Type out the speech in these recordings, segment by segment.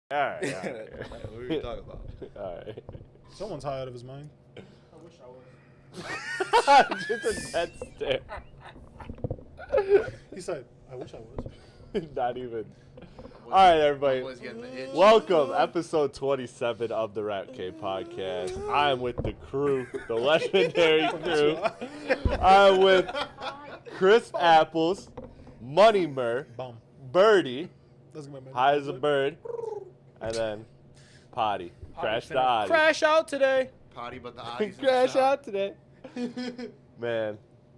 All right. What are you talking about? All right. Someone's high out of his mind. I wish I was. Just a dead stare. He said, I wish I was. Not even. All right, everybody. Welcome, episode 27 of the Rap K podcast. I am with the crew, the legendary crew. I'm with Chris Apples, Money Mur, Bum. Birdie, Doesn't get my high as a bird, and then Potty. Crash the Oddie. Crash out today. Potty, but the eyes. Crash out today. Man,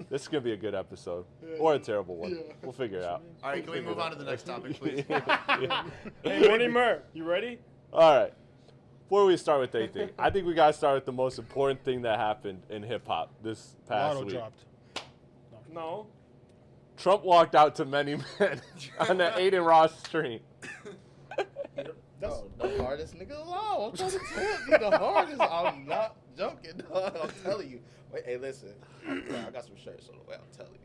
this is going to be a good episode. Or a terrible one. Yeah. We'll figure it out. All right, can we move on to the next topic, please? Hey, Money Mur, you ready? All right. Before we start with anything, I think we got to start with the most important thing that happened in hip-hop this past Lotto week. dropped. No. Trump walked out to Many Men on the Aiden Ross stream. That's The hardest nigga alive. I'm trying to tell you, the hardest. I'm not joking, dog. I'm telling you. Wait, hey, listen. I got some shirts on the way. I'm telling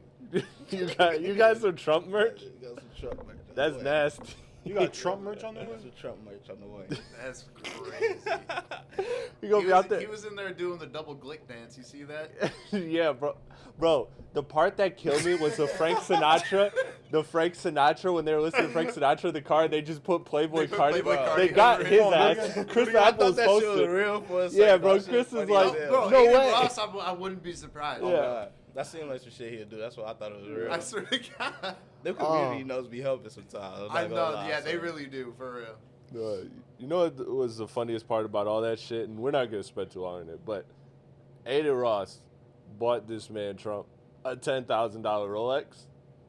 you. you got some Trump merch? You got some Trump merch. on That's the way. nasty. You got Trump merch on I there? got some Trump merch on the way. That's crazy. You gonna be out there? He was in there doing the double glick dance. You see that? Yeah, bro. Bro, the part that killed me was the Frank Sinatra. The Frank Sinatra, when they were listening to Frank Sinatra in the car, they just put Playboy They put Cardi. Playboy Cardi They got over his it. ass. Chris I thought Apples that shit was posted. real for a second. Yeah, bro. That shit Chris is funny like, as hell. Bro, no Aiden way. Ross, I wouldn't be surprised. Oh, Yeah. God. That seemed like some shit he'd do. That's why I thought it was real. I swear to God. The community knows be helping sometimes. I know. Yeah, they really do, for real. You know what was the funniest part about all that shit? And we're not going to spend too long on it, but Aiden Ross bought this man, Trump, a $10,000 Rolex.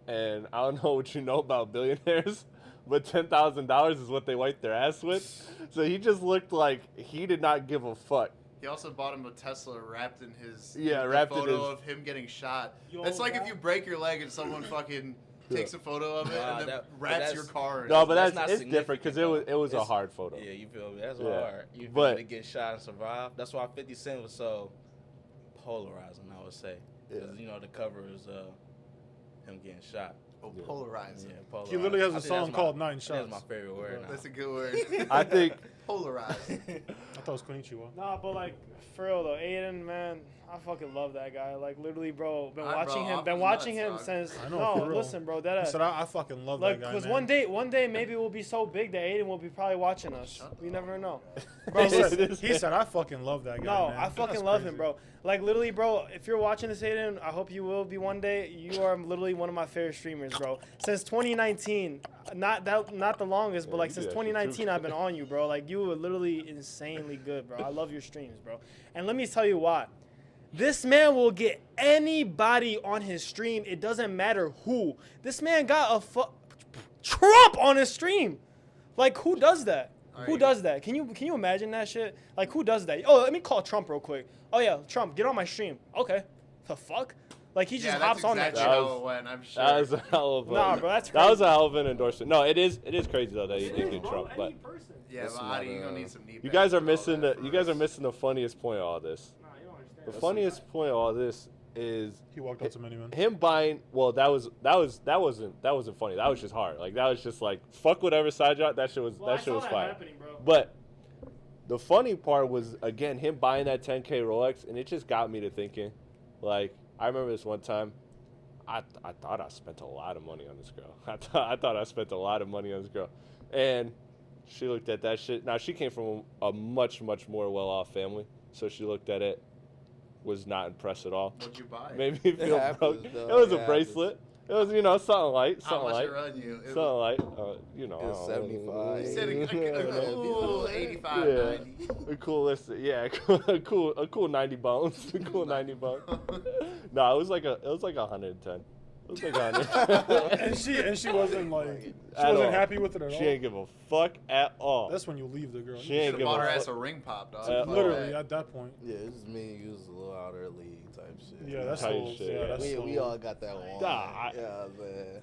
And I don't know what you know about billionaires, but $10,000 is what they wipe their ass with. So he just looked like he did not give a fuck. He also bought him a Tesla wrapped in his wrapped in photo his- of him getting shot. Yo, It's like if that- you break your leg and someone fucking takes a photo of it Nah, and then but wraps that's- your car in No, it. but That's that's not it's different because it was a It's- hard photo. Yeah, you feel me? That's Yeah. hard. You feel But- me? To get shot and survive. That's why 50 Cent was so polarizing, I would say. Because, you know, the cover is him getting shot. Oh, Yeah. polarizing. Yeah, polarized. He literally has I a think song that's my- called Nine I think Shots. That's my favorite word now. That's a good word. I think Polarized. I thought it was Konnichiwa. Nah, but like for real though, Aiden, man, I fucking love that guy. Like literally, bro, been Alright, watching bro, him, I'm been watching him nuts, since. I know, No, for real. listen, bro, He that said, I fucking love like, that guy, cause man. one day maybe we'll be so big that Aiden will be probably watching us. Shut We never know. Bro, Bro, listen, listen, he said, I fucking love that guy, no, man. I fucking That's love crazy. him, bro. Like literally, bro. If you're watching this, Aiden, I hope you will be one day. You are literally one of my favorite streamers, bro. Since 2019, not the longest, but Yeah, like you since do that shit 2019, too. I've been on you, bro. Like you were literally insanely good, bro. I love your streams, bro. And let me tell you why. This man will get anybody on his stream. It doesn't matter who. This man got Trump on his stream. Like who does that? Who Right. does that? Can you imagine that shit? Like who does that? Oh, let me call Trump real quick. Oh yeah, Trump, get on my stream. Okay. The fuck? Like he just Yeah, hops that's on that exactly shit. That how was- it went, I'm sure. that was a hell of a Nah, bro, that's that was a crazy. hell of an endorsement. No, it is crazy though that he did get Trump, but Yeah, That's but not, Adi, you're gonna need some knee you pads guys are for all missing that the for you guys are us. missing the funniest point of all this. Nah, you don't understand. The funniest point of all this is He walked out to many men. him buying. Well, that wasn't funny. That was just hard. Like that was just like fuck whatever side job. That shit was Well, I that shit saw was that fire. happening, bro. But the funny part was again him buying that 10K Rolex, and it just got me to thinking. Like I remember this one time, I thought I spent a lot of money on this girl. I thought I spent a lot of money on this girl, and she looked at that shit. Now she came from a much more well-off family, so she looked at it, was not impressed at all. What'd you buy? Made me feel happens, broke. though. It was It a happens. bracelet. It was something light, How something much light, it run you? It something light. You know, It was I don't know. 75. You said a cool 85, Yeah. 90. A cool list, yeah, a cool 90 bones, a cool 90 bones. No, it was like 110. It was like 100. and she wasn't like, she At wasn't all. happy with it at all. She ain't give a fuck at all. That's when you leave the girl. She You ain't should've give bought her a ass a fuck. ring pop, dog. Yeah, Fuck Literally, that. at that point. Yeah, it's just me. You was a little out of her league type shit. Yeah, that's Tight so. shit, Yeah, yeah. that's we, so. we all got that one. Nah, Yeah, man.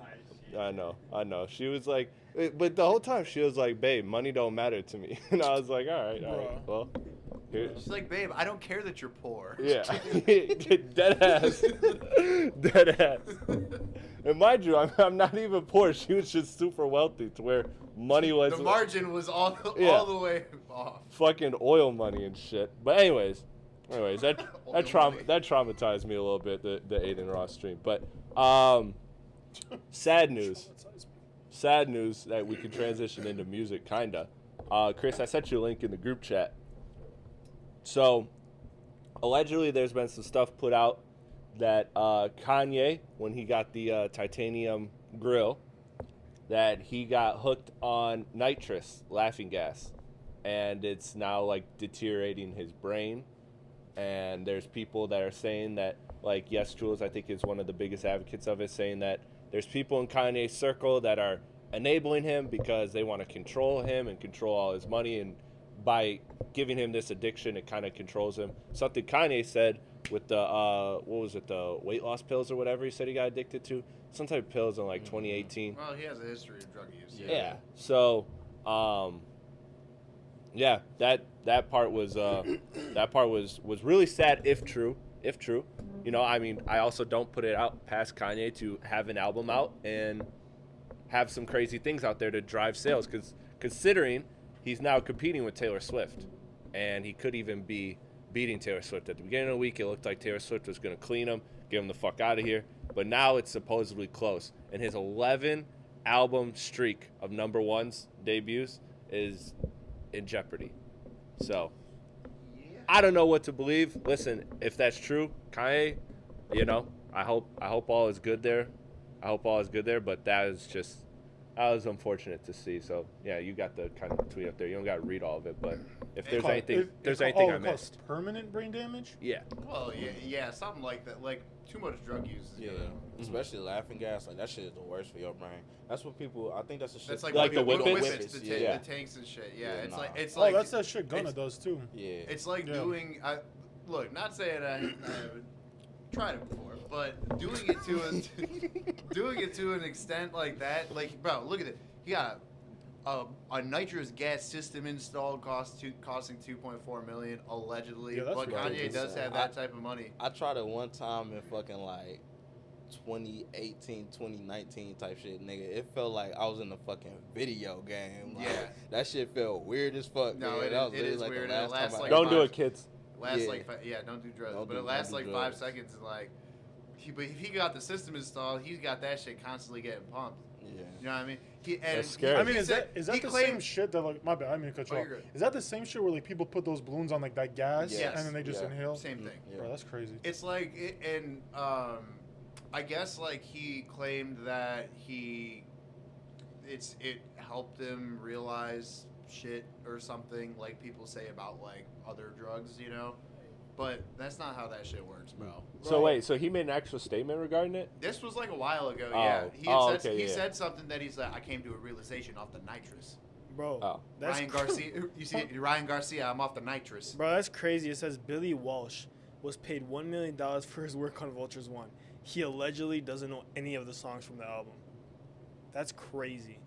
I know. She was like, but the whole time she was like, babe, money don't matter to me. And I was like, all right, Bruh. well, She's like, babe, I don't care that you're poor. Yeah, dead ass, dead ass. And mind you, I'm not even poor. She was just super wealthy to where money was The margin was all Yeah. the way off. fucking oil money and shit. But anyways, that Oil money. that traumatized me a little bit. The Aiden Ross stream, but sad news. Sad news that we could transition into music, kinda. Chris, I sent you a link in the group chat. So, allegedly, there's been some stuff put out that Kanye, when he got the titanium grill, that he got hooked on nitrous laughing gas, and it's now like deteriorating his brain. And there's people that are saying that, like, Yes Jules, I think, is one of the biggest advocates of it, saying that there's people in Kanye's circle that are enabling him because they want to control him and control all his money, and by giving him this addiction, it kind of controls him. Something Kanye said with the the weight loss pills or whatever he said he got addicted to, some type of pills in like 2018. Well, he has a history of drug use. Yeah. So, yeah, that part was really sad if true. You know, I mean, I also don't put it out past Kanye to have an album out and have some crazy things out there to drive sales, because considering he's now competing with Taylor Swift, and he could even be beating Taylor Swift. At the beginning of the week, it looked like Taylor Swift was going to clean him, get him the fuck out of here, but now it's supposedly close, and his 11 album streak of number ones debuts is in jeopardy. So I don't know what to believe. Listen, if that's true, Kanye, you know, I hope all is good there. But that was unfortunate to see. So yeah, you got the kind of tweet up there. You don't got to read all of it, but if there's anything I missed, permanent brain damage. yeah. Well, yeah, something like that. Like too much drug use. Is gonna- Especially laughing gas. Like that shit is the worst for your brain. That's what people. I think that's the shit. It's like, Like when the people whippets? the Yeah. tanks and shit. Yeah, Yeah, it's nah. like it's Oh, like that's that shit Gunna it's- does too. Yeah. It's like Yeah. doing. Look, not saying I haven't tried it before, but doing it to an extent like that, like, bro, look at it. He got a nitrous gas system installed, costing $2.4 million allegedly. Yeah, that's but Kanye ridiculous. does have that type of money. I tried it one time in fucking like 2018, 2019 type shit, nigga. It felt like I was in a fucking video game. Like, Yeah. that shit felt weird as fuck. No, man. it That was is- it literally is like weird. The It last lasts time I like Don't do five- it, kids. Lasts Yeah. like don't do drugs, Don't but do- it lasts don't like do 5 drugs. seconds. And like, but if he got the system installed, he's got that shit constantly getting pumped. Yeah. You know what I mean? That's scary. I mean, he is said- that he the claimed- same shit that, like, my bad, I mean to cut you Oh, off. you're good. Is that the same shit where like people put those balloons on like that gas Yes. and then they just Yeah. inhale? Same thing. Yeah. Bro, that's crazy. It's like, I guess like he claimed that it helped him realize shit or something, like people say about like other drugs, you know. But that's not how that shit works, bro. So wait, so he made an actual statement regarding it? This was like a while ago. Oh. Yeah, he Yeah. said something that he's like, I came to a realization off the nitrous. Bro, Oh. that's Ryan Garcia, you see Ryan Garcia, I'm off the nitrous. Bro, that's crazy. It says Billy Walsh was paid $1 million for his work on Vultures 1. He allegedly doesn't know any of the songs from the album. That's crazy.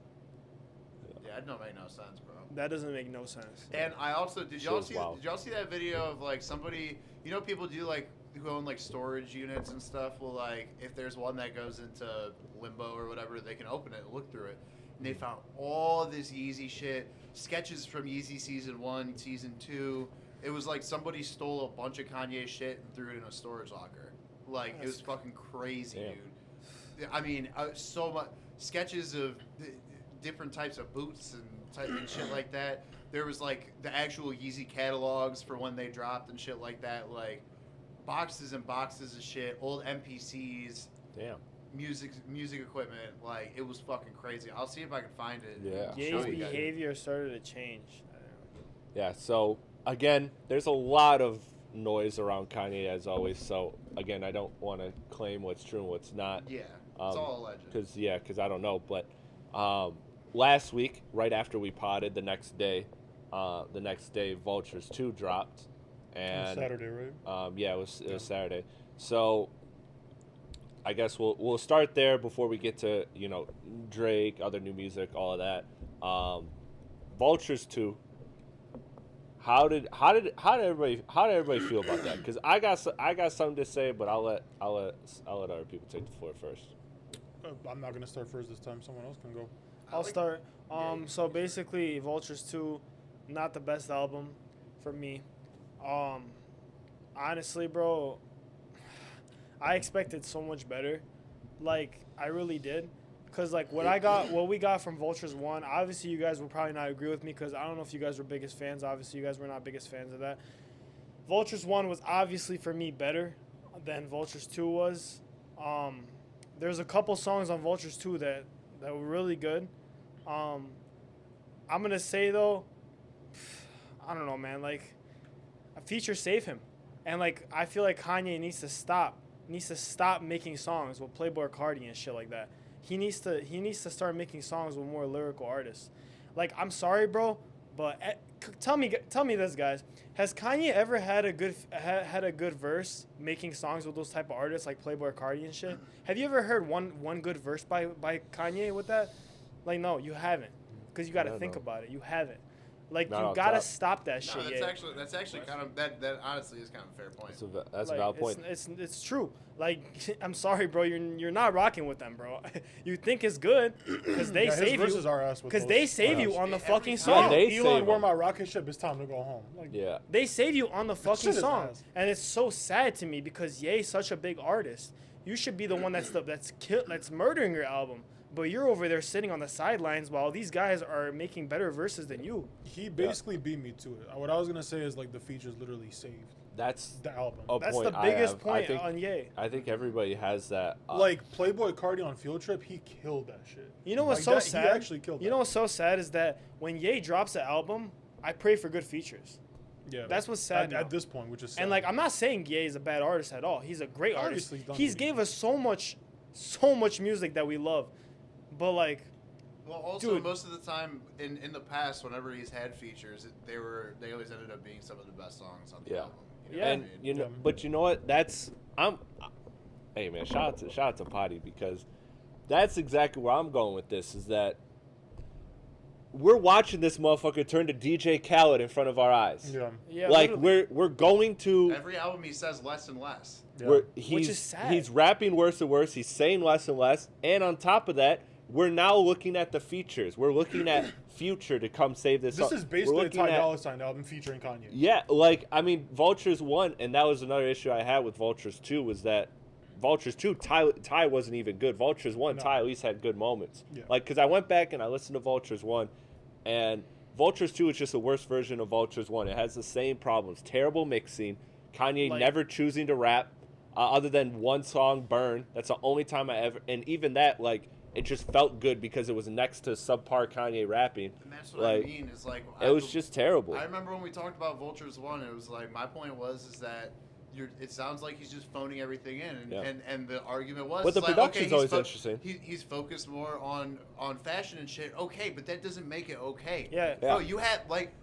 Yeah, it don't make no sense, bro. That doesn't make no sense. And I also did Shit was wild. y'all see that video of like somebody, you know, people do like who own like storage units and stuff will, like, if there's one that goes into limbo or whatever, they can open it and look through it. And they found all this Yeezy shit, sketches from Yeezy season 1, season 2. It was like somebody stole a bunch of Kanye shit and threw it in a storage locker. Like, it was fucking crazy, dude. I mean, so much sketches of different types of boots and shit like that. There was like the actual Yeezy catalogs for when they dropped and shit like that. Like boxes and boxes of shit, old MPCs, Damn. music equipment. Like, it was fucking crazy. I'll see if I can find it. Yeah. and Ye's show you guys. behavior started to change. Yeah, so again, there's a lot of noise around Kanye as always. So again, I don't want to claim what's true and what's not. Yeah, it's all alleged. Because I don't know. But last week, right after we potted, the next day, Vultures 2 dropped, and Saturday, right? yeah, it was Saturday. So I guess we'll start there before we get to, you know, Drake, other new music, all of that. Vultures 2. how did everybody feel about that? Because I got something to say, but I'll let other people take the floor first. I'm not gonna start first this time. Someone else can go. I'll start. So basically, Vultures 2, not the best album for me. Honestly, bro, I expected so much better. Like, I really did. Because, like, what we got from Vultures 1, obviously you guys will probably not agree with me because I don't know if you guys were biggest fans. Obviously, you guys were not biggest fans of that. Vultures 1 was obviously, for me, better than Vultures 2 was. There's a couple songs on Vultures 2 that were really good. I'm going to say, though, I don't know, man. Like, a feature save him. And, like, I feel like Kanye needs to stop making songs with Playboi Carti and shit like that. He needs to start making songs with more lyrical artists. Like, I'm sorry, bro, but tell me this, guys. Has Kanye ever had a good verse making songs with those type of artists like Playboi Carti and shit? Have you ever heard one good verse by Kanye with that? Like, no, you haven't, because you got to think about it. You haven't. Like, you gotta stop that shit. No, that's actually kind of that honestly is kind of a fair point. That's a valid point. It's true. Like, I'm sorry, bro. You're not rocking with them, bro. You think it's good because they save you. Because they save you on the fucking song. Elon wore my rocket ship. It's time to go home. Like, yeah. They save you on the fucking song, and it's so sad to me because Ye's such a big artist. You should be the one that's murdering your album. But you're over there sitting on the sidelines while these guys are making better verses than you. He basically beat me to it. What I was gonna say is, like, the features literally saved. That's the album. That's the biggest point on Ye. I think everybody has that. Like, Playboi Carti on Field Trip, he killed that shit. You know what's like so sad? He actually killed You know what's so sad is that when Ye drops an album, I pray for good features. Yeah, that's what's sad at this point, which is sad. And, like, I'm not saying Ye is a bad artist at all. He's a great artist. He's gave us so much music that we love. But, like, well, also, dude, most of the time in the past, whenever he's had features, they always ended up being some of the best songs on the album. You know, but you know what? Hey man, shout out to Potty, because that's exactly where I'm going with this. Is that we're watching this motherfucker turn to DJ Khaled in front of our eyes. Yeah. Like, we're going to every album he says less and less. Yeah. Which is sad. He's rapping worse and worse. He's saying less and less. And on top of that, we're now looking at the features. We're looking at Future to come save this. This is basically a Ty Dolla $ign album featuring Kanye. Yeah, like, I mean, Vultures 1, and that was another issue I had with Vultures 2, was that Vultures 2, Ty wasn't even good. Vultures 1, Ty at least had good moments. Yeah. Like, because I went back and I listened to Vultures 1, and Vultures 2 is just the worst version of Vultures 1. It has the same problems. Terrible mixing. Kanye never choosing to rap, other than one song, Burn. That's the only time I ever... And even that, like... It just felt good because it was next to subpar Kanye rapping. And that's what I mean. It's like... It was just terrible. I remember when we talked about Vultures 1, it was like, my point is that it sounds like he's just phoning everything in. And the argument was... But the production's always interesting. He's focused more on fashion and shit. Okay, but that doesn't make it okay. Yeah. Bro, you had, like...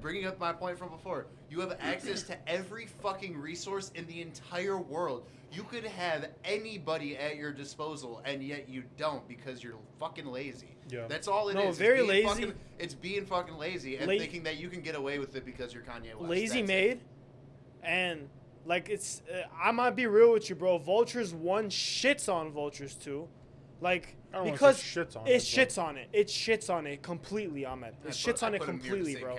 bringing up my point from before, you have access to every fucking resource in the entire world. You could have anybody at your disposal, and yet you don't because you're fucking lazy. Yeah. That's all it is. No, very lazy. It's being fucking lazy and thinking that you can get away with it because you're Kanye West. Lazy made, and, like, it's... I might be real with you, bro. Vultures 1 shits on Vultures 2. Like, because it shits on it completely, Ahmed. It shits on it completely, bro.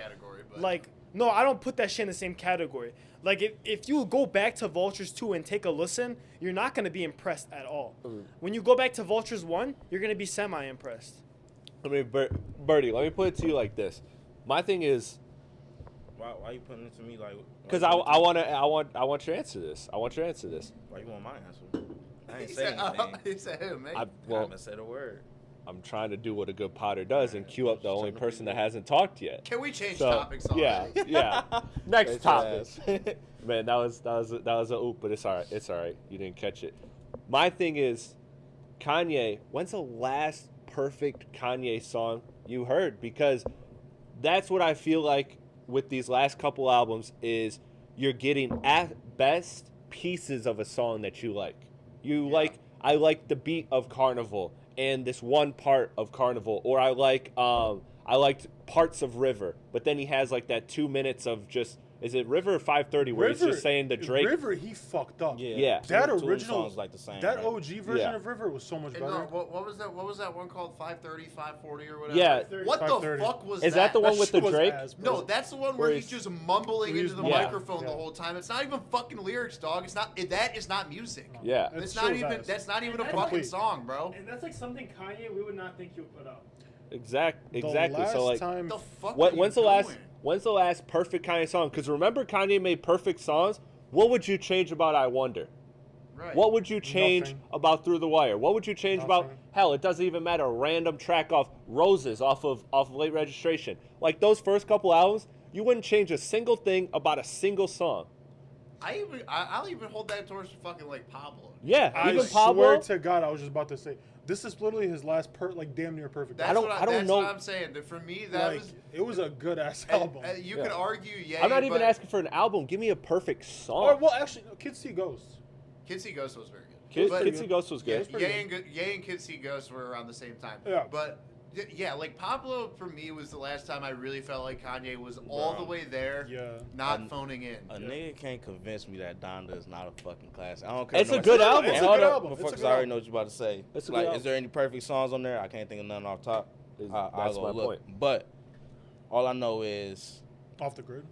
Like, no, I don't put that shit in the same category. Like, if you go back to Vultures 2 and take a listen, you're not going to be impressed at all. When you go back to Vultures 1, you're going to be semi-impressed. I mean, Birdie, let me put it to you like this. My thing is... Why are you putting it to me like... Because I want your answer to this. I want your answer to this. Why you want my answer? I ain't saying anything. He said who, man? I haven't said a word. I'm trying to do what a good Potter does and cue up the only person that hasn't talked yet. Can we change topics on that? Yeah. Next topic. Man, that was a oop, but it's all right. It's all right. You didn't catch it. My thing is, Kanye, when's the last perfect Kanye song you heard? Because that's what I feel like with these last couple albums is you're getting at best pieces of a song that you like. I like the beat of Carnival and this one part of Carnival, or I liked parts of River, but then he has like that 2 minutes of just. Is it River or 530 where he's just saying the Drake? River, he fucked up. Yeah. That Two of the original, songs like the same. that right? OG version Yeah. of River was so much And better. what was that? What was that one called? 530, 540 or whatever. Yeah. What the 530. fuck was Is that the one with the shit was Drake? ass, bro. No, that's the one where Where he's he's- just mumbling He's into the Yeah. microphone the Yeah. whole time. It's not even fucking lyrics, dog. It's not. That is not music. Yeah. That It's shit not was even. ass. That's not even a And that's fucking complete. song, bro. And that's like something Kanye we would not think he would put out. Exactly. The So like, time, The fuck? what, are you when's the last? doing? When's the last perfect Kanye song? Because remember, Kanye made perfect songs. What would you change about I Wonder? Right. What would you change Nothing. about Through the Wire? What would you change about? Nothing. Hell, it doesn't even matter. A random track off Roses off of Late Registration. Like those first couple albums, you wouldn't change a single thing about a single song. I'll even hold that towards fucking like Pablo. Yeah, I even swear Pablo. to God, I was just about to say, this is literally his last damn near perfect. That's album. I don't that's know- what I'm saying. That for me, that Like, was. it was a good ass and- album. and you Yeah. could argue, yeah. I'm not even asking for an album. Give me a perfect song. Or well, actually, no, Kids See Ghosts. Kids See Ghosts was very good. Kid, But- Kid See Ghost was Yeah, good. pretty Ye and Kids See Ghosts were around the same time. Yeah. But yeah, like Pablo for me was the last time I really felt like Kanye was all Bro. the way there, Yeah. not phoning in. A nigga can't convince me that Donda is not a fucking classic. I don't care. It's no a one good says- album. It's And a hold good up, album. before, It's a because good I already album. know what you're about to say. It's a good Like, album. is there any perfect songs on there? I can't think of none off top. Is- I'll that's go my look. point. But all I know is Off the grid.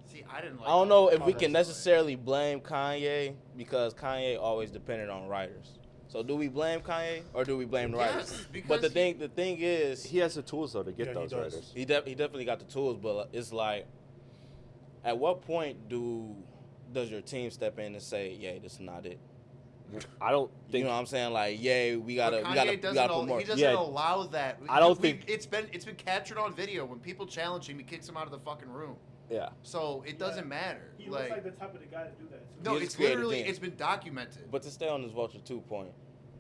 See, I didn't like. I don't know if we Okay. can necessarily blame Kanye because Kanye always depended on writers. So do we blame Kanye or do we blame the Yes, writers? because But the thing is, He has the tools though to get Yeah, he those does. writers. he definitely got the tools, but it's like, at what point does your team step in and say, "Yeah, this is not it"? I don't You think. know what I'm saying? Like, yeah, we gotta, But we Kanye gotta, we doesn't. gotta put more. He doesn't Yeah. allow that. I don't We- think- it's been captured on video. When people challenge him, he kicks him out of the fucking room. Yeah. So it doesn't matter. He looks like the type of the guy to do that. Too. no, He's it's creative literally then. it's been documented. But to stay on this Vulture 2 point,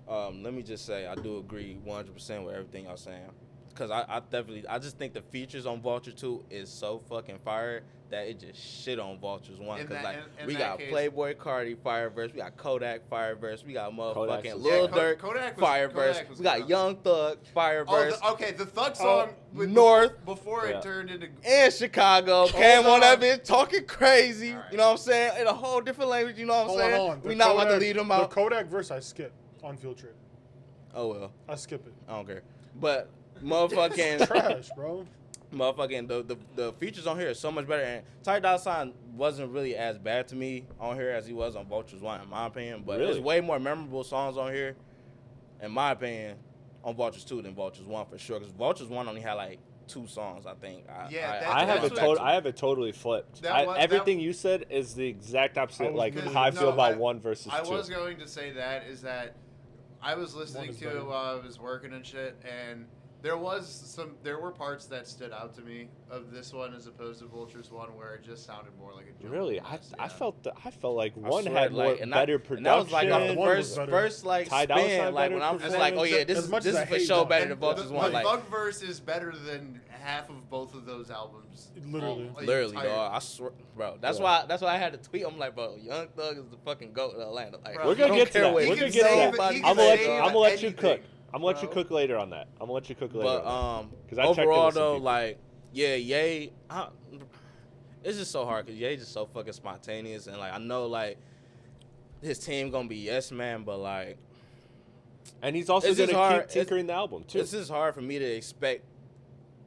let me just say I do agree 100% with everything y'all saying. Because I just think the features on Vulture 2 is so fucking fire that it just shit on Vultures 1. In Because, that- like, in we that got case- Playboy Cardi Fireverse, we got Kodak Fireverse, we got Kodak's motherfucking was- Lil Yeah, Durk Kodak Fireverse, was we got good. Young Thug Fireverse, Okay, the Thug song North. before Yeah. it turned into. and Chicago came on that bitch talking crazy. All right. You know what I'm saying? In a whole different language, you know what I'm Hold saying? on. We not about to lead them The out. Kodak verse I skip on Field Trip. Oh, well. I skip it. I don't care. But motherfucking Trash, bro. the features on here are so much better. And Ty Dolla $ign wasn't really as bad to me on here as he was on Vultures 1, in my opinion. But Really? there's way more memorable songs on here, in my opinion, on Vultures 2 than Vultures 1 for sure. Because Vultures 1 only had like 2 songs, I think. Yeah, I have that's it. what- I have it totally flipped. That was- Everything you said is the exact opposite. was Like gonna- how I feel No, about I- one versus I two. was going to say that is that I was listening is to better. it while I was working and shit, and there were parts that stood out to me of this one as opposed to Vultures 1 where it just sounded more like a jumble Really, mess, I yeah. felt like I one swear, had more like, and better that, production. And that was like off the One was better. first like Ty Dolla spin, $ign like better when I'm just performance? like, oh yeah, this As is much this as is I for hate sure that. better And than Vultures the 1. Like Thug verse is better than half of both of those albums. Literally. All- literally, entire- dog. I swear, bro. That's Yeah. why I had to tweet. I'm like, bro, Young Thug is the fucking goat of Atlanta. Like, Bro, We're I gonna don't get to care that. what We're you gonna can get to save that. it- he I'm can gonna let save I'm gonna let you anything, cook. I'm gonna let you bro. cook later on that. I'm gonna let you cook later. But on that. 'Cause I checked in overall with some though, people. like, yeah, Ye, it's just so hard because Ye just so fucking spontaneous, and like I know like his team gonna be yes man, but like And he's also it's just gonna hard- keep tinkering the album too. it's just hard for me to expect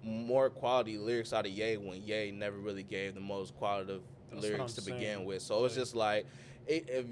more quality lyrics out of Ye when Ye never really gave the most qualitative That's lyrics what to I'm begin saying. with. So it's just like if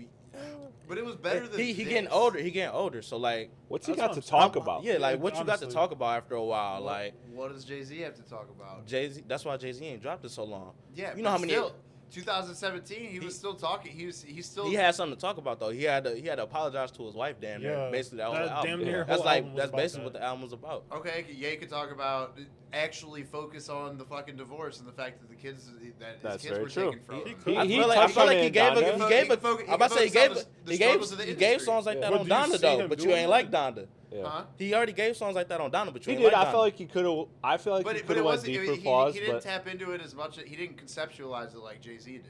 But it was better than he this. getting older. He getting older. So like, What's he That's got what to I'm talk saying. about? yeah, like Yeah, what you got to honestly. talk about after a while. What- Like what does Jay-Z have to talk about? Jay-Z. That's why Jay-Z ain't dropped it so long. Yeah, you know but how many. Still, 2017, he was still talking. He's still. He had something to talk about though. He had to apologize to his wife. Damn near. Yeah, Basically, that whole that album. damn near That's whole like album was that's about basically that. what the album was about. Okay, Ye could talk about actually focus on the fucking divorce and the fact that the kids that That's his kids very were true. taken from He him. could. I He feel like, I touched feel on like it he in gave Donda. a, he gave a, He I'm about to say he focused gave on a, the he gave struggles of the he gave industry. songs like that But on do you Donda see though, him but you doing ain't that? like Donda. Yeah. Huh? He already gave songs like that on Donda, but you He ain't did. like I Donda. feel like he could have. I feel like he But could it have went wasn't. deeper He pause, didn't but tap into it as much. He didn't conceptualize it like Jay-Z did.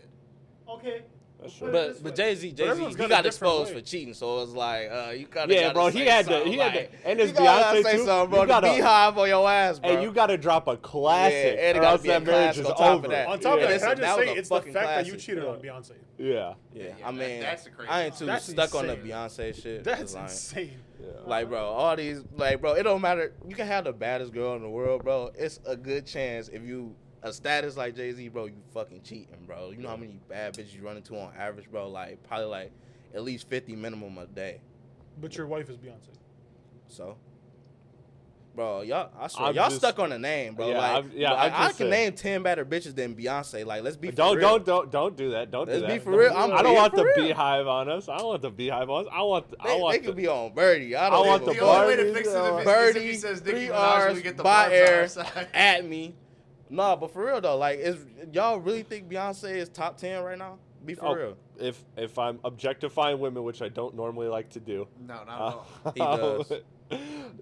Okay. That's true. But Jay-Z, everyone's he got a got different exposed way. for cheating, so it's like you kind of Yeah, bro, he had to, and his you gotta Beyonce say too. something, bro. You gotta, The beehive on your ass, bro. hey, you gotta drop a classic, Yeah, and it or gotta else be a that marriage classic is on top of over. that. On top of Yeah. that, can I That just was say a it's the fucking fact that you classic. cheated on Beyonce. Yeah. Yeah, Yeah, I mean, that's the crazy I ain't part. too That's stuck on the insane. Beyonce shit. That's 'cause, like, insane. Like, bro, all these, like, bro, it don't matter. You can have the baddest girl in the world, bro. It's a good chance if you a status like Jay-Z, bro, you fucking cheating, bro. You know how many bad bitches you run into on average, bro? Like, probably like at least 50 minimum a day. But your wife is Beyonce. So, bro, I swear, I'm y'all just- stuck on the name, bro. Yeah, like, I'm like, I just can saying. name 10 better bitches than Beyonce. Like, let's be for Don't real. don't do that. Don't Let's do be that. for real. Don't- I'm I don't being want for the real. beehive on us. I don't want the beehive on us. I want They could be on Birdie. I don't want give a the The only way Birdie, to fix it is if he Birdie, says Nicki 3 Minaj when R's, we get the by barbs air, outside. at me. Nah, but for real though, like, y'all really think Beyonce is top 10 right now? Be for real. If I'm objectifying women, which I don't normally like to do. No, not at all. He does.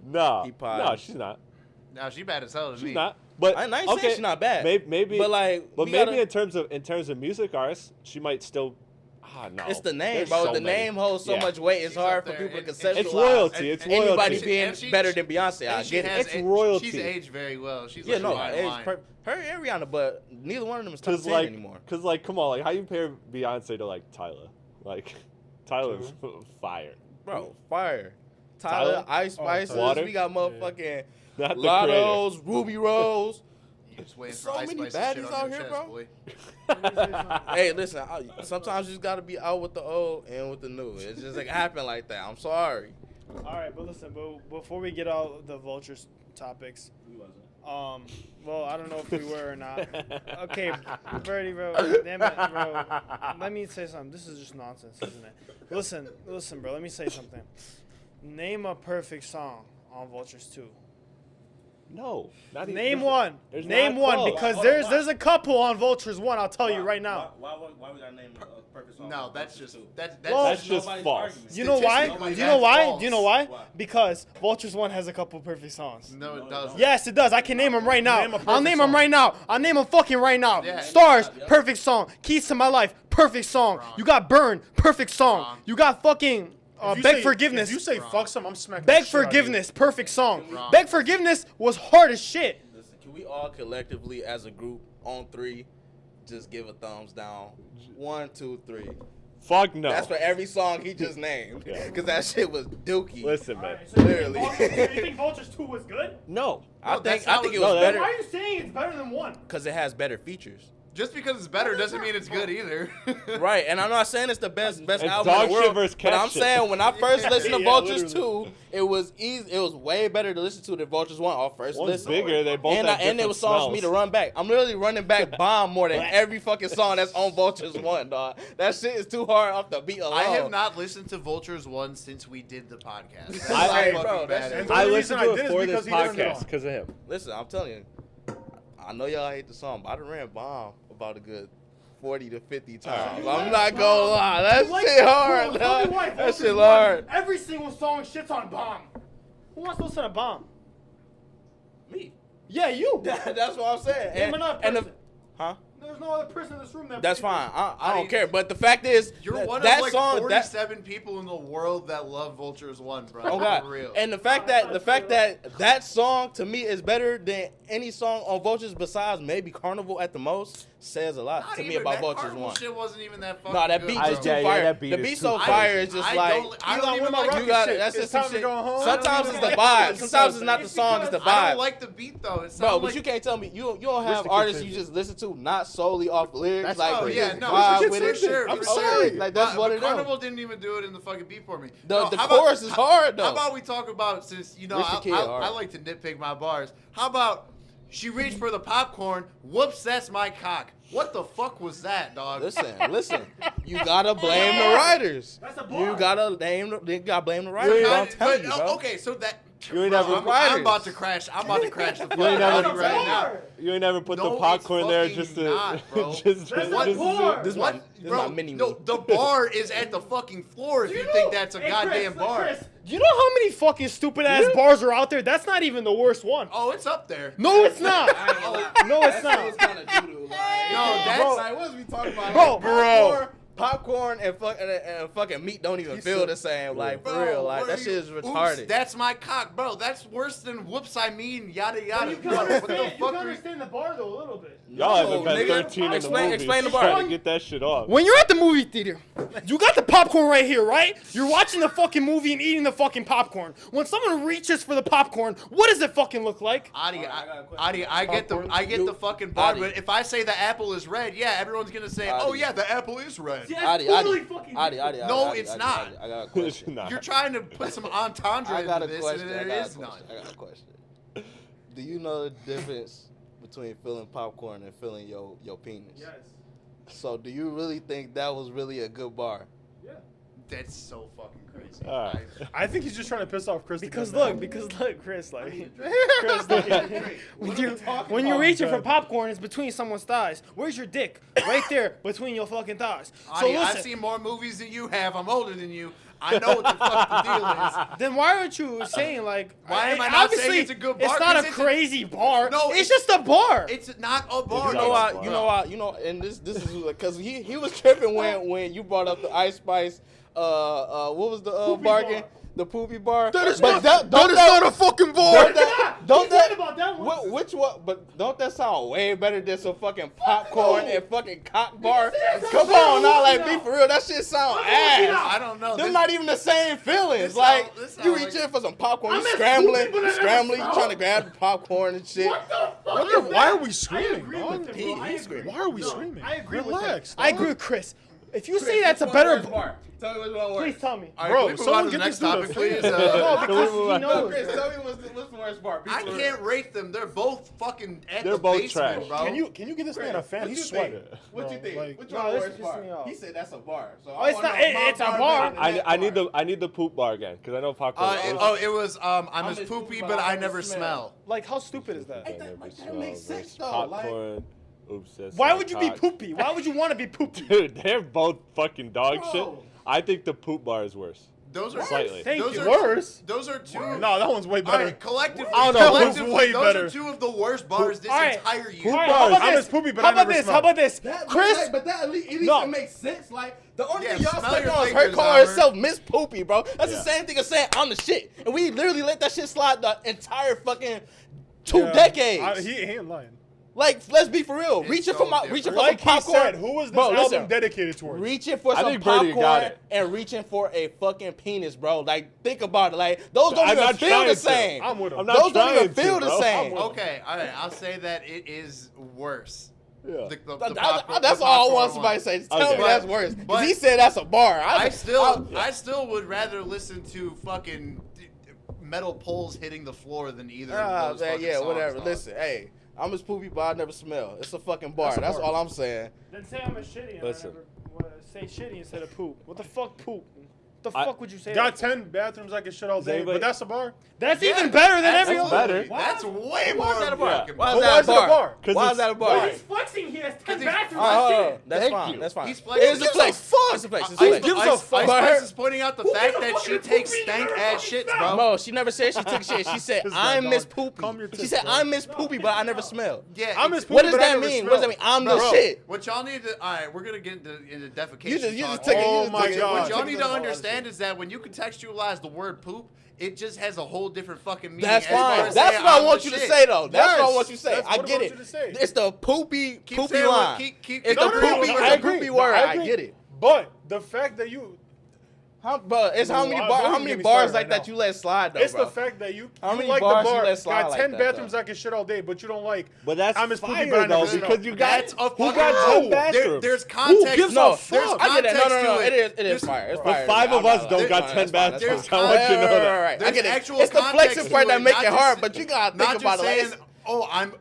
No, He pie. no, she's not. No, she bad as hell to She's me. not. But I ain't saying okay, she's not bad. Maybe, but like, but we maybe gotta- in terms of music artists, she might still. No, it's the name, There's bro. so the many. name holds so Yeah. much weight. It's She's hard up for there, people to and conceptualize. It's royalty. It's royalty. Anybody being And she- better than Beyonce, I And she get has it. It's royalty. She's aged very well. She's Yeah, like no, fine age, wine. her and Ariana, but neither one of them is top 10 anymore. Cause like, come on, like, how you compare Beyonce to like Tyler? Like, Tyler's fire. Bro, fire. Tyler, Ice Spices, Water? we got motherfucking Not the Lottos, Ruby Rose. You just waiting There's for so Ice many Spice to shit baddies on out your here, chest, bro. boy. Hey, listen, sometimes you just gotta be out with the old and with the new. It's just like happen like that. I'm sorry. All right, but listen, but before we get out the vultures topics, well, I don't know if we were or not. Okay, Birdie, bro, damn it, bro. Let me say something. This is just nonsense, isn't it? Listen, bro. Let me say something. Name a perfect song on Vultures 2. No, not even. Name one. there's Name not one close. because there's a couple on Vultures 1. I'll tell you right now. Why we gotta name a perfect song? No, that's just that's Well, That's just nobody's false. argument. You know why? Statistically, Do you know that's why? false. Do you know why? Why? Because Vultures 1 has a couple perfect songs. No, it doesn't. Yes, it does. I can name them right now. Name a I'll perfect name them song. right now. I'll name them fucking right now. Yeah. Stars, perfect song. Keys to My Life, perfect song. Wrong. You got Burn, perfect song. Wrong. You got fucking If you Beg say- Forgiveness. If you say Wrong. fuck some, I'm smacking. Beg the shit out of you. Forgiveness, perfect song. Wrong. Beg Forgiveness was hard as shit. Listen, can we all collectively as a group on 3 just give a thumbs down? 1, 2, 3. Fuck no. That's for every song he just named. Yeah. Cause that shit was dookie. Listen, man. Literally. you think Vultures 2 was good? No. I No, think that's how it it- was no, that- better Why are you saying it's better than 1? because it has better features. Just because it's better doesn't mean it's good either. Right, and I'm not saying it's the best It's album in dog the shit world, versus but cat I'm shit. saying when I first listened to Yeah, Vultures literally. 2, it was easy. It was way better to listen to than Vultures 1 off first One's listen. bigger. They both and have and it different was songs for me to smells. run back. I'm literally running back Bomb more than every fucking song that's on Vultures 1, dog. That shit is too hard off the beat alone. I have not listened to Vultures 1 since we did the podcast. That's I- how hey, fucking bro, bad that's- it is. The I only listened reason to I it did for is this because he turned it podcast on. because of him. Listen, I'm telling you, I know y'all hate the song, but I done ran Bomb about a good 40 to 50 times. I'm not gonna lie. That shit hard, dog. That shit hard. Every single song shits on Bomb. Who wants to listen to Bomb? Me. Yeah, you. That's what I'm saying. Name another person. huh? There's no other person in this room that. That's plays fine. this. I don't care. But the fact is, You're one that of like song, 47 people in the world that love Vultures 1, bro. oh God. For real. And the fact that song to me is better than any song on Vultures besides maybe Carnival at the most says a lot Not to me even about that Vultures Carnival 1. shit wasn't even that fucking No, that good, beat bro. just too Yeah, fire. that beat the is beat too so fire. fire is just I like don't even like you got that's It's just some time to shit. go home. Sometimes it's the It's vibe. so Sometimes it's not the It's song, it's the because I vibe. don't like the beat though. It Bro, sounds but like you can't tell me you don't have the artists you consistency. just listen to not solely off lyrics. That's like oh you yeah, just no, vibe for with it. sure. I'm for sorry. sure. Like, that's But what it is. Carnival didn't even do it in the fucking beat for me. The No, how chorus is hard How though. about we talk about, since you know Rich the Kid hard. I like to nitpick my bars. How about she reached for the popcorn? Whoops, that's my cock. What the fuck was that, dog? Listen. You gotta blame the writers. That's a bar. You gotta blame the writers. Yeah, I'm telling you, bro. Okay, so that. You ain't Bro, never- I'm writers. about to crash. I'm about to crash the fuck You ain't out never- of you right now. You ain't never put No, the it's popcorn there fucking just to not, bro. just That's What? a bar. This is What? my Bro, mini no, me. the bar is at the fucking floor if you think that's a Hey, goddamn Chris, bar. Chris, do you know how many fucking stupid ass bars are out there? That's not even the worst one. Oh, it's up there. No, it's not. No, it's That shit was not. kinda doo-doo, like, No, that's bro, like, what was we talking about? Bro, Like, popcorn, popcorn and fucking meat don't even feel the same. Like for real, like that shit is retarded. Oops, that's my cock, bro. That's worse than whoops. I mean, yada yada. You can Bro, what the understand, you fuck can are you? understand the bar though a little bit. Y'all haven't been nigga. 13 in the Explain- movie. explain the Trying bar. to get that shit off. When you're at the movie theater, you got the popcorn right here, right? You're watching the fucking movie and eating the fucking popcorn. When someone reaches for the popcorn, what does it fucking look like? Adi, I got a question. Adi, I get the fucking bar, but if I say the apple is red, yeah, everyone's gonna say, oh Adi. yeah, the apple is red. Yeah, it's totally fucking different. No, it's not. I got a It's question. not. You're trying to put some entendre I got into a this, question. and I there got is a none. question. I got a question. Do you know the difference between feeling popcorn and feeling your penis? Yes. So do you really think that was really a good bar? Yeah. That's so fucking crazy. All right. I think he's just trying to piss off Chris. Because again, look, Chris, like, Chris, when you're reaching for popcorn, it's between someone's thighs. Where's your dick? Right there, between your fucking thighs. So Adi, I've listen, seen more movies than you have. I'm older than you. I know what the fuck the deal is. then why aren't you saying like? Why am I not saying obviously, it's a good bar? It's not a 'Cause it's crazy bar. No, it's just a bar. It's not a bar. You know, and this is because he was tripping when you brought up the Ice Spice. What was the bargain? bar. The poopy bar. That is But not a fucking bar. Don't You said that? about that one. Which one? But don't that sound way better than some fucking popcorn and fucking cock bar? Come on, now, like be for real. That shit sound ass. I don't know. They're This- not even the same feelings. this Like sound- this you sound reaching like- for some popcorn, you I'm as scrambling, poopy, but I you never trying to smell. grab the popcorn and shit. What the fuck? What the- is why that? are we screaming, I agree dog? with him, bro. He I agree. screaming. Why are we No, screaming? I agree Relax, with him. I dog. agree with Chris. If you say that's a better bar, Tell me which one worse. please tell me. All right, Bro, can we move someone on to the get next this dude a topic, fan. please? No, Can we because move he on? knows. Chris, tell me what's the worst bar. I can't rate them. They're both fucking at They're the both basement, trash. bro. Can you get this man a fan? What He's you sweating. think? What you Bro, think? like- Which No, one this worst pisses bar? me off. He said that's a bar. So Oh, it's wanna not- know it- my it's a bar. better than I that bar. need the poop bar again because I know popcorn. It was I'm as poopy, but I never smell. Like, how stupid is that? That makes sense, though, Popcorn. Oops. That's Why so would you be cock. poopy? Why would you want to be poopy? Dude, they're both fucking dog Bro. shit. I think the poop bar is worse. Those are Slightly. Thank those you. are Worse? Those are two. No, that one's way All better. right, collectively, I don't know. collectively, Way those better. are two of the worst bars this All right. entire year. Poop All right, bars. how about I'm this? as poopy, but how I about never this? smell. How about this? Chris, But that at least No. makes sense. Like the only Yeah, thing y'all smell spent your on is her fingers, calling Amer. herself Miss Poopy, bro. That's Yeah. the same thing as saying I'm the shit, and we literally let that shit slide the entire fucking 2 Yeah, decades. He ain't lying. Like, let's be for real. It's Reaching so for different. reaching for Like some he popcorn. said, who was this Bro, album listen. dedicated towards? Reaching for I some think Birdie got popcorn it. and reaching for a fucking penis, bro. Like, think about it. Like, those don't I'm even not feel trying the to. same. I'm with him. I'm not Those don't trying even feel to, the bro. same. Okay, all right. I'll say that it is worse. Yeah. That's all I want somebody to say. Tell Okay. me that's worse. But- Because he said that's a bar. I still would rather listen to fucking metal poles hitting the floor than either of those fucking songs, whatever. dog. Listen, hey, I'm as poopy, but I never smell. It's a fucking bar. That's bar. all I'm saying. then say I'm a shitty and Listen. I never say shitty instead of poop. What the fuck, poop? What the I- fuck would you say? Got that for? 10 bathrooms I can shit all day, anybody- but that's a bar. That's Yeah, even better than that's every absolutely- other. That's way more. Why is that a bar? fucking Why But is why that is it a bar? Why is that a bar? Well, he's flexing. He has 10 bathrooms. That's Thank fine. you. That's fine. He's flexing. It's a Gives flex. a fuck. It's a flex. It's Ice, a flex. gives a Ice, fuck. Ice But Spice her- is pointing out the Who fact the that fuck she is takes poopy? stank Never ass fucking shits, smell. bro. No, she never said she took shit. She said This I'm guy, Miss dog. Poopy. Calm your She tits, said bro. I'm Miss Poopy, but I never smell. Yeah, I'm it's- as What poopy, does but I that never mean? smell. What does that mean? I'm the Bro, shit. what y'all need to, all right, we're gonna get into defecation. You just talk. take it. Oh you just my take it. God. What y'all Take need it to to the understand is that when you contextualize the word poop, it just has a whole different fucking meaning. That's as far fine. as That's saying, what I I'm want the you to shit. say, though. That's what I Yes, want you to say. that's I what I get want it. you to say. It's the poopy Keep poopy saying what- line. keep It's the agreeing with poopy. me. It's I the agree. poopy No, word. I agree. get it. But the fact that you, But it's how many Well, how don't many get me bars started like right that now. you let slide, though, it's bro. the fact that you How many like bars the you bar. let slide Got like 10 that, bathrooms though? I can shit all day, but you don't like. But that's I'm as poopy, fire, but I never though, smell. because you got That's a who fucking got no. 10 bathrooms. There's context. gives no, a there's fuck? I get it. No, context no, no. to It is. It is There's- fire. It's But fire. five of us don't It's got fine, 10 it's fine, it's bathrooms. fine. I want you to know that. Right. I There's get it. actual It's the context flexing to part it, that make not it hard, just- but you gotta Not think about just it. Like,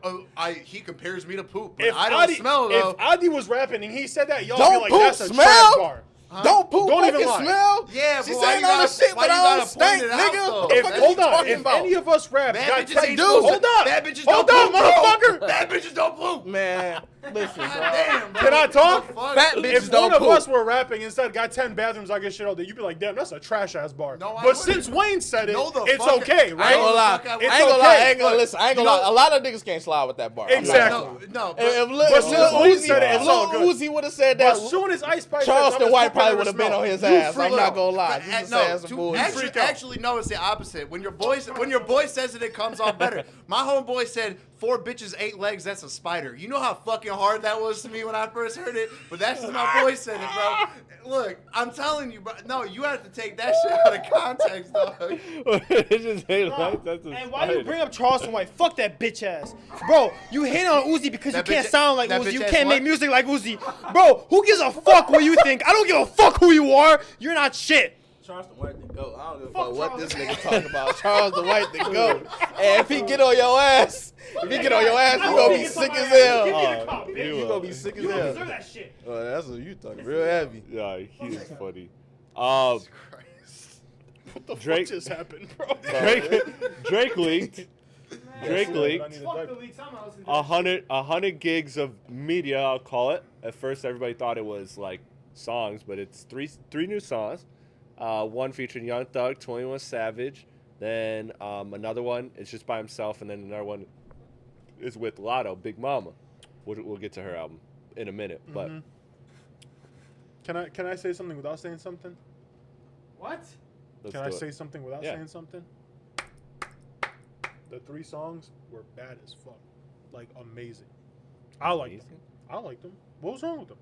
saying, he compares me to poop, but If I don't Adi, smell though. if Adi was rapping and he said that, y'all Don't be like, poop, that's a smell? trash bar. don't poop. Don't even fucking lie. smell. Yeah, She but why saying you all the gotta- shit, why but you I don't gotta point stink, it out, nigga. though? What the If, fuck hold you on, talking if about? any of us rap, Bad got bitches 10 ain't dudes, supposed to- hold on, bad bitches hold don't on, poop, bro. motherfucker. Bad bitches don't poop. Man, Listen, bro. Damn, bro. Can I talk? The fuck? Fat bitches If don't one of poop. us were rapping and said got 10 bathrooms, I get shit all day, you'd be like, damn, that's a trash ass bar. No, I but wouldn't. since Wayne said it, No, the it's fuck- okay, I right? ain't gonna lie. Fuck, I I would- ain't It's gonna lie. okay, I ain't gonna but listen. I ain't you gonna lie. know- A lot of niggas can't slide with that bar. I'm not Exactly. gonna lie. No, If Lil But since Wayne said it, if it's all Lil good. Uzi would have said But that, as soon as Ice Spice Charleston said, White "Stop probably it, would have been smell," on his you ass. freak I'm not out. gonna lie. This is saying some bullshit. Actually, no, it's the opposite. When your boy says it, it comes off better. My homeboy said, 4 bitches, 8 legs, that's a spider. You know how fucking hard that was to me when I first heard it? But that's just my boy said it, bro. Look, I'm telling you, bro. No, you have to take that shit out of context, dog. It just ain't like that's a And why you spider. bring up Charleston White? Fuck that bitch ass. Bro, you hate on Uzi because That you can't bitch- sound like that Uzi. You bitch ass can't make what? music like Uzi. Bro, who gives a fuck what you think? I don't give a fuck who you are. You're not shit. Charleston White the GOAT. I don't give a Fuck fuck what this Charles. nigga talking about. Charleston White the GOAT. And if he get on your ass, you gonna be sick as hell. Give me the Oh, cup, bitch. you You gonna be sick as You don't deserve hell. that shit. Oh, that's what you talking real heavy. Yeah, he's funny. What the Drake- fuck just happened, bro? Drake leaked. Drake I leaked need a Fuck diaper. the leaks. I'm not listening to this. 100 gigs of media. I'll call it. At first, everybody thought it was like songs, but it's three new songs. One featuring Young Thug, 21 Savage. Then another one is just by himself, and then another one is with Lotto, Big Mama. We'll get to her album in a minute, but Can I say something without saying something? What? let's Can do I it. say something without Yeah. saying something? The 3 songs were bad as fuck. Like, amazing. I liked them. Amazing? I liked them. What was wrong with them?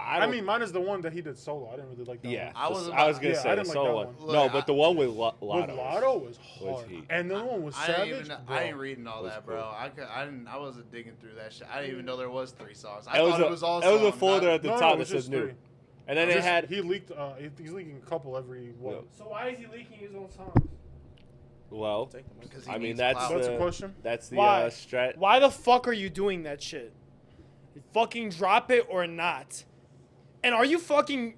I I don't- mean, mine is the one that he did solo. I didn't really like that yeah, one. I was I was gonna yeah, say I the didn't like solo that one. one. Look, No, but the one with Lotto. With Lotto was hard. heat. And the one with I Savage, bro. ain't reading all Was that, bro. cool. I wasn't digging through that shit. I didn't even know there was 3 songs. I It was thought it was all it was a songs, folder not- at the No, top it that was says just new, 3. and then it Just- had he leaked. He's leaking a couple every what? Yeah. So why is he leaking his own songs? well. because he I mean needs that's clout. That's the a question. that's the Why? strat. Why the fuck are you doing that shit? Fucking drop it or not. And are you fucking...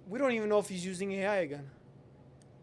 We don't even know if he's using AI again.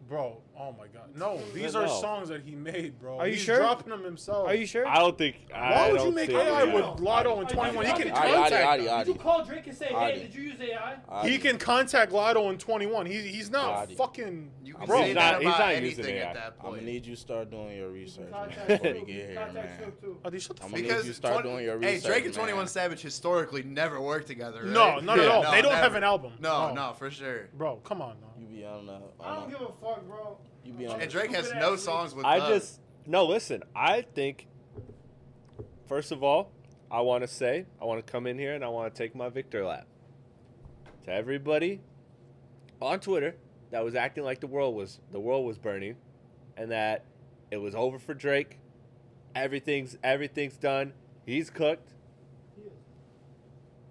Bro, oh my god. No, these No. are songs that he made, bro. Are you He's sure? dropping them himself. Are you sure? I don't think. Why would you make AI yeah. with Lotto and Adi, 21? He can Adi, contact them. Did you call Drake and say, hey, Adi. did you use AI? He can contact Lotto and 21. He's not Adi. fucking You can bro. say He's that not- about he's not using anything AI. at that I'm gonna point. need you to start doing your research, man, Contact before we Snoop. get here, Contact man. Snoop, too. Adi, shut the I'm fuck gonna Because need you to start 20 doing your hey, research, Drake and man. 21 Savage historically never worked together. No, Right? not at all. No, They don't never. have an album. No, for sure. Bro, come on, no. You be on the. I don't give a fuck, bro. You be on And the. Drake has no songs with I Thug. just no. Listen, I think. First of all, I want to come in here and I want to take my victor lap to everybody on Twitter that was acting like the world was burning, and that it was over for Drake. Everything's done. He's cooked.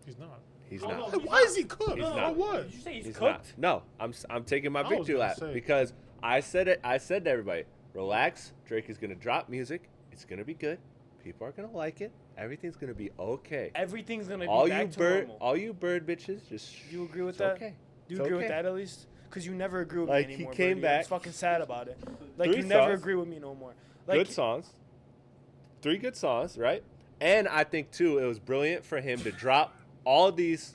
He's not. He's No, not. no, Why is he cooked? He's For not. what? Did you say he's He's cooked? not. No, I'm taking my I was victory gonna lap say. because I said it. I said to everybody, relax. Drake is gonna drop music. It's gonna be good. People are gonna like it. Everything's gonna be okay. Everything's gonna be All back you to bird, normal. all you bird bitches, just You agree with it's that? Okay. Do you It's agree with okay. that at least? Because you never agree with Like, me he anymore. came Birdie. back- I'm fucking sad about it. Like, 3 you never songs. agree with me no more. Like, Good songs. 3 good songs, right? And I think too, it was brilliant for him to drop all these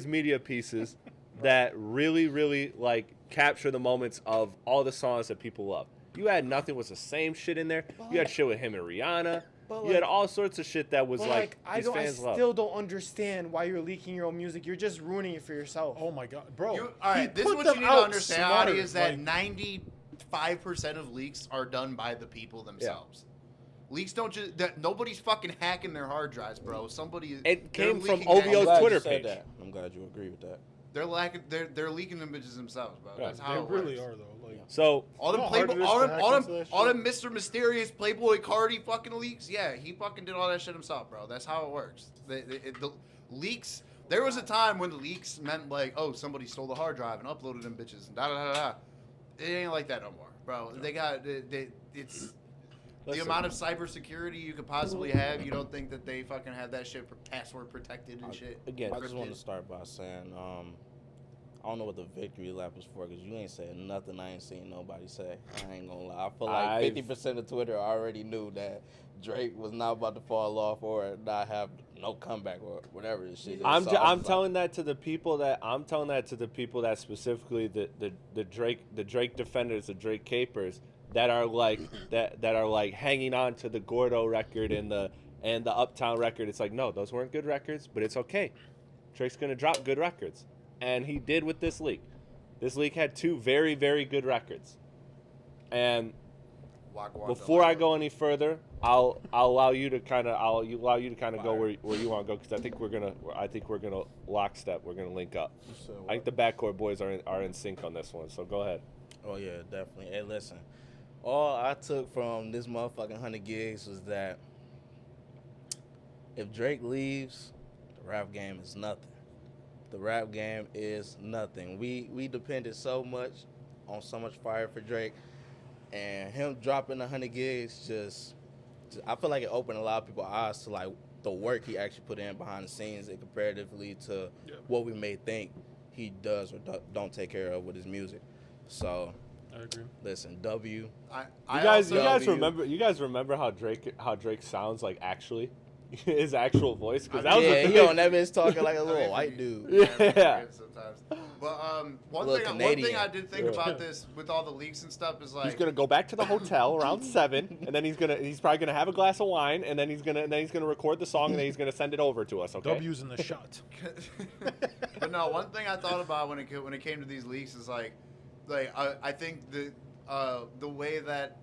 media pieces that really like capture the moments of all the songs that people love. You had Nothing Was the Same shit in there. You had shit with him and Rihanna. But You had like- all sorts of shit that was but like I these fans love. still don't understand why you're leaking your own music. You're just ruining it for yourself. Oh my god, bro. All right, he this is put what you them need to out understand, smarter, Adi, is that like- 95% of leaks are done by the people themselves. Leaks don't just that nobody's fucking hacking their hard drives, bro. Somebody It they're came from leaking that OVO's shit. glad Twitter you said page. that. I'm glad you agree with that. They're leaking them bitches themselves, bro. Yeah. That's how They it really works. are though. Like, So All them You know how hard Playboy, it is all to them, hack all into them, that all shit? them Mr. Mysterious Playboy Cardi fucking leaks. Yeah, he fucking did all that shit himself, bro. That's how it works. The leaks. There was a time when the leaks meant like, oh, somebody stole the hard drive and uploaded them bitches and da da da da. It ain't like that no more, bro. They got it's. The listen, amount of cybersecurity you could possibly have, you don't think that they fucking have that shit password protected and shit? again, I just want to Encrypted? start by saying, I don't know what the victory lap was for because you ain't said nothing I ain't seen nobody say. I ain't gonna lie. I feel like 50% of Twitter already knew that Drake was not about to fall off or not have no comeback or whatever this shit is. I'm telling that to the people that specifically the Drake defenders, the Drake capers that are like that are like hanging on to the Gordo record and the Uptown record. It's like, no, those weren't good records, but it's okay. Drake's gonna drop good records. And he did with this leak. This leak had 2 very, very good records. And before I go any further, I'll allow you to kind of go where you want to go because I think we're gonna lockstep. We're gonna link up. I think the backcourt boys are in sync on this one. So go ahead. Oh yeah, definitely. Hey, listen. All I took from this motherfucking 100 gigs was that if Drake leaves, the rap game is nothing. The rap game is nothing. We depended so much on so much fire for Drake, and him dropping 100 gigs just I feel like it opened a lot of people's eyes to like the work he actually put in behind the scenes and comparatively to what we may think he does or don't take care of with his music. So I agree. Listen, W. You guys remember how Drake sounds like actually? His actual voice, because that was he on that bitch talking like a little white dude. Yeah. Sometimes. But one Canadian. thing I did think about this with all the leaks and stuff is like he's gonna go back to the hotel around 7, and then he's probably gonna have a glass of wine, and then he's gonna record the song, and then he's gonna send it over to us. Okay. W's in the shot. But no, one thing I thought about when it came to these leaks is like I think the way that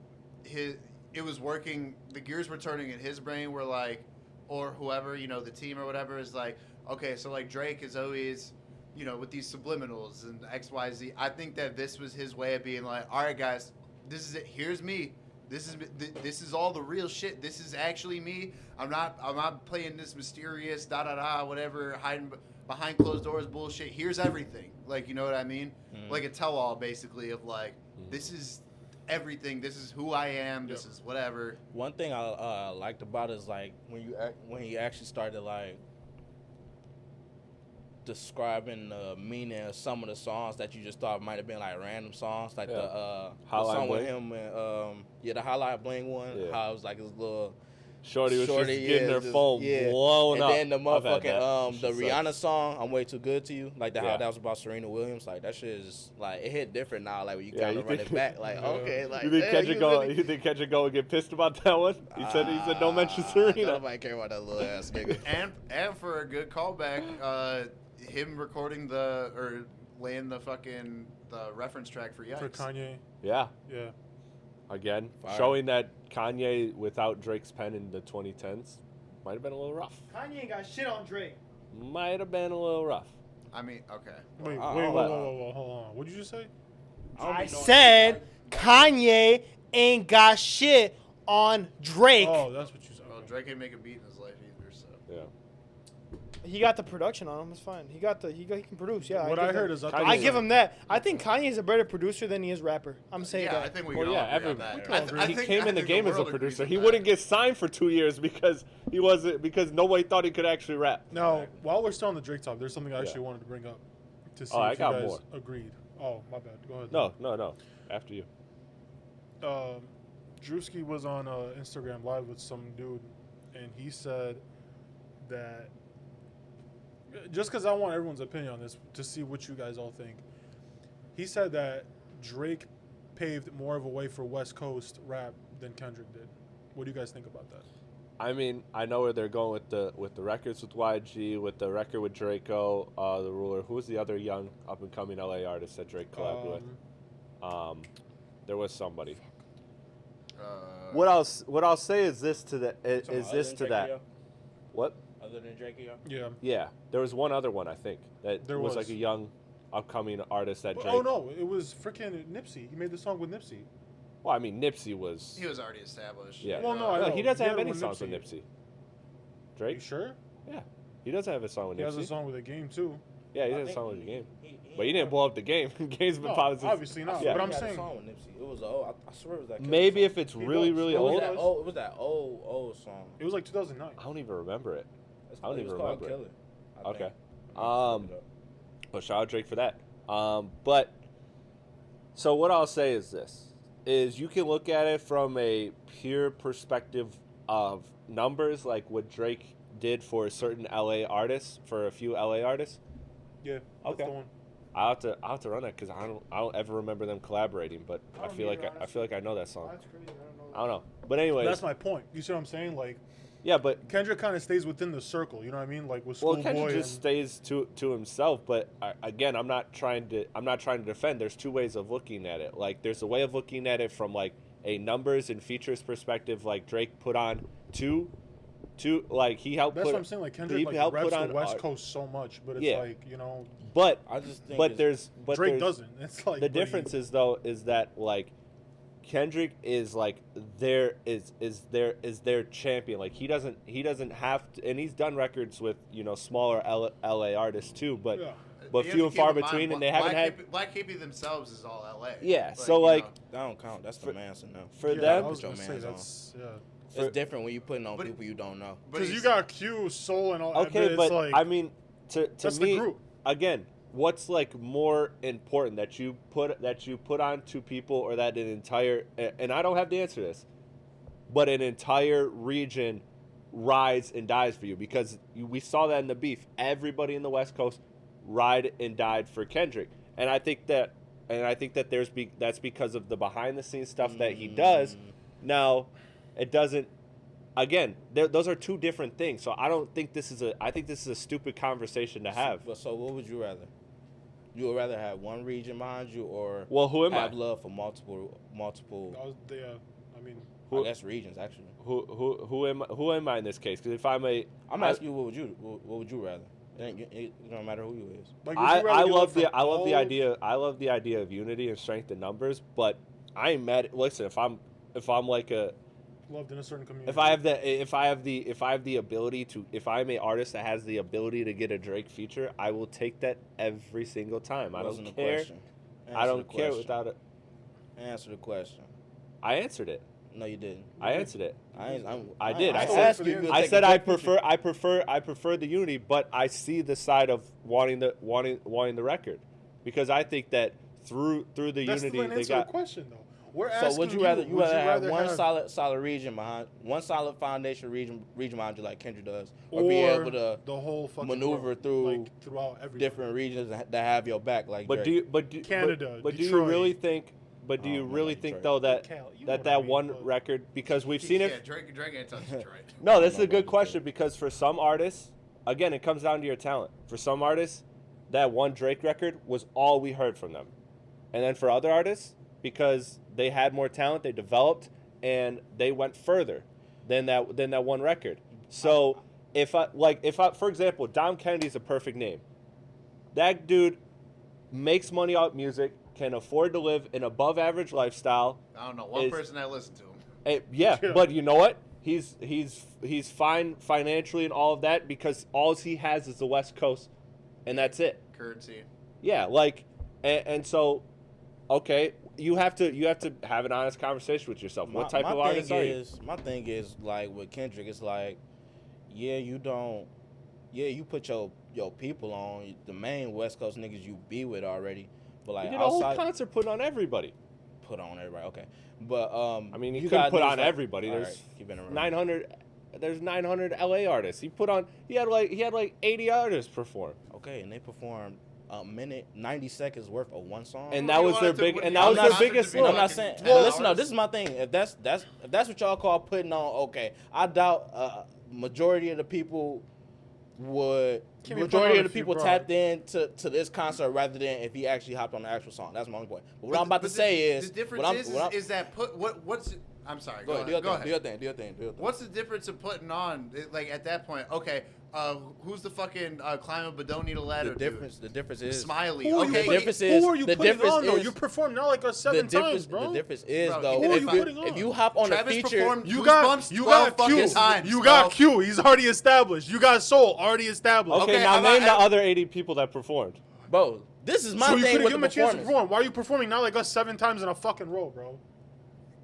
it was working, the gears were turning in his brain were like. Or whoever, the team or whatever is like, okay, so like Drake is always, with these subliminals and X, Y, Z. I think that this was his way of being like, all right, guys, this is it. Here's me. This is all the real shit. This is actually me. I'm not playing this mysterious whatever hiding behind closed doors bullshit. Here's everything. Like, you know what I mean? Mm. Like a tell-all basically of like, this is everything. This is who I am. This is whatever. One thing I liked about it is like when he actually started like describing the meaning of some of the songs that you just thought might have been like random songs, like the song with him and the Highlight Bling one. Yeah. How it was like his little Shorty was just getting her phone blown up. up. And then the motherfucking the Rihanna song, "I'm Way Too Good to You," like how that was about Serena Williams. Like that shit is like it hit different now. Like when you kind of run it back, like okay, like you think Kendrick go and get pissed about that one? He said don't mention Serena. Nobody care about that little ass nigga. and for a good callback, him recording laying the fucking the reference track for Yikes. For Kanye. Yeah. Yeah. Again, showing that Kanye without Drake's pen in the 2010s might have been a little rough. Kanye ain't got shit on Drake. Might have been a little rough. I mean, okay. Wait, whoa, hold on. What did you just say? I said Kanye ain't got shit on Drake. Oh, that's what you said. Well, Drake ain't make a beat in his life either, so. Yeah. He got the production on him. It's fine. He can produce. Yeah. What I heard is I give him that. I think Kanye's a better producer than he is rapper. I'm saying that. I think we can all agree on that. He came in the game as a producer. He wouldn't get signed for 2 years because nobody thought he could actually rap. Now, while we're still on the Drake talk, there's something I actually wanted to bring up to see if you guys agreed. Oh, my bad. Go ahead. No. After you. Drewski was on Instagram Live with some dude, and he said that just because I want everyone's opinion on this to see what you guys all think. He said that Drake paved more of a way for West Coast rap than Kendrick did. What do you guys think about that? I mean, I know where they're going with the records with YG, with the record with Draco, the Ruler. Who's the other young up and coming LA artist that Drake collabed with? There was somebody. What I'll say is this to that. What? Other than Drake, yeah. Yeah, there was one other one I think that was like a young, upcoming artist that Drake. Oh no, it was freaking Nipsey. He made the song with Nipsey. Well, I mean Nipsey was. He was already established. Yeah. Well, no, he doesn't have any songs with Nipsey. Drake? You sure? Yeah, he doesn't have a song with Nipsey. He has a song with a Game too. Yeah, he has a song with the Game. But he didn't blow up the Game. Game's been popping since. Obviously not. Yeah. But I'm saying. Song with Nipsey. It was old. I swear it was that. Maybe song. if it's really old. It was that old song. It was like 2009. I don't even remember it. I don't even remember remember it. Okay. But shout out Drake for that. But so what I'll say is this: is you can look at it from a pure perspective of numbers, like what Drake did for a certain LA artists, for a few LA artists. Yeah. That's Okay. the one. I'll have to run that because I don't ever remember them collaborating, but I don't feel like either, I feel like I know that song. That's crazy. I don't know, but anyway, That's my point. You see what I'm saying? Like, yeah, but Kendrick kind of stays within the circle. You know what I mean? Like with well, Schoolboy. Kendrick just stays to himself. But again, I'm not trying to defend. There's two ways of looking at it. Like, there's a way of looking at it from like a numbers and features perspective. Like Drake put on two, like he helped. That's put, what I'm saying. Like Kendrick he like helped reps put the on West art. Coast so much, but it's Yeah. like, you know, But I just think but it's- Drake there's doesn't. It's like the but he- difference is though is that like Kendrick is like is their champion. Like he doesn't have to, and he's done records with smaller LA artists too, but Yeah. but You few have and to keep far in mind, between, and they haven't had Black Hippie themselves is all LA. Yeah, so, like, that don't count. That's the Manson now. for Yeah, them. I was Put your gonna say mans on. that's It's different when you putting on But- people you don't know. but because you he's- got Q, Soul, and all. Okay, it's but like, I mean, to that's me, the group. again, what's like more important that you put on to people, or that an entire, and I don't have the answer to this, but an entire region rides and dies for you, because we saw that in the beef. Everybody in the West Coast ride and died for Kendrick, and I think that that's because of the behind the scenes stuff that he does. Now, it doesn't. Again, those are two different things. So I don't think this is I think this is a stupid conversation to have. So what would you rather? You would rather have one region behind you, or Well, who am I? have love for multiple? I mean, I guess regions actually. Who am I in this case? Because if I'm I'm asking you, what would you rather? It don't matter who you is. like, would you rather I be love loved for I love the all- idea. I love the idea of unity and strength in numbers. But I ain't mad. Listen, if I'm like a loved in a certain community. if I have the ability to, if I'm an artist that has the ability to get a Drake feature, I will take that every single time. I Wasn't don't the care. question. I Answer don't the care question. without it. Answer the question. I answered it. No, you didn't. I answered it. I did. I still said, wait for the answer. I said I prefer the unity, but I see the side of wanting the record, because I think that through the That's unity still an they answer to the got. question though. We're So asking would you rather would have one solid region behind, one solid foundation region behind you like Kendrick does, or be or able to the whole fucking maneuver world, through like, throughout every different regions that have your back like But Drake? Canada, But do you Detroit. really think? But do Oh, you no, really not think Detroit. though that Cal- you know what I that mean, one but- record, because we've seen Yeah, it. Drake ain't touched Detroit. No, this is No, a good but- question, because for some artists, again, it comes down to your talent. For some artists, that one Drake record was all we heard from them, and then for other artists, because they had more talent, they developed, and they went further than that one record. So if I, for example, Dom Kennedy is a perfect name. That dude makes money off music, can afford to live an above average lifestyle. I don't know. One Is- person that listened to him. Yeah, Yeah. but you know what? He's fine financially and all of that, because all he has is the West Coast, and that's it. Currency. Yeah, like, and so, okay, you have to have an honest conversation with yourself. What type of artist are you? My thing is, like, with Kendrick, it's like, you put your people on, the main West Coast niggas you be with already, but like He did a whole outside, concert put on everybody. put on everybody, okay, but I mean, he you couldn't got put niggas on like- everybody. all There's right, keep it around. 900. There's 900 LA artists. He had like 80 artists perform. Okay, and they performed a minute 90 seconds worth of one song. And What that do you was want their it to- big, what and do that you was want their the concert biggest to be And look. I'm not Fucking saying. 12 Listen, no. hours. This is my thing. If that's what y'all call putting on, okay. I doubt majority of the people would. Can we put Majority on of the a few people bro? tapped in to this concert rather than if he actually hopped on the actual song. That's my only point. But what I'm about to say is the difference is that what's. I'm sorry. Go ahead. Do Go ahead. your thing. Do your thing. What's the difference of putting on, like, at that point? Okay, who's the fucking climber but don't need a ladder? The difference is Smiley. Who are Okay, you the difference is who are you the putting difference on though? is- You performed now like 7 times, bro. The difference is Bro, though, who are if you putting if on? you hop on Travis a feature, performed You Goosebumps got 12 Q. fucking times, You bro. got Q. He's already established. You got Soul already established. Okay, Okay, now I'm name not- the other 80 people that performed. bro. This is my So you thing couldn't with give the him a chance to performance. perform. Why are you performing not like us 7 times in a fucking row, bro?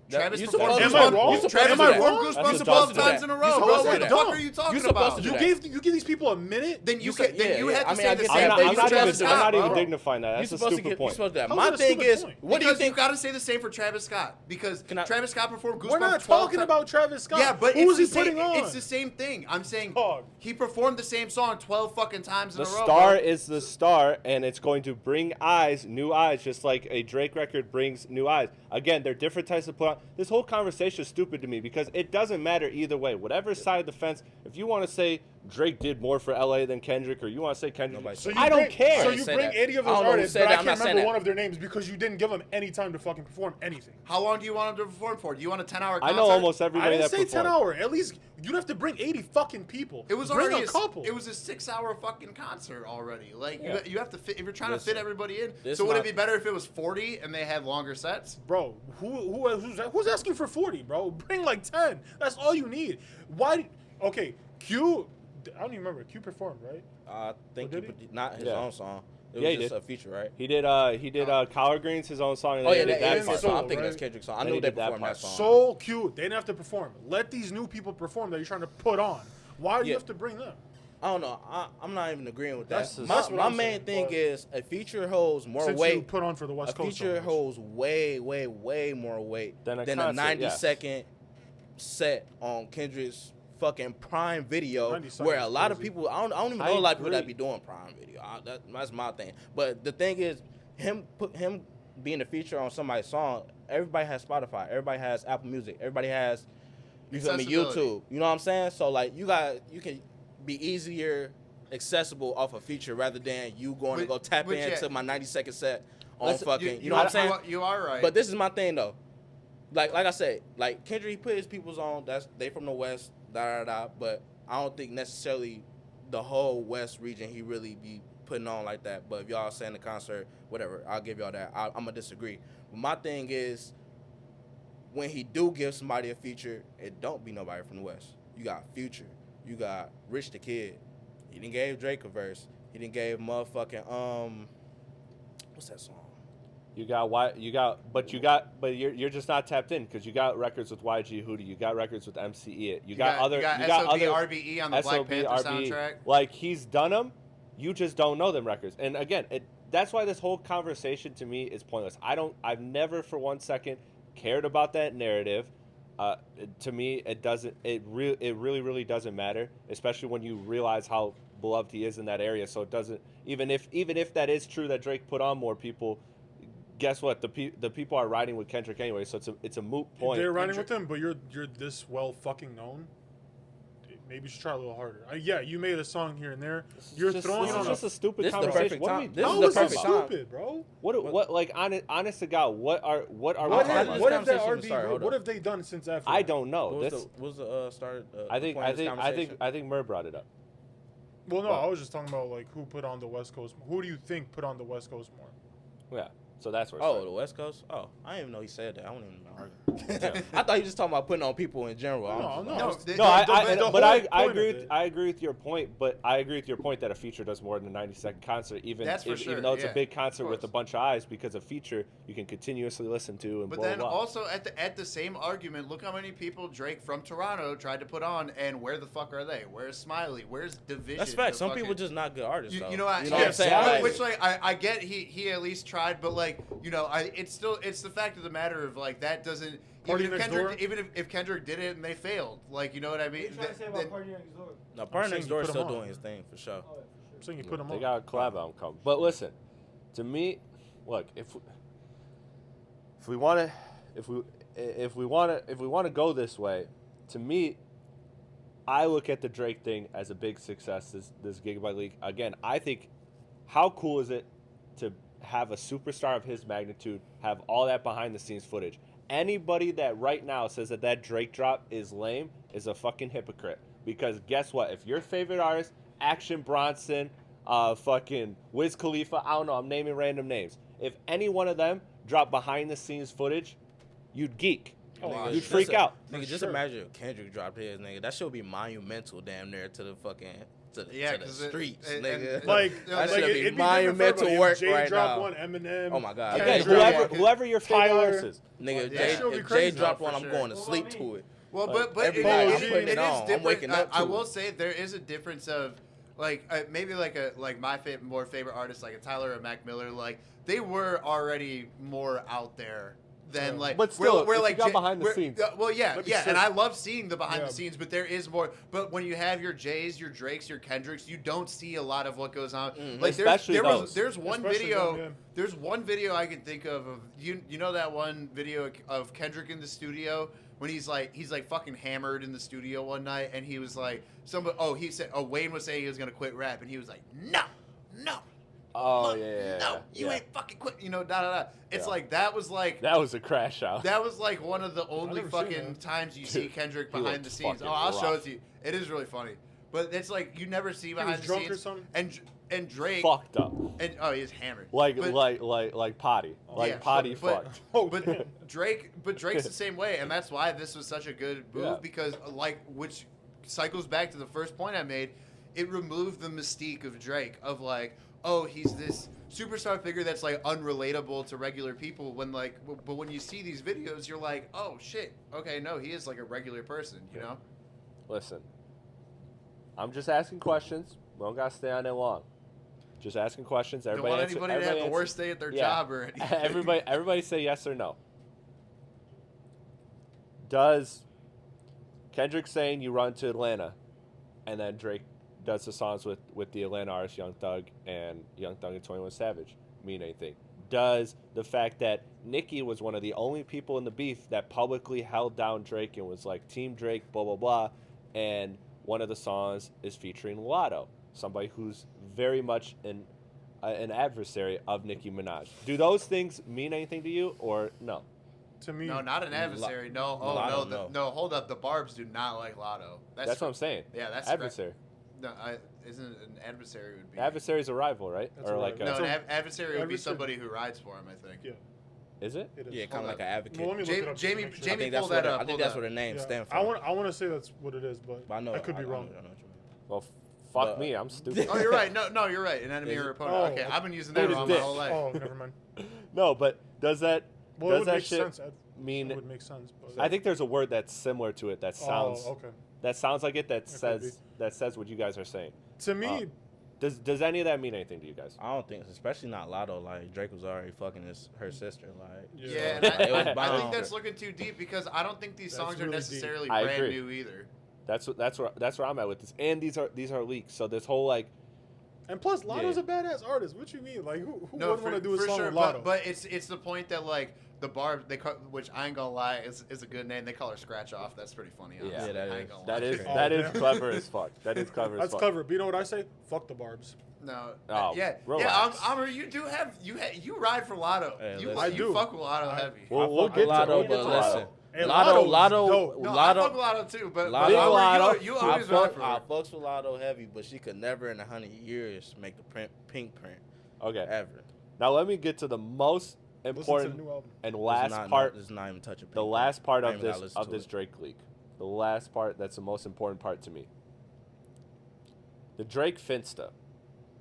Travis You performed supposed to- Am I Goosebumps. wrong? Travis Am I performed wrong? Goosebumps That's 12 supposed to times do in a that. row, You're bro. supposed What to the do fuck that. are you talking You're supposed about? to do You that. give these people a minute. Then you say- can, then you yeah, have to I mean, say I the get same that, I'm but thing you for not Travis even. supposed to- I'm Scott, not even bro. dignifying that. You're That's a supposed to stupid get. You're point. supposed to do that. How's My that a thing stupid is, point? what do you Because think? you got to say the same for Travis Scott because Can I- Travis Scott performed Goosebumps. We're not 12 talking times. about Travis Scott. Yeah, but who it's is the he same, putting on? it's the same thing. I'm saying Dog. he performed the same song 12 fucking times in The a row. star bro. is the star, and it's going to bring eyes, new eyes, just like a Drake record brings new eyes. Again, they're different types of put on. This whole conversation is stupid to me because it doesn't matter either way. Whatever side of the fence, if you want to say Drake did more for LA than Kendrick, or you want to say Kendrick, Nobody So said you I don't bring- care. So I you didn't say bring that. 80 of I those don't know who artists, said but that. I I'm can't not saying remember that. one of their names because you didn't give them any time to fucking perform anything. How long do you want him to perform for? Do you want a 10-hour I concert? know almost I everybody didn't that say 10 performed. hour. At least you'd have to bring 80 fucking people. It was bring already a couple. It was a 6-hour fucking concert already. Like Yeah. you have to fit if you're trying to Listen, fit everybody in. this So would my- it be better if it was 40 and they had longer sets? Bro, who's asking for 40, bro? Bring like 10. That's all you need. Why? Okay, Q. I don't even remember. Q performed, right? I think Or did he not his Yeah. own song. It Yeah, was he just did. a feature, right? He did. Collard Greens, his own song. And Oh then yeah, he did that and is part. his song. I'm Soul, thinking that's right? Kendrick's song. I Then knew he they did that performed that part. song. So cute. They didn't have to perform. Let these new people perform that you're trying to put on. Why do you Yeah. have to bring them? I don't know. I'm not even agreeing with that. That's what my I'm main saying, thing but- is a feature holds more Since you weight. put on for the West A Coast. feature so much. holds way more weight Than a than concert, a 90 yes. second set on Kendrick's fucking Prime Video, 90 seconds where a lot of crazy. people I don't even I know a lot of people that agree. be doing Prime Video. That's my thing. But the thing is, him being a feature on somebody's song. Everybody has Spotify. Everybody has Apple Music. Everybody has you feel me Accessibility. YouTube. You know what I'm saying? So like you can be easier accessible off a feature rather than you going to But- go tap but into yeah. my 90-second set on Let's- fucking. You know what I'm saying? You are right. But this is my thing though. Like I said, like Kendrick, he put his peoples on. They from the West, da. But I don't think necessarily the whole West region he really be putting on like that. But if y'all saying the concert, whatever, I'll give y'all that. I'm gonna disagree. But my thing is, when he do give somebody a feature, it don't be nobody from the West. You got Future, you got Rich the Kid. He didn't gave Drake a verse. He didn't gave motherfucking what's that song? But you're just not tapped in because you got records with YG Hootie, you got records with MCE, you got other SOB, RBE on the Black SOB, Panther RBE. soundtrack. Like he's done them, you just don't know them records. And again, that's why this whole conversation to me is pointless. I've never for one second cared about that narrative. To me, it doesn't. It really doesn't matter, especially when you realize how beloved he is in that area. So it doesn't. Even if that is true that Drake put on more people, guess what? The people are riding with Kendrick anyway. So it's a moot point. They're running with him, but you're this well fucking known. Maybe you should try a little harder. Yeah, you made a song here and there. You're throwing This it is on just a stupid This is the conversation. perfect What are time. we This doing? is How the is it perfect time. stupid, bro? What like honest to God, what are What talking have, about what this have that conversation to start, RB? hold What up. have they done since after? I that? don't know. What This was the start? I think point of this conversation? Mer brought it up. Well, no, Well- I was just talking about like who put on the West Coast. Who do you think put on the West Coast more? Yeah. So that's where. Oh, the West Coast? Oh, I didn't even know he said that. I don't even know. I thought he was just talking about putting on people in general. No, no. No, The- No, I the but whole I point agree. of it- I agree with your point. But I agree with your point that a feature does more than a 90-second concert. That's for sure, Even though it's yeah, a big of concert with a course. bunch of eyes, because a feature you can continuously listen to and But blah then blah. blah. also at the same argument, look how many people Drake from Toronto tried to put on, and where the fuck are they? Where's Smiley? Where's Division? That's fact. The Some fucking- people just not good artists. You, though. you know what, You know what I'm saying? yeah, Like, which like I get he at least tried, but like it's the fact of the matter of like that doesn't Party even if Next Kendrick Door? even if Kendrick did it and they failed, like you know what I mean. Then- Party Next Door? no, Party saying Next you Door is put still him on. doing his thing for sure. I'm saying you put them They on. got a collab album coming. But listen, to me, look, if we want to go this way, to me, I look at the Drake thing as a big success. This Gigabyte League again. I think, how cool is it to have a superstar of his magnitude have all that behind the scenes footage? Anybody that right now says that Drake drop is lame is a fucking hypocrite. Because guess what? If your favorite artist, Action Bronson, fucking Wiz Khalifa, I don't know, I'm naming random names. If any one of them drop behind the scenes footage, you'd geek. Nigga, You'd just freak out. Nigga, just sure. imagine if Kendrick dropped his, nigga. That shit would be monumental damn near to the fucking to the, Yeah, to the 'cause streets, it- nigga. and- Like, that like should be it'd be different for monumental everybody. work If Jay right dropped now. one, Eminem. Oh my God. Again, Kendrick, whoever your favorite Tyler. artist is. Nigga, Yeah. Jay, That shit would be if Jay crazy. dropped Oh, one, for I'm sure. going to Well, sleep to it. Well, Like, but every it, night it, I'm it, putting it it is on. I'm different. waking up I to will it. say there is a difference of like maybe like my more favorite artists like a Tyler or Mac Miller, like they were already more out there than Yeah. like But still, we're if like you got behind the scenes. well, yeah, Let me yeah, say- and I love seeing the behind Yeah. the scenes, but there is more. But when you have your Jays, your Drakes, your Kendricks, you don't see a lot of what goes on. Like Especially those. there's one Especially video. them, yeah. There's one video I can think of you know that one video of Kendrick in the studio when he's like fucking hammered in the studio one night and he was like Wayne was saying he was gonna quit rap and he was like no Oh look, yeah. no you yeah. ain't fucking quit da da da. It's Yeah. like that was a crash out. that was like one of the only never seen fucking that. times you see Dude, Kendrick he behind the looked scenes. Oh, fucking I'll show it rough. to you. It is really funny, but it's like you never see was behind the drunk or scenes. something? And Drake Fucked up. and he's hammered. Like But- like potty. Like Yeah, potty but- fucked. Oh, But Drake's the same way, and that's why this was such a good move Yeah. because which cycles back to the first point I made. It removed the mystique of Drake of like, oh, he's this superstar figure that's like unrelatable to regular people. But when you see these videos, you're like, oh shit, okay, no, he is like a regular person, you know? Listen, I'm just asking questions. We don't gotta stay on that long. Just asking questions. Don't Everybody want answer, anybody to have everybody the answer. worst day at their Yeah. job or anything. Everybody say yes or no. Does Kendrick saying you run to Atlanta, and then Drake does the songs with the Atlanta artist Young Thug and 21 Savage mean anything? Does the fact that Nicki was one of the only people in the beef that publicly held down Drake and was like Team Drake, blah blah blah, and one of the songs is featuring Lotto, somebody who's very much an adversary of Nicki Minaj. Do those things mean anything to you or no? to me, No, not an adversary. No, oh Lotto, no, no. Hold up. The Barbs do not like Lotto. That's what I'm saying. Yeah, that's Adversary. No, isn't an adversary would be Adversary's a rival, right? That's Or a like rival. a, No, It's an adversary would be adversary. somebody who rides for him. I think. Yeah, is it? it is. Yeah, kind Hold of like up. an advocate. Well, let me look Jamie- it up. Jamie- just to make Jamie- I think that's pull what that up, I think pull that's that what her name Yeah. stands for. I want to say that's what it is, but But I know I could be wrong. I know what you mean. Well, fuck But- me. I'm stupid. Oh, you're right. No, you're right. An enemy Is or it? opponent. Oh, Okay, I've been using that Dude, wrong it's my whole life. Oh, never mind. No, but does that Well, it does would that make shit sense. mean? It would make sense. But I think there's a word that's similar to it that sounds Oh, okay. that sounds like it that could says what you guys are saying. To me, Does any of that mean anything to you guys? I don't think, especially not Lotto. Like Drake was already fucking her sister. Like Yeah. Yeah, and It was I think bound. that's looking too deep because I don't think these That's songs are really necessarily deep. I brand agree. new either. That's where I'm at with this. And these are leaks. So this whole like and plus, Lotto's Yeah. a badass artist. What you mean? Like, who No, wouldn't want to do a for song sure, with Lotto? but it's the point that like the Barbs which I ain't gonna lie is a good name. They call her Scratch Off. That's pretty funny. Honestly. Yeah, that I ain't is. gonna that lie. is Oh, that is damn. clever as fuck. That is clever as That's fuck. clever. But you know what I say? Fuck the Barbs. No. Oh, yeah. relax. Yeah. Amer, you do have you ride for Lotto. Hey, you listen. I you do. fuck with Lotto heavy. Well, I we'll fuck get with to Lotto, we'll get but to listen, Lotto. Hey, Lotto, Lotto's dope. No, I Lotto. fuck with Lotto too, but Lotto- Big Amer, Lotto. you I always ride for I her. fucks with Lotto heavy, but she could never in 100 years make the pink print Okay. ever. Now let me get to the most Listen to the important new album. and It's last not- part. It's not even touching. The Pink last Print. part I of ain't even gotta this listen to it. Drake leak. The last part that's the most important part to me. The Drake Finsta.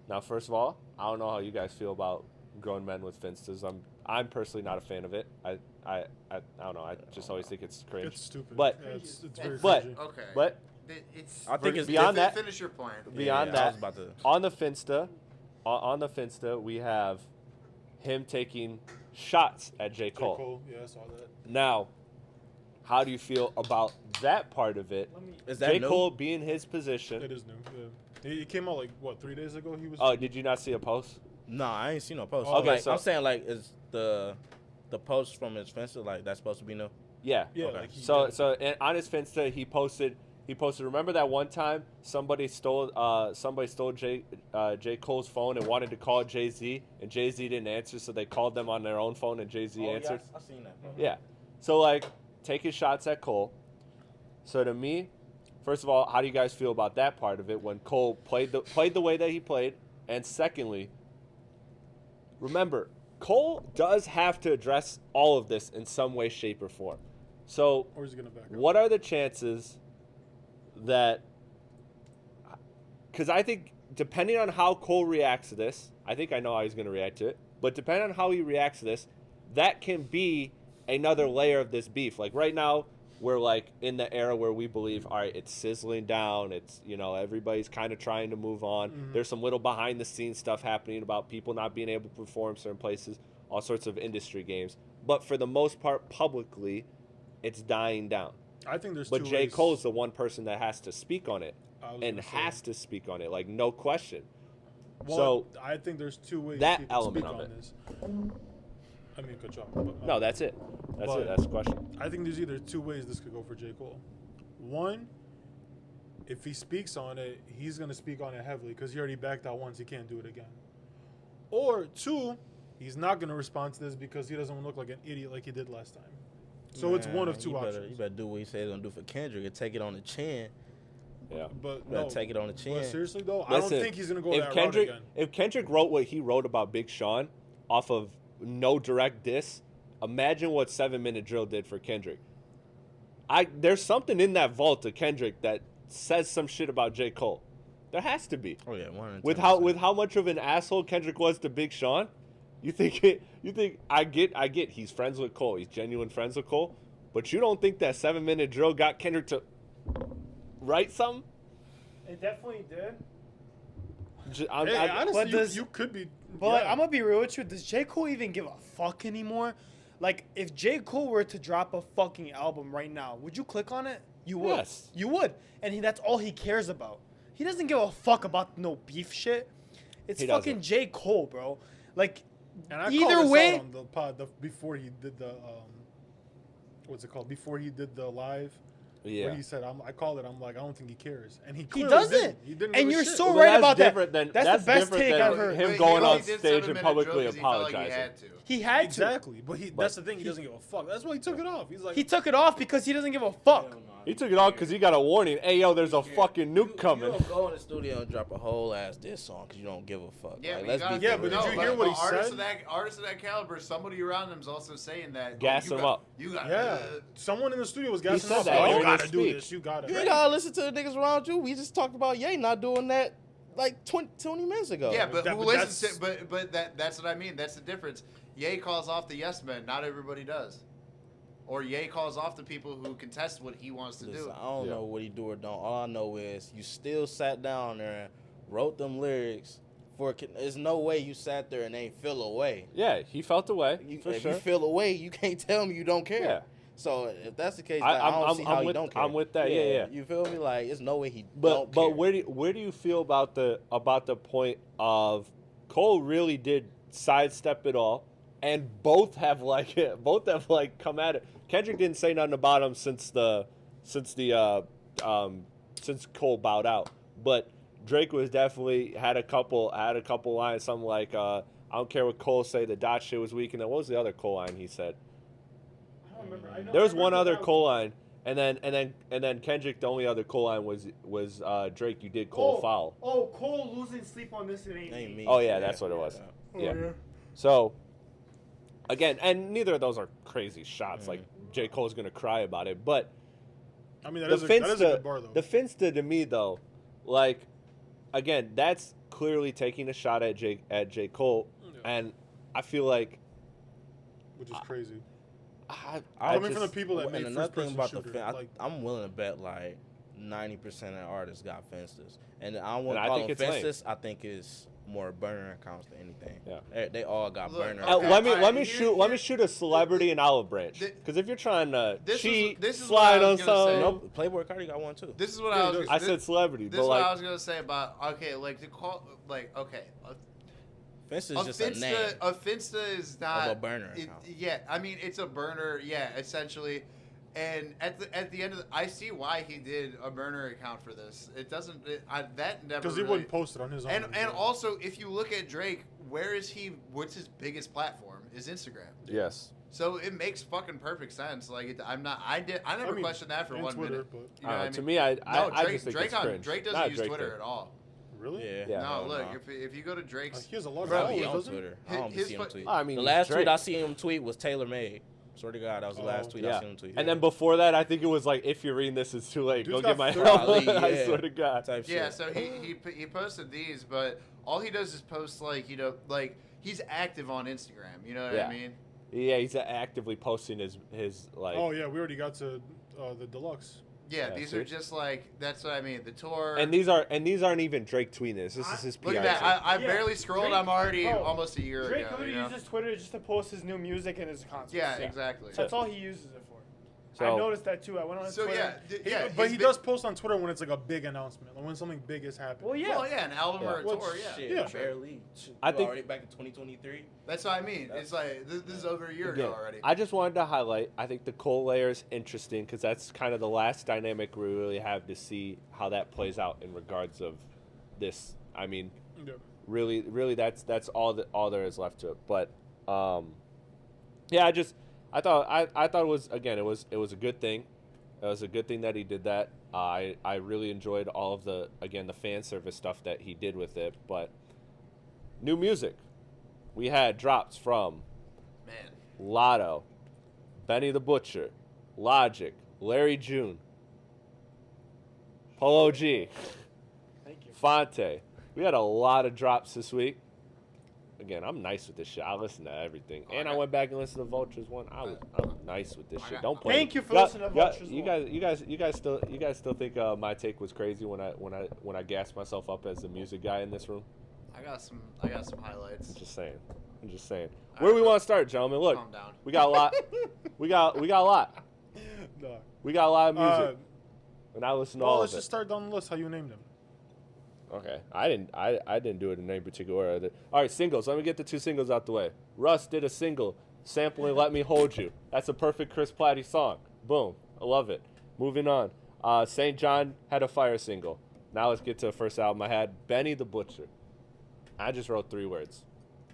Now, first of all, I don't know how you guys feel about grown men with Finstas. I'm personally not a fan of it. I don't know. I just always think it's cringe. It's stupid. But- Yeah, it's very but- cringy. Okay. But It's I think it's beyond that. Finish your plan. Beyond Yeah, I that, was about to. on the Finsta, we have him taking shots at J. J. Cole. Cole. Yeah, I saw that. Now, how do you feel about that part of it? Is that J. new? Cole being his position. It is new. Yeah. He came out like what 3 days ago. He was. Oh, did you not see a post? No, I ain't seen no post. Oh, okay, Like, so- I'm saying like is the post from his fence like that's supposed to be new? Yeah. yeah. okay. Like he So did. and on his Finsta, he posted. Remember that one time somebody stole J. Cole's phone and wanted to call Jay-Z, and Jay-Z didn't answer, so they called them on their own phone, and Jay-Z answered. I seen that. Bro. Yeah. So like taking shots at Cole. So to me, first of all, how do you guys feel about that part of it when Cole played the way that he played? And secondly, remember, Cole does have to address all of this in some way, shape, or form. So or he's gonna back up. what are the chances that, because I think depending on how Cole reacts to this, I think I know how he's going to react to it. But depending on how he reacts to this, that can be another layer of this beef. Like right now, we're like in the era where we believe, all right, it's sizzling down. It's, you know, everybody's kind of trying to move on. Mhm. There's some little behind the scenes stuff happening about people not being able to perform certain places, all sorts of industry games. But for the most part, publicly, it's dying down. I think there's But two J. ways. Cole's the one person that has to speak on it I was and gonna say. has to speak on it, like no question. Well, So I think there's two ways that people element speak of on it. this. I mean, good job. But, no, that's it. That's But- it. That's the question. I think there's either two ways this could go for J. Cole. One, if he speaks on it, he's going to speak on it heavily because he already backed out once. He can't do it again. Or two, he's not going to respond to this because he doesn't want to look like an idiot like he did last time. So it's one of two you options. You better do what he said he's gonna do for Kendrick and take it on the chin. Yeah. But You better no, take it on the chin. but seriously though, I don't Listen, think he's going to go if that Kendrick, route again. if Kendrick wrote what he wrote about Big Sean off of no direct diss, imagine what 7 Minute Drill did for Kendrick. There's something in that vault of Kendrick that says some shit about J. Cole. There has to be. Oh yeah, 110%. With how much of an asshole Kendrick was to Big Sean, you think I get he's friends with Cole. He's genuine friends with Cole. But you don't think that 7 Minute Drill got Kendrick to write something? It definitely did. Hey, honestly, but does- you could be. But like, yeah. I'm gonna be real with you. Does J. Cole even give a fuck anymore? Like, if J. Cole were to drop a fucking album right now, would you click on it? You would. Yes. You would. And that's all he cares about. He doesn't give a fuck about no beef shit. It's He fucking doesn't. J. Cole, bro. Like, And I either called this way- out on the pod before he did the what's it called? Before he did the live, Yeah. where he said, I called it. I'm like, I don't think he cares, and he he clearly doesn't. didn't. He didn't. And give a you're shit. so Well, right that's about that. different than- That's that's the best different take than I've heard. him He going only on did stage 7 and Minute publicly Drill 'cause he felt like apologizing. He had to. He had to. Exactly, but that's the thing. He doesn't give a fuck. That's why he took it off. He's like, He took it off because he doesn't give a fuck. He took it off because he got a warning. Hey, yo, there's a fucking nuke You coming. don't go in the studio and drop a whole ass diss song because you don't give a fuck. Yeah, Like, but let's you gotta be Yeah, think- but did no, you hear what he artists said? Of artists of that caliber, somebody around them's also saying that. Gas you him got- up. You got. yeah. Someone in the studio was gassing said up. that Oh, you during gotta his do speech. this. You gotta. You ain't gotta listen to the niggas around you. We just talked about Ye not doing that like 20 minutes ago. Yeah, but That- who but listens that's- to? But that's what I mean. That's the difference. Ye calls off the yes men. Not everybody does. Or Ye calls off the people who contest what he wants to Listen, do. I don't Yeah. know what he do or don't. All I know is you still sat down there and wrote them lyrics. There's no way you sat there and ain't feel away. Yeah, he felt away for If sure. you feel away, you can't tell me you don't care. Yeah. So if that's the case, I- like, I don't I'm- see I'm how he with- don't care. I'm with that, yeah. You feel me? Like, it's no way he But don't care. where do you feel about the point of Cole really did sidestep it all, and both have come at it. Kendrick didn't say nothing about him since Cole bowed out, but Drake was definitely had a couple lines, something like I don't care what Cole say, the dot shit was weak, and then what was the other Cole line he said? I don't remember. There was one other Cole line, and then Kendrick. The only other Cole line was Drake. You did Cole foul. Oh, Cole losing sleep on this. It ain't Ain't me. me. Oh yeah, that's what it was. Yeah. So again, and neither of those are crazy shots. Like J. Cole's gonna cry about it, but I mean, that the is a good bar though. the Finsta to me though, like again, that's clearly taking a shot at J. Cole, Yeah. and I feel like Which is crazy. I Coming from the just- people that And make another thing first-person about shooter, the like, I'm willing to bet like 90% of artists got fences, and I don't want And to I call think them it's lame. fences. I think it's more burner accounts than anything. Yeah. They all got Look, burner. okay. let me Alright, let me shoot a celebrity and olive branch, Th- because if you're trying to This is- cheat, this is what slide I on was gonna say. some. Nope, Playboy Cardi got one too. This is what Yeah, I was. dude. I said celebrity, This but is what I like was gonna say about like to call like Fence is a just a name. Finsta is not a burner it- account. yeah, I mean it's a burner. Yeah, essentially. And at the end of I see why he did a burner account for this. It doesn't that never because he really, wouldn't post it on his own. and also if you look at Drake, where is he? What's his biggest platform? Is Instagram. yes. So it makes fucking perfect sense. Like I never mean, questioned that for and 1 Twitter, minute. but You know what I mean? To me, I Drake, just think Drake it's on cringe. Drake Not doesn't a use Drake Twitter thing. at all. really, Yeah. Yeah. No, look, no. if you go to Drake's, he has a lot of Bro, He followers, on doesn't he? Twitter. I don't His see him fu- tweet. I mean, the last Drake. tweet I see him tweet was tailor made. Swear to God, that was the last tweet I Yeah. seen him tweet. And then before that, I think it was like, if you're reading this, it's too late. Dude's Go get got my 30 help. I yeah. swear to God. type Yeah, shit. so he posted these, but all he does is post like like he's active on Instagram. You know what Yeah. I mean? Yeah, he's actively posting his like. Oh yeah, we already got to the deluxe. Yeah, Yeah, these see? are just like that's what I mean. The tour. And these aren't even Drake tweeting this. This is his PR. Look at that! team. I Yeah, barely scrolled. Drake- I'm already bro, almost a year Drake ago. literally You know? uses Twitter just to post his new music and his concerts. Yeah, exactly. That's all he uses it for. So- I noticed that too. I went on his So Twitter. yeah, But he's he been- does post on Twitter when it's like a big announcement, like when something big has happened. Well, yeah. Well, yeah, an album Yeah. or a Well, tour. Yeah, Shit, Yeah. barely. I I think- think already back in 2023. that's what I mean. It's like this is over a year Again, ago already. I just wanted to highlight. I think the Cole layer is interesting because that's kind of the last dynamic we really have to see how that plays out in regards of this. I mean, Yeah. really, that's all there is left to it. But yeah, I thought it was again, it was a good thing. It was a good thing that he did that. I really enjoyed all of the fan service stuff that he did with it. But new music, we had drops from Man, Lotto, Benny the Butcher, Logic, Larry June, Polo G, Thank you. Phonte. We had a lot of drops this week. Again, I'm nice with this shit. I listen to everything, and I went back and listened to Vultures one. I'm nice with this shit. Don't play. Thank you for Yeah, listening to yeah, Vultures You guys still think my take was crazy when I gassed myself up as the music guy in this room? I got some highlights. I'm just saying. Where do we want to start, gentlemen? Look, Calm down. we got a lot. we got a lot. Dog. We got a lot of music, and I listen to Well, all let's of it. just start down the list. How you named them? Okay, I didn't do it in any particular order. All right, singles. Let me get the two singles out the way. Russ did a single, sampling "Let Me Hold You." That's a perfect Chris Platte song. Boom, I love it. Moving on. St. John had a fire single. Now let's get to the first album I had, Benny the Butcher. I just wrote 3 words.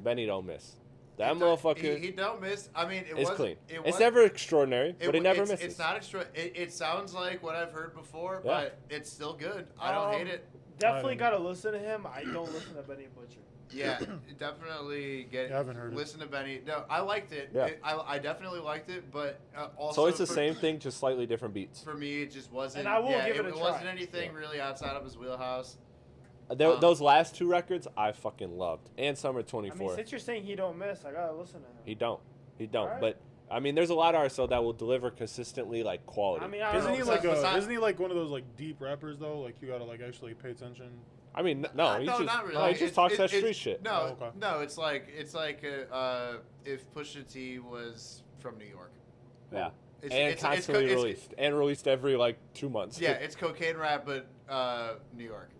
Benny don't miss. That motherfucker He don't miss. I mean, is clean. It It's was, never extraordinary, but it never it's, misses. It's not extra. It sounds like what I've heard before, Yeah. but it's still good. I don't hate it. Definitely gotta listen to him. I don't listen to Benny Butcher. Yeah, definitely get. Yeah, I haven't heard it. Listen to Benny. No, I liked it. Yeah. I definitely liked it, but also. So it's the for- same thing, just slightly different beats. For me, it just wasn't. And I will yeah, give it a It try. wasn't anything really outside of his wheelhouse. Those last 2 records I fucking loved, and Summer I 24. mean, since you're saying he don't miss, I gotta listen to him. He don't. Alright. But I mean, there's a lot of artists though that will deliver consistently like quality. I mean, I don't Isn't know. he besides- like isn't he like one of those like deep rappers though? Like you gotta like actually pay attention. No, he just not really. no, he just It's- talks that it's- street shit. No, Oh, okay. no, it's like if Pusha T was from New York. Yeah, It's, and it's, constantly it's, released, and released every like 2 months. Yeah, it's cocaine rap, but New York.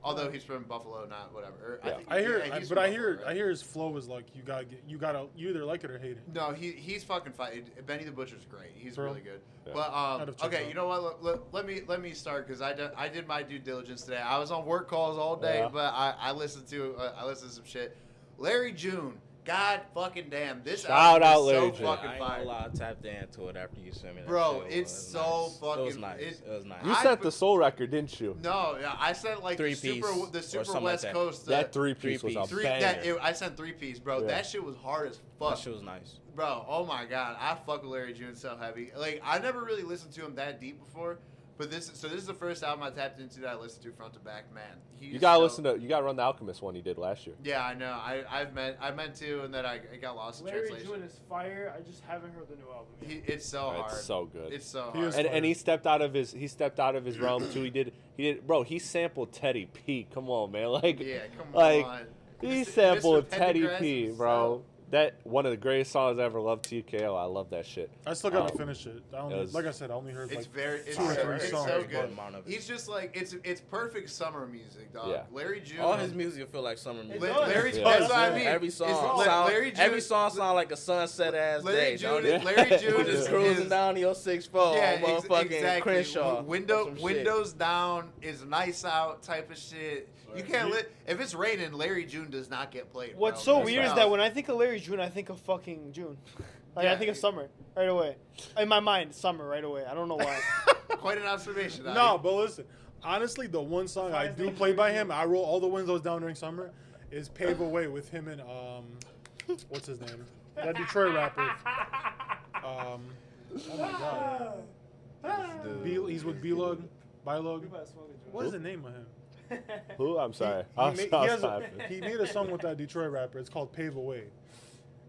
Although he's from Buffalo, not whatever. Yeah. I hear, yeah, he's but from I Buffalo, hear, right? I hear his flow is like you either like it or hate it. No, he's fucking fine. Benny the Butcher's great. He's For real? really good. Yeah. But I'd have checked okay, out. you know what? Let me start because I did my due diligence today. I was on work calls all day, Yeah. but I listened to some shit. Larry June, God fucking damn, this Shout album out is Larry so June. fucking I ain't fire. gonna lie, I tapped into it after you sent me that Bro, shit. it's was so nice. It was fucking- nice. it- It was nice. You I sent put- the soul record, didn't you? No, yeah, I sent like the 3-piece super or super something like West that. Coast. That 3-piece was a Three-piece. banger. I sent 3-piece, bro. Yeah. That shit was hard as fuck. That shit was nice. Bro, oh my god, I fuck with Larry June so heavy. Like I never really listened to him that deep before, but this is the first album I tapped into that I listened to front to back. Man, You gotta you gotta run the Alchemist one he did last year. Yeah, I know. I meant to, and then I got lost in Larry translation. June is fire. I just haven't heard the new album yet. It's so hard. It's so good. It's so He hard. is- and he stepped out of his realm too. He did bro. He sampled Teddy P. Come on, man. Like Yeah, come like, on. he Mr. sampled Mr. Teddy Pendergrass P. himself. Bro. That one of the greatest songs I ever loved. TKO. I love that shit. I still gotta Um, finish it. was- Like I said, I only heard It's like very, it's 2 or so, 3 it's songs. so but- good. amount of it. He's just like it's perfect summer music, dog. Yeah. Larry June. All his music feel like summer music. does. Larry, Yeah. that's what I mean. Every It's song, like sound, Larry June, every song sound like a sunset ass Larry day. June, don't it? Larry June Yeah. is Just cruising is- down your 6'4" Yeah, on motherfucking exactly. Crenshaw. Windows down is nice out type of shit. You can't if it's raining. Larry June does not get played. What's bro. so That's weird is right. that when I think of Larry June, I think of fucking June. Like Yeah. I think of summer right away. In my mind, summer right away. I don't know why. Quite an observation. No, Adi. but listen, honestly, the one song I Fine, do thank play you. by him, I roll all the windows down during summer, is "Pave a Way" with him and what's his name? That Detroit rapper. Oh my god. He's with B-Lug, Bilug. What is the name of him? Who? I'm sorry. He made a song with that Detroit rapper. It's called Pave Away.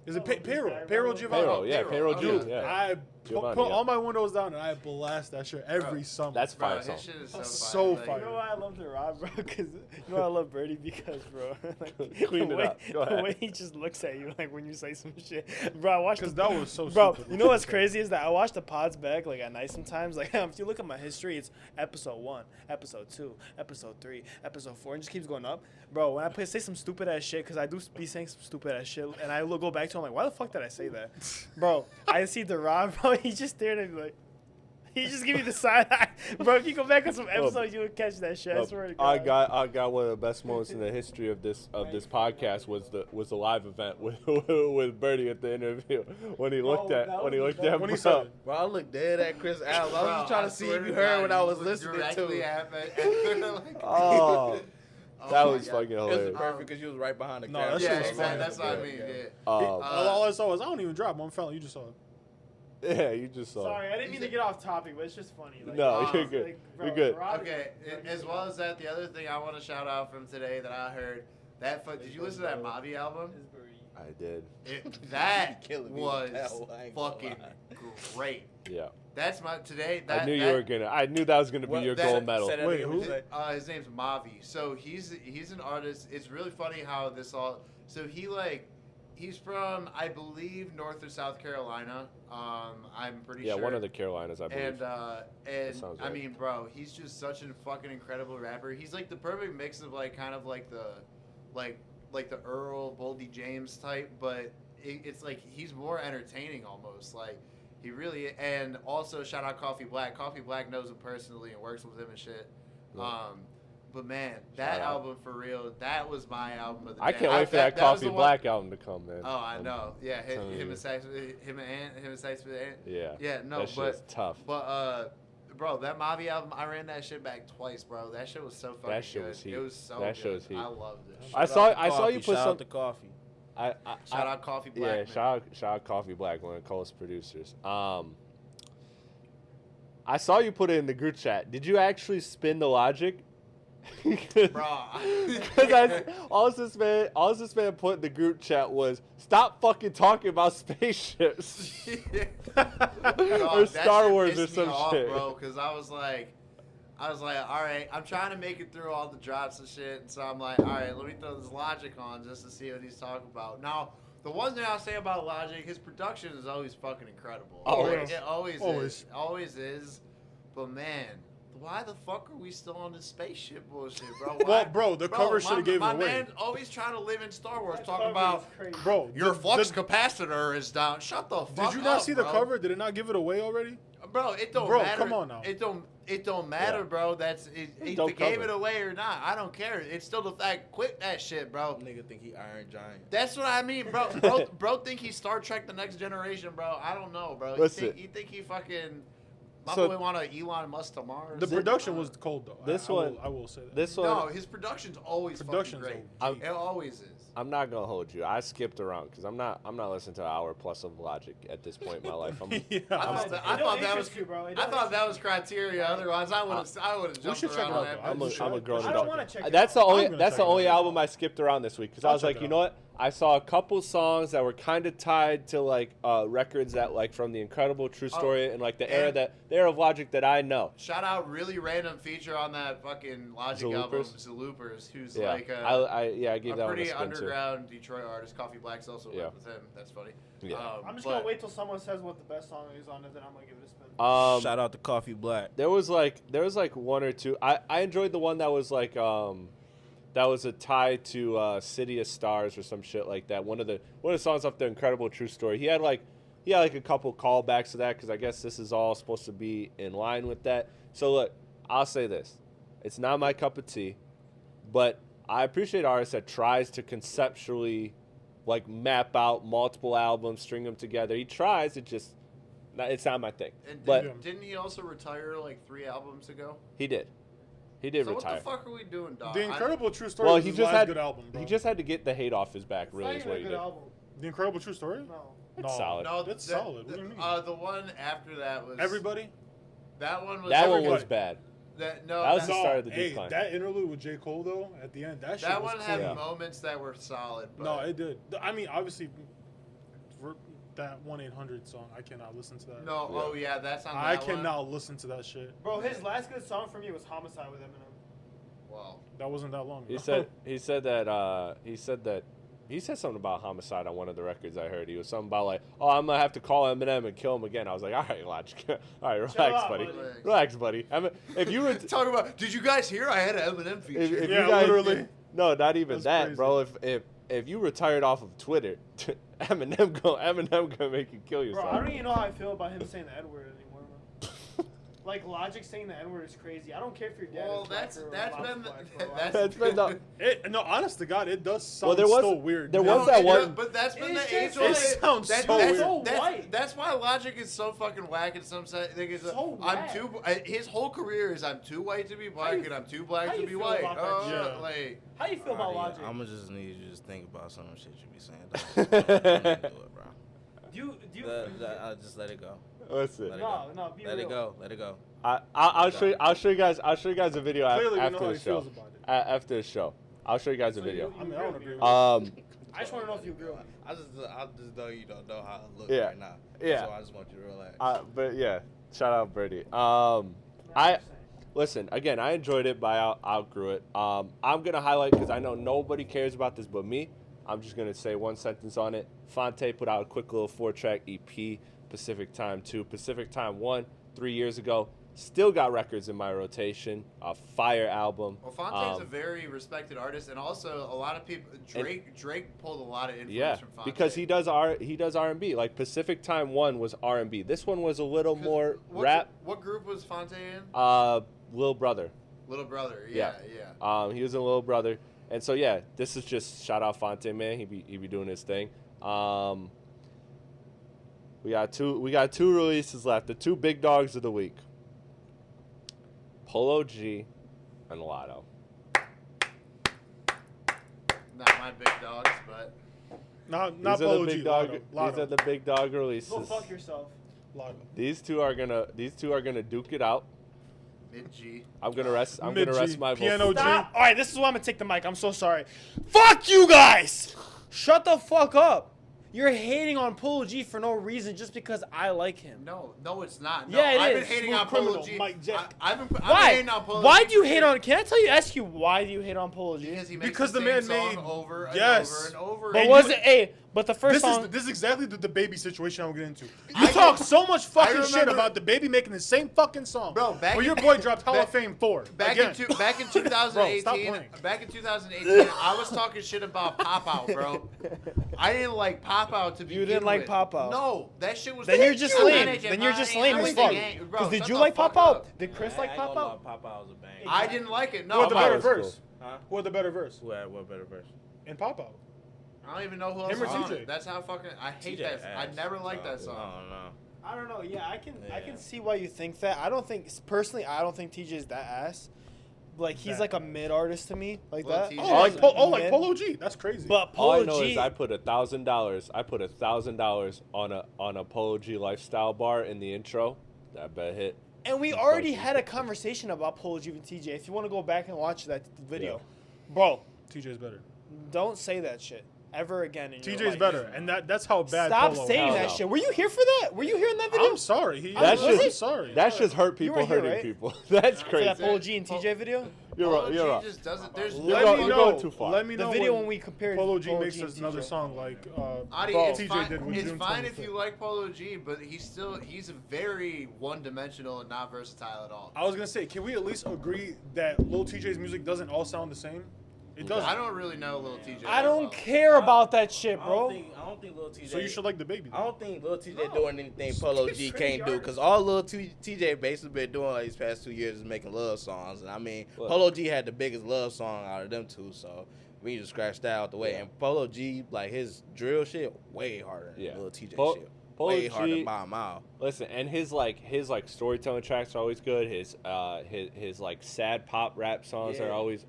Is it Payroll? Payroll. Payroll Giovanni. Payroll, yeah, Payroll Dude, G, yeah. I Giovanni, put yeah. all my windows down and I blast that shit every summer. That's Bro, fire his song. shit is That's so so fire. fire. You know why I love the Rob, bro? Because you know why I love Birdie because, bro, like, Clean the it way, up. Go the ahead. way he just looks at you, like when you say some shit, bro. I watched Because the, that was so bro. stupid. You know what's crazy is that I watch the pods back like at night sometimes. Like if you look at my history, it's episode 1, episode 2, episode 3, episode 4, and just keeps going up, bro. When I say some stupid ass shit, because I do be saying some stupid ass shit, and I go back to him like, why the fuck did I say that, bro? I see the Rob, bro. He just stared at me like. He just give me the side eye, bro. If you go back on some episodes, you would catch that shit. I swear to God. I got one of the best moments in the history of this podcast was the live event with Birdie at the interview when he looked at that when he was looked the at When he Bro. said it. Bro, I looked dead at Chris Allen. I was just Bro, trying to see swear if you to heard God, what I you was looked listening directly to. at me, like, Oh, that my was God. fucking It was hilarious. perfect because you was right behind the No, camera. that shit Yeah, was exactly. fire. That's what I Yeah, mean. yeah. Yeah. All I saw was I don't even drop. I'm felon. You just saw it. Yeah, you just saw. Sorry, I didn't mean to get off topic, but it's just funny. Like, No, you're good. like, bro, You're good. Rob- Okay, as well as that, the other thing I want to shout out from today that I heard, did you listen to that Mavi album? His Birdie. I did. That Killing me was with that one, I ain't gonna fucking lie. great. Yeah. That's my today. I knew that was gonna be What- your that- gold medal. say that Wait, again, who? what you say? His name's Mavi. So he's an artist. It's really funny how this all. So he's from I believe North or South Carolina. I'm pretty Yeah, sure. one of the Carolinas, I believe. And sounds I right. mean, bro, he's just such a fucking incredible rapper. He's like the perfect mix of like kind of like the Earl Boldy James type, but it's like he's more entertaining almost. Like he really and also shout out Coffee Black. Coffee Black knows him personally and works with him and shit. Yeah. But man, that Shout out. album for real, that was my album of the day. I can't wait for that was Coffee the one- Black album to come, man. Oh, I know. Yeah, telling him you. and Sykes, him and Sykes with Ant. Yeah. Yeah, no, that shit's but tough. bro, that Mavi album, I ran that shit back twice, bro. That shit was so fucking That shit good. was heat. It was so That good. shit was heat. I loved it. I saw you put Shout some. out to Coffee. Shout out Coffee Black. Yeah, man. shout out Coffee Black, one of Cole's producers. I saw you put it in the group chat. Did you actually spin the logic? Bro. Because all this man put in the group chat was stop fucking talking about spaceships or Star Wars or some shit. bro. Because I was like, all right, I'm trying to make it through all the drops and shit, and so I'm like, all right, let me throw this Logic on just to see what he's talking about. Now, the one thing I'll say about Logic, his production is always fucking incredible. Always. It always Always. is. Always is. But man, why the fuck are we still on this spaceship bullshit, bro? Well, Why- bro, the cover should have gave it my away. man always trying to live in Star Wars, That talking cover about is crazy. Bro, your flux the- capacitor is down. Shut the fuck up. Did you not see the bro. cover? Did it not give it away already? Bro, it don't Bro, matter. come on now. It don't matter, Yeah. bro. That's it, if Don't it gave cover. it away or not. I don't care. It's still the fact. Quit that shit, bro. Nigga think he Iron Giant. That's what I mean, bro. Bro think he's Star Trek: The Next Generation, bro. I don't know, bro. Listen. You think he fucking? My So- boy want to Elon Musk to Mars? The production was cold though. This I one- will, I will say that. This one, No, his production's always Production's fucking I'm- great. It always is. I'm not gonna hold you. I skipped around because I'm not listening to an hour plus of Logic at this point in my life. I'm, yeah. I thought that was. you, bro. It I don't thought that interest was criteria. Otherwise, I would have We jumped should check around it on out, that. though. I'm a bitch. grown I don't adult. want to check it That's the out. only I'm gonna that's the check it only out. album I skipped around this week because I I'll was check like, it you out. know what? I saw a couple songs that were kind of tied to like records that like from the Incredible True Story and like the era of Logic that I know. Shout out really random feature on that fucking Logic Zaloopers? album, Zaloopers, who's Yeah, like I gave a that one a pretty spin too. underground Detroit artist. Coffee Black's also Yeah. worked with him. That's funny. Yeah. I'm just but- gonna wait till someone says what the best song is on it, then I'm gonna give it a spin. Shout out to Coffee Black. There was like one or two. I enjoyed the one that was like that was a tie to City of Stars or some shit like that. One of the songs off the Incredible True Story. He had like a couple callbacks to that because I guess this is all supposed to be in line with that. So look, I'll say this: it's not my cup of tea, but I appreciate artists that tries to conceptually like map out multiple albums, string them together. He tries. It's not my thing. And But didn't he also retire like 3 albums ago? he did. He did So retire. what the fuck are we doing, dog? The Incredible True Story Well, was he his just last had good album, bro. he just had to get the hate off his back. It's Really, not is even what a he good did. album. The Incredible True Story? No. No, Solid. No, That's solid. What do you mean? The one after that was Everybody? That one was That one Everybody. was bad. That was the No, start of the hey, decline. that interlude with J. Cole though, at the end, that shit that was one had clean. Yeah. moments that were solid. But No, it did. I mean, obviously, for that 1-800 song, I cannot listen to that. No, Yeah. oh yeah, that's on I that one. cannot listen to that shit. Bro, his last good song for me was Homicide with Eminem. Well, That wasn't that long ago. He said something about homicide on one of the records I heard. He was something about like, oh, I'm gonna have to call Eminem and kill him again. I was like, all right, Logic. All right, relax, out, buddy. buddy. Relax, buddy. I mean, if you were talk about. Did you guys hear? I had an Eminem feature. if Yeah, you guys, literally. No, not even That's that, crazy. bro. If you retired off of Twitter, Eminem gonna make you kill Bro, yourself. I don't even know how I feel about him saying the N-word anymore, bro. Like, Logic saying the N-word is crazy. I don't care if your dad Well, is black that's or that's mom's been black, bro. That's been the. No, honest to God, it does sound Well, there was- still weird. there man. was that one- But that's been It's the age just old. It sounds so that's, weird. That's why Logic is so fucking whack. And some say So I'm whack. too. His whole career is I'm too white to be black you- and I'm too black how to you be feel white. about that shit? Yeah. Like How you feel about Logic? I'm gonna just need you to just think about some shit you be saying. Don't do it, bro. Do you I'll just let it go. Listen, Let it No, go. no, be Let real. it go. Let it go. I'll show you guys. I'll show you guys a video Clearly, we know after how the he show. feels about it. After the show, I'll show you guys a So you- video. I mean, I don't agree with I just want to know if you agree with me. I just know you don't know how I look Yeah. right now. Yeah. So I just want you to relax. But yeah, shout out Birdie. Listen again. I enjoyed it, but I outgrew it. I'm gonna highlight because I know nobody cares about this but me. I'm just gonna say one sentence on it. Phonte put out a quick little 4-track EP, Pacific Time 2, Pacific Time 1, 3 years ago. Still got records in my rotation. A fire album. Well, Fonte's a very respected artist, and also a lot of people. Drake pulled a lot of influence Yeah, from Fonte. because he does R&B. Like Pacific Time 1 was R&B. This one was a little more rap. What group was Fonte in? Lil Brother. Little Brother. Yeah. Yeah. He was a Lil Brother, and so yeah, this is just shout out Phonte, man. He be doing his thing. We got two releases left. The two big dogs of the week. Polo G and Lotto. Not my big dogs, but Not These are the Polo big G, dog. Lotto. These are the big dog releases. Go fuck yourself. Lotto. These two are gonna duke it out. mid G. I'm gonna rest Mid-G, my piano vocal. G. Stop. All right, this is why I'm gonna take the mic. I'm so sorry. Fuck you guys. Shut the fuck up. You're hating on Polo G for no reason just because I like him. No, it's not. No, Yeah, it I've is. been hating Smooth on Polo Criminal, G. Mike Jack. I've been Why? hating on Polo Why G do you for hate years. on? Can I ask you why do you hate on Polo G? Because he makes Because the the same man song made- over and yes. over and over. But And was you- it a? But the first This song. is exactly the baby situation I'm getting into. You I talk can- so much fucking I shit remember- about the baby making the same fucking song. Bro, back Well, in- your boy dropped Hall back- of Fame 4. Back Again. in 2018, playing. back in 2018, I was talking shit about Pop Out, bro. I didn't like Pop Out to begin didn't like with. Pop Out. No, that shit was. Then you're just You lame. manage your Then you're just money, lame as everything fuck. ain't- bro, Because did shut you the like fuck Pop Out? up. Did Chris like Pop Out? Pop Out was a banger. I didn't like it. No, Who had the Pop Out better was verse? Huh? Who had the better verse? Who had what better verse? In Pop Out. I don't even know who else Him or was on TJ? it. That's how fucking. I hate TJ that. I ass. never liked that I song. don't know. I don't know. Yeah, I can Yeah. see why you think that. I don't think personally. I don't think TJ is that ass. Like he's That like a mid artist to me, like Well, that. TJ Oh, like, like Mid. Polo G. That's crazy. But All Polo I know G. is I put $1,000. I put $1,000 on a Polo G lifestyle bar in the intro. That bet hit. And we already had a conversation about Polo G and TJ. If you want to go back and watch that video, bro, TJ's better. don't say that shit ever again. In your TJ's life. better, and that's how bad. Stop Polo saying Hell that no. shit. Were you here for that? Were you here in that video? I'm sorry. That's I'm just sorry. That's just hurt You people were here, hurting right? people. That's For crazy. that Polo G and TJ video? You're Polo right. G You're right. just doesn't. There's You're Let going- me you're know. going too far. Let me The know video when we compared Polo G Polo makes G and us another TJ. song like Adi, Bro, it's TJ fine, did with it's June fine if 25th. you like Polo G, but he's a very one-dimensional and not versatile at all. I was gonna say, can we at least agree that Lil TJ's music doesn't all sound the same? It doesn't. I don't really know Lil TJ. I that don't well. care about that shit, I bro. don't think Lil TJ. So you should like the baby. I don't think Lil TJ No. doing anything Polo G He's can't pretty do, because all Lil TJ basically been doing like these past 2 years is making love songs. And I mean, Look. Polo G had the biggest love song out of them two, so we need to scratch that out the way. Yeah. And Polo G, like his drill shit, way harder than Yeah. Lil TJ shit. way Polo harder G- by a mile. Listen, and his storytelling tracks are always good. His like sad pop rap songs Yeah. are always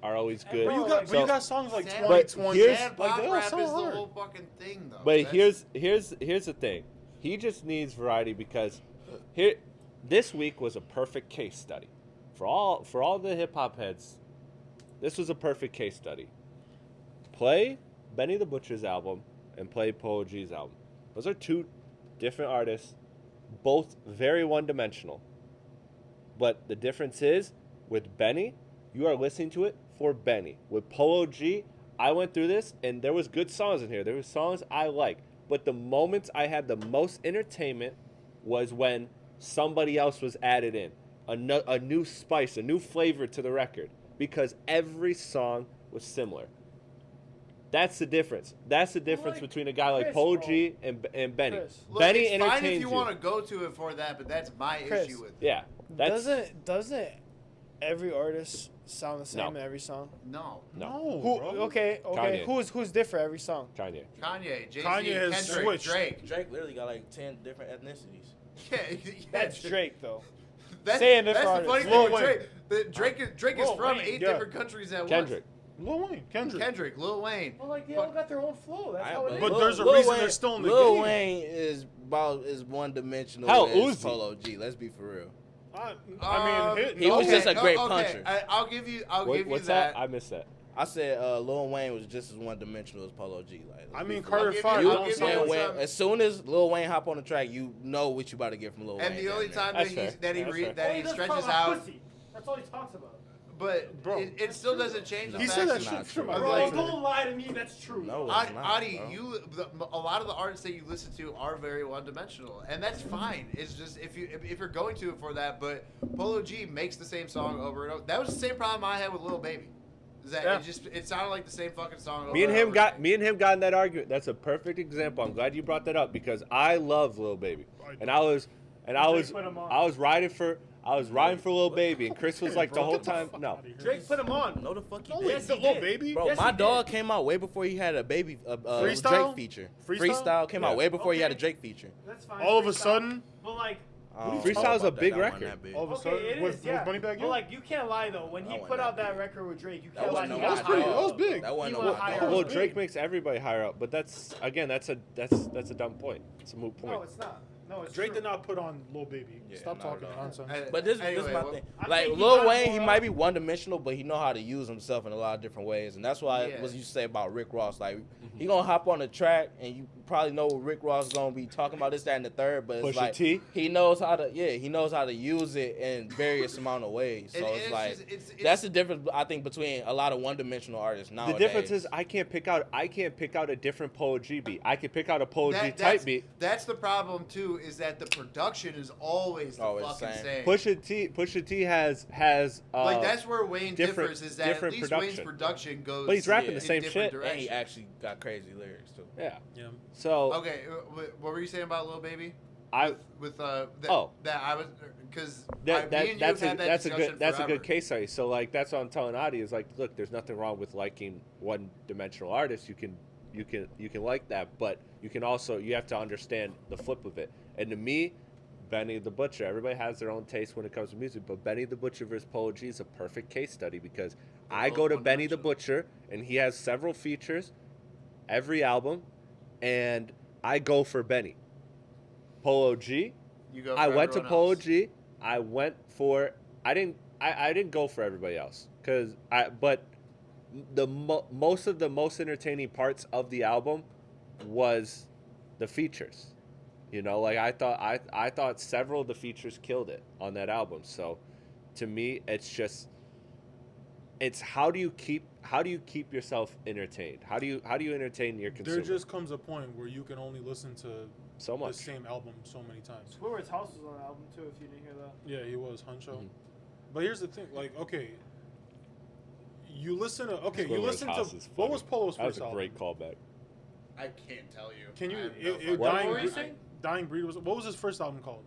And good. But you got, So- you got songs like Sad- 2020. here's- Sad like pop they all rap is sound the hard. whole fucking thing, though. But That's- here's the thing. He just needs variety because here this week was a perfect case study for all the hip hop heads. This was a perfect case study. Play Benny the Butcher's album and play Polo G's album. Those are two different artists, both very one-dimensional. But the difference is, with Benny, you are listening to it for Benny. With Polo G, I went through this, and there was good songs in here. There were songs I like. But the moments I had the most entertainment was when somebody else was added in. A new spice, a new flavor to the record. Because every song was similar. That's the difference. That's the difference like between a guy like Chris, Polo bro. G and Benny. Chris. Look, Benny it's fine if entertains you want to go to it for that, but that's my Chris. issue with it. Yeah. That's Doesn't every artist sound the same No. in every song? No. no. Who? Bro. Okay. Kanye. Who's different every song? Kanye. Kanye, Jay-Z, Kanye has Kendrick, switched. Drake. Drake literally got like 10 different ethnicities. Yeah, That's Drake though. That's, Saying that's different the funny artists. thing Lil with Wayne. Drake. Drake is Lil from Wayne, 8 yeah. different countries at Kendrick. Lil Wayne, Kendrick. once. Kendrick, Lil Wayne. Well, like they all got their own flow. That's how it is. But there's a reason they're still in the Lil game. Wayne is about as one dimensional Hell, as Uzi. Polo G. Let's be for real. I mean, He was just a great okay. puncher. I'll give you. I'll give you What's that. that? I missed that. I said Lil Wayne was just as one dimensional as Polo G. Like, let's I be mean, for Carter give you- 5 I'll don't give sound you like When, some- as soon as Lil Wayne hop on the track, you know what you about to get from Lil Wayne. And the only damn time That's that fair. he that he That's re- fair. that he stretches out, That's all he talks about. but Bro, it still doesn't change the He fact said that that shit not from true. my Bro, life. don't lie to me. That's true. No, it's not, Adi, bro. a lot of the artists that you listen to are very one-dimensional, and that's fine. It's just if you're going to it for that. But Polo G makes the same song over and over. That was the same problem I had with Lil Baby. Is that Yeah. it sounded like the same fucking song. Over Me and him over got again. me and him got in that argument. That's a perfect example. I'm glad you brought that up because I love Lil Baby, and I was put him on. I was riding for Lil Baby, and Chris was like the Bro, whole get the time fuck no. outta here. Drake put him on. No, the fuck he No, did. it's the Lil Baby. Bro, Yes, my he dog did. came out way before he had a baby Freestyle? Drake feature. Freestyle? Came Yeah. out way before he had a Okay. Drake feature. That's fine. All of a Freestyle. sudden, But like, Freestyle's a big record. all of a okay, sudden, it with is. Yeah. Money Bag But Yo? like, you can't lie though. When he That wasn't put out that that big. record with Drake, you That can't lie. wasn't He no got That was pretty- higher that was up. big. That wasn't He no went higher dog. Well, up. Drake makes everybody higher up, but that's a dumb point. It's a moot point. No, it's not. No, it's Drake true. did not put on Lil Baby. Yeah, Stop not at talking all. nonsense. But this is Anyway, my well, thing. I Like think he Lil got Wayne, he more might up. be one dimensional, but he know how to use himself in a lot of different ways, and that's why Yeah. what you say about Rick Ross. Like he gonna hop on the track, and you probably know what Rick Ross is gonna be talking about this, that, and the third. But it's Pusha like T? he knows how to use it in various amount of ways. So And it's it's like just- it's- that's the difference I think between a lot of one dimensional artists nowadays. The difference is I can't pick out a different Polo G beat. I can pick out a Polo G type that's, beat. that's the problem too. Is that the production is always the Always fucking same. same. Pusha T has like that's where Wayne different- differs. Is that at different least Wayne's production. production goes. But he's rapping in the same different shit. and he directions. actually got crazy lyrics too. yeah. Yeah. So Okay, what were you saying about Lil Baby? I With that I was because that's a discussion forever. good case study. So like that's what I'm telling Adi is like, look, there's nothing wrong with liking one dimensional artists. You can like that, but you have to understand the flip of it. And to me, Benny the Butcher, everybody has their own taste when it comes to music, but Benny the Butcher versus Polo G is a perfect case study because I both go to Benny the one-dimensional. Butcher and he has several features every album, and I go for Benny. Polo G, You go I for went to everyone Polo else. G. I didn't go for everybody else but most of the most entertaining parts of the album was the features. You know, like I thought several of the features killed it on that album. So to me, it's how do you keep yourself entertained? How do you entertain your consumer? There just comes a point where you can only listen to so the much. same album so many times. Squidward's House was on the album too. If you didn't hear that. Yeah, he was Huncho. Mhm. But here's the thing, like, okay, you listen to Squidward's House is what funny. was Polo's That was first a album? great callback. I can't tell you. Can you? I have no fucking What? Dying, What were you Breed, saying? Dying Breed was. What was his first album called?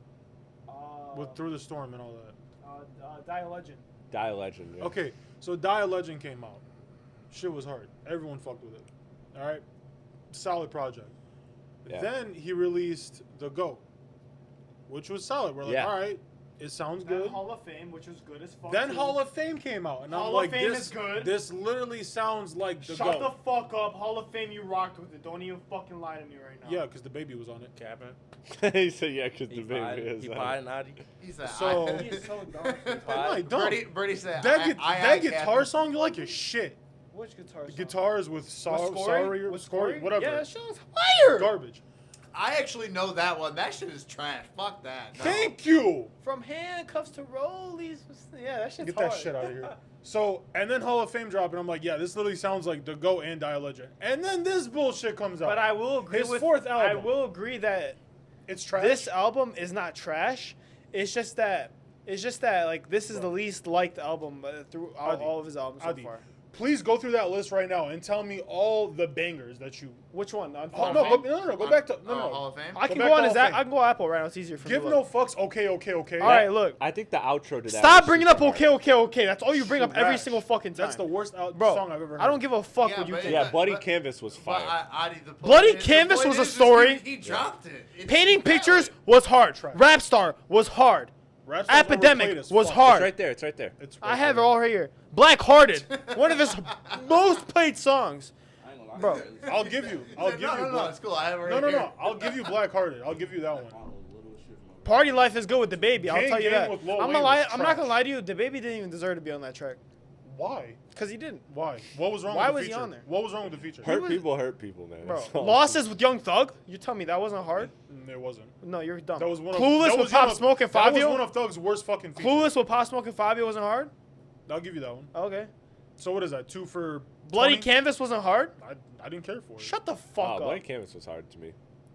Uh, With Through the Storm and all that. Die a Legend. Die Legend. Yeah. Okay, so Die a Legend came out. Shit was hard. Everyone fucked with it. All right, solid project. Yeah. Then he released The GOAT, which was solid. We're like, Yeah. all right, it sounds Then good. Hall of Fame, which was good as fuck. Then too. Hall of Fame came out, and I'm Hall like, of Fame this is good. This literally sounds like the Shut the GOAT. fuck up. Hall of Fame, you rocked with it. Don't even fucking lie to me right now. Yeah, because the baby was on it. Capping. he said, yeah, because the He baby potted, is. he on potted it. naughty. He said, So- I, He is so dumb. I don't. Birdie said, That guitar song, you like your shit. Which guitar song? Guitars with With sorry Scory? or With Scory, Scory? whatever. Yeah, that shit was fire. Garbage. I actually know that one. That shit is trash. Fuck that. No. Thank you. From handcuffs to rollies. Yeah, that shit's Get hard. that shit out of here. So, and then Hall of Fame dropped, and I'm like, yeah, this literally sounds like the GOAT and Die Legend. And then this bullshit comes out. But I will agree His with fourth I album. will agree that It's trash. this album is not trash. It's just that like this is the least liked album through Adi. all of his albums so Adi, far. please go through that list right now and tell me all the bangers that you. Which one? On Oh, Hall of no, Fame? Go back to Hall of Fame? I can back go to on his Hall of I can go Apple right now. It's easier for Give me. no Look. fucks. Okay. All right, look. I think the outro to that. Stop was bringing up super hard. okay. That's all you bring up every Trash. single fucking time. That's the worst Bro, song I've ever heard. I don't give a fuck Yeah, what you but think. Yeah, Bloody But- Canvas was But fire. the point Bloody is- the Canvas point was a is story. He dropped it. It's Painting valid. Pictures was hard. Trash. Rap Star was hard. Rap Star's Epidemic overplayed as was fuck. hard. It's right there. It's right there. It's I have it all right here. Black Hearted, one of his most played songs. I ain't gonna lie. Bro. I'll give you. I'll give you. No, Black- it's cool. I have it right No. here. I'll give you Black Hearted. I'll give you that one. Party Life is good with the baby. I'll Gang tell you Gang that. with Lil I'm Wayne not was I'm not gonna trash. lie to you. The baby didn't even deserve to be on that track Why? because he didn't. Why? What was wrong Why with the was he feature? on there? What was wrong with the feature? Hurt people, man. Bro, That's all. Losses with Young Thug. You tell me that wasn't hard? It wasn't. No, you're dumb. That was one of Clueless that with was one Pop of- Smoke and That was one Fabio. of Thug's worst fucking features. Clueless with Pop Smoke and Fabio wasn't hard. I'll give you that one. Okay. So what is that? 2 for Bloody 20? Canvas wasn't hard. I didn't care for it. Shut the fuck Oh, up. Bloody Canvas was hard to me.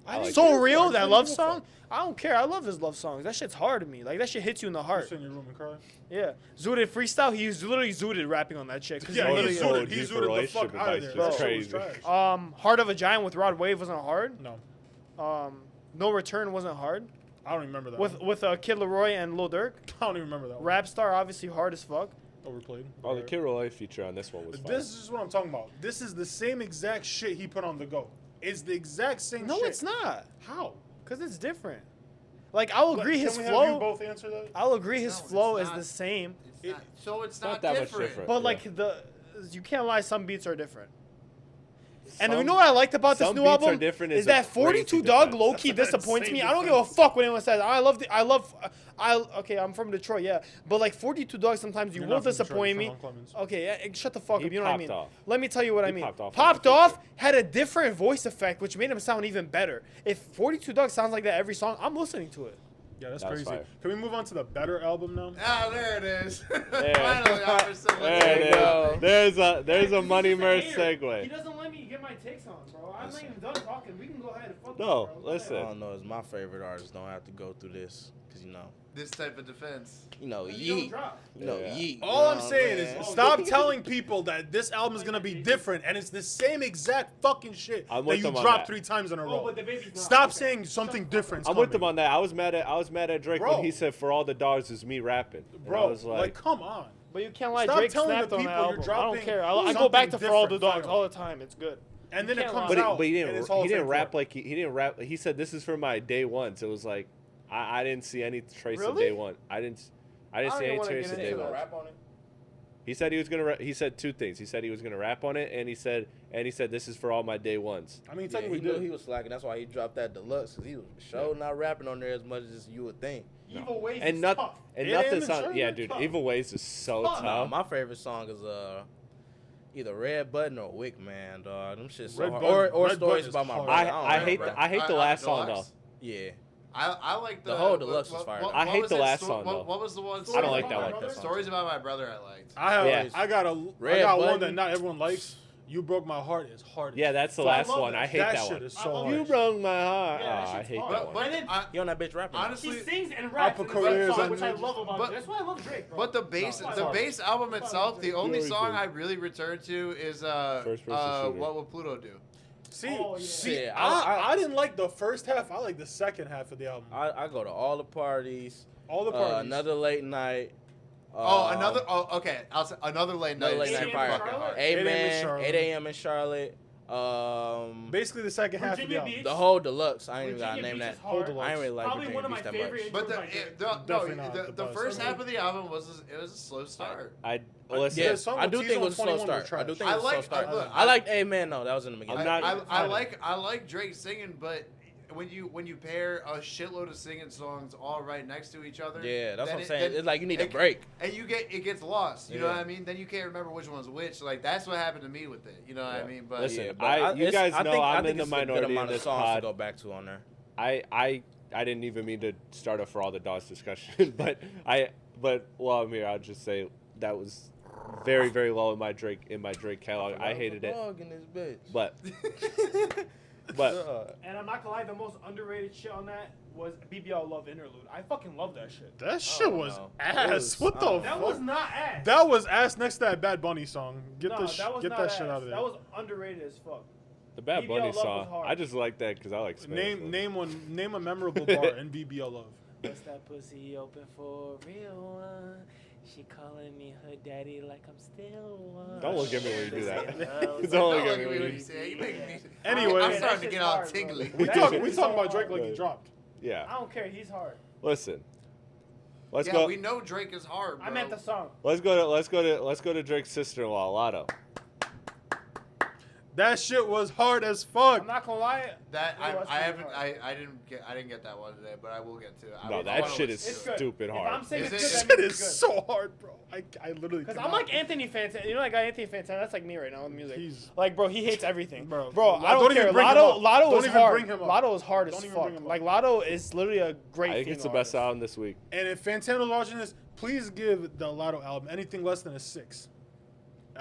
I didn't So care for it. Real, I that didn't love give a song. fuck. I don't care. I love his love songs. That shit's hard to me. Like that shit hits you in the You heart. sit in your room and cry. Yeah. Zooted freestyle. He was literally zooted rapping on that shit. 'cause Yeah, he he Literally literally- so zooted. He deep for zooted the relationship fuck out of advice there. is That shit was crazy. trash. Heart of a Giant with Rod Wave wasn't hard. No, No Return wasn't hard. I don't even remember that. With one. Kid Leroy and Lil Durk. I don't even remember that. One. Rap Star obviously hard as fuck. Overplayed. Oh, the Kid Roy feature on this one was fire. This is what I'm talking about. This is the same exact shit he put on the go. It's the exact same No, shit. it's not. How? Cause it's different. Like I'll agree Can his we have flow. you both answer that? I'll agree his No, it's flow is not. the same. It's not, so it's not not, that much different. different. But Yeah. like you can't lie, some beats are different. And Some- you know what I liked about this some new beats album are different is is a that 42 crazy Dog defense. low key That's an disappoints me. insane I don't give a defense. fuck what anyone says. Okay, I'm from Detroit, yeah, but like 42 Dog sometimes you You're will not from Detroit, disappoint you're me. from Mount Clemens. Okay, yeah, shut the fuck He up. You know what I popped mean? off. Let me tell you what I He mean. popped off on Popped that off feature. had a different voice effect, which made him sound even better. If 42 Dog sounds like that every song, I'm listening to it. Yeah, that's That was crazy. fire. Can we move on to the better album now? Ah, there it is. There. Finally, Amer said what There he it said. is. There's a Money Merch He segue. doesn't let me get my takes on, bro. I'm not even done talking. We can go ahead and fuck No, this, bro. listen. I don't know. It's my favorite artist. Don't have to go through this because This type of defense. You don't Yeet. drop. Yeah. Yeah. All I'm You know saying what is man? stop telling people that this album is gonna be different and it's the same exact fucking shit I'm that with you them on dropped that. 3 times in a Oh, row. but the baby's not. Stop Okay. saying something different. I'm with them on that. I was mad at Drake Bro. when he said "For all the dogs is me rapping." And Bro, I was like, come on. But you can't lie. Stop Drake telling the snapped on people that you're album. I don't dropping care. I go back to something For All the different, Dogs finally. all the time. It's good. And then it can't comes lie. but out. he and didn't. it's Hall He of didn't Fame rap floor. like he didn't rap. He said, "This is for my day ones." It was like I didn't see any trace of Really? day one. I didn't see don't any even wanna trace get of into day that. one. He said he was gonna. He said 2 things. He said he was gonna rap on it, and he said this is for all my day ones. I mean, Yeah, technically he knew did. he was slacking. That's why he dropped that deluxe because he was sure not rapping on there as much as you would think. Evil Ways And is not tough. and It nothing ain't sounds. sure Yeah, they're dude. tough. Evil Ways is so Fuck. tough. My favorite song is either Red Button or Wick Man, dog. Them shit so Red hard. Button- or Red stories Button is about my hard. brother. I hate the last song though. Deluxe? Yeah. I like the The whole deluxe was fire, though. I hate was the it? last song, though. What was the one? I don't like Stories that About one. My Brother? Stories about my brother. I liked. Yeah. I got Red one that Button. not everyone likes. You Broke My Heart is hard. Yeah, that's the Fuck. last love one. that I hate that that shit one. is I so love hard. You broke my heart. Yeah, that Oh, I shit's hate hard. that But, one. but And then- I, He on that bitch rapping. honestly, He sings and raps in the Careers same song, and which I then- love about but- it. That's why I love Drake, bro. but the bass, No, the fuck. bass album Fuck itself, the Drake. only Really song good. I really return to is First person shooter. What Will Pluto Do? See, Oh, yeah. see, Yeah, I didn't like the first half. I like the second half of the album. I go to all the parties. All the parties. Another late night. Okay. I'll say another late night. Another late is night super fire. fucking hard. 8 a.m. in Amen. Charlotte. 8 a.m. in Charlotte. Basically, the second half of the Virginia album. Beach. The whole deluxe. I ain't even gotta Virginia name Beach that. is hard. Whole I ain't really like Probably Virginia one of my Beach that favorite much. But intros by Drake. Definitely not the the best. first half of the album it was a slow start. Listen. Yeah, The song I with do Tease think it on was a slow 21 was start. I trash. do think I it was a slow like- start. look, I liked Amen though. That was in the beginning. I'm not- I like Drake singing, but when you pair a shitload of singing songs all right next to each other, Yeah, that's then what I'm saying. It's like you need a it- break. and it gets lost. You know Yeah. what I mean? Then you can't remember which one's which. Like that's what happened to me with it. You know what I mean? But Listen, Yeah, but you guys know I'm in think the it's a good minority in amount of this songs pod. to go back to on there. I didn't even mean to start a For All the Dogs discussion, but Amir, I'll just say that was very, very low in my Drake catalog. I hated it, Dog in this bitch. but And I'm not gonna lie, the most underrated shit on that was BBL Love Interlude. I fucking love that shit. That shit was ass. What the That fuck? was not ass. That was ass next to that Bad Bunny song. Get no, that was get not that ass. shit out of there. That was underrated as fuck. the Bad BBL Bunny Love was song, hard. I just like that because I like Spanish. Name a memorable bar in BBL Love. What's that pussy open for a real one? She calling me her daddy like I'm still one. Don't look at me when you do that. Don't Don't look look at me when what you. you say. You make me. Anyway, I'm that starting to shit's get all hard, bro. tingly. We That talk shit we is talking so about Drake like he hard. dropped. Yeah, I don't care. He's hard. listen. Let's Yeah, go. we know Drake is hard, bro. I meant the song. Let's go to Drake's sister-in-law, Lotto. That shit was hard as I'm fuck. not gonna lie. That It was I pretty haven't hard. I didn't get that one today, but I will get to it. No, I that wanna shit listen is to good. stupid If hard. I'm saying Is it's it- good, This that shit means is it's good. so hard, bro. I literally. Because I'm cannot. like Anthony Fantana. You know that guy Anthony Fantana? That's like me right now with music. He's- Like, bro, he hates everything. Bro, I don't don't even care. bring him Lotto, up. Lotto Don't is even hard. bring him up. Lotto is hard as Don't even fuck. bring him up. Like, Lotto is literally a great I think it's the female best artist. album this week. And if Fantano's watching this, please give the Lotto album anything less than a 6.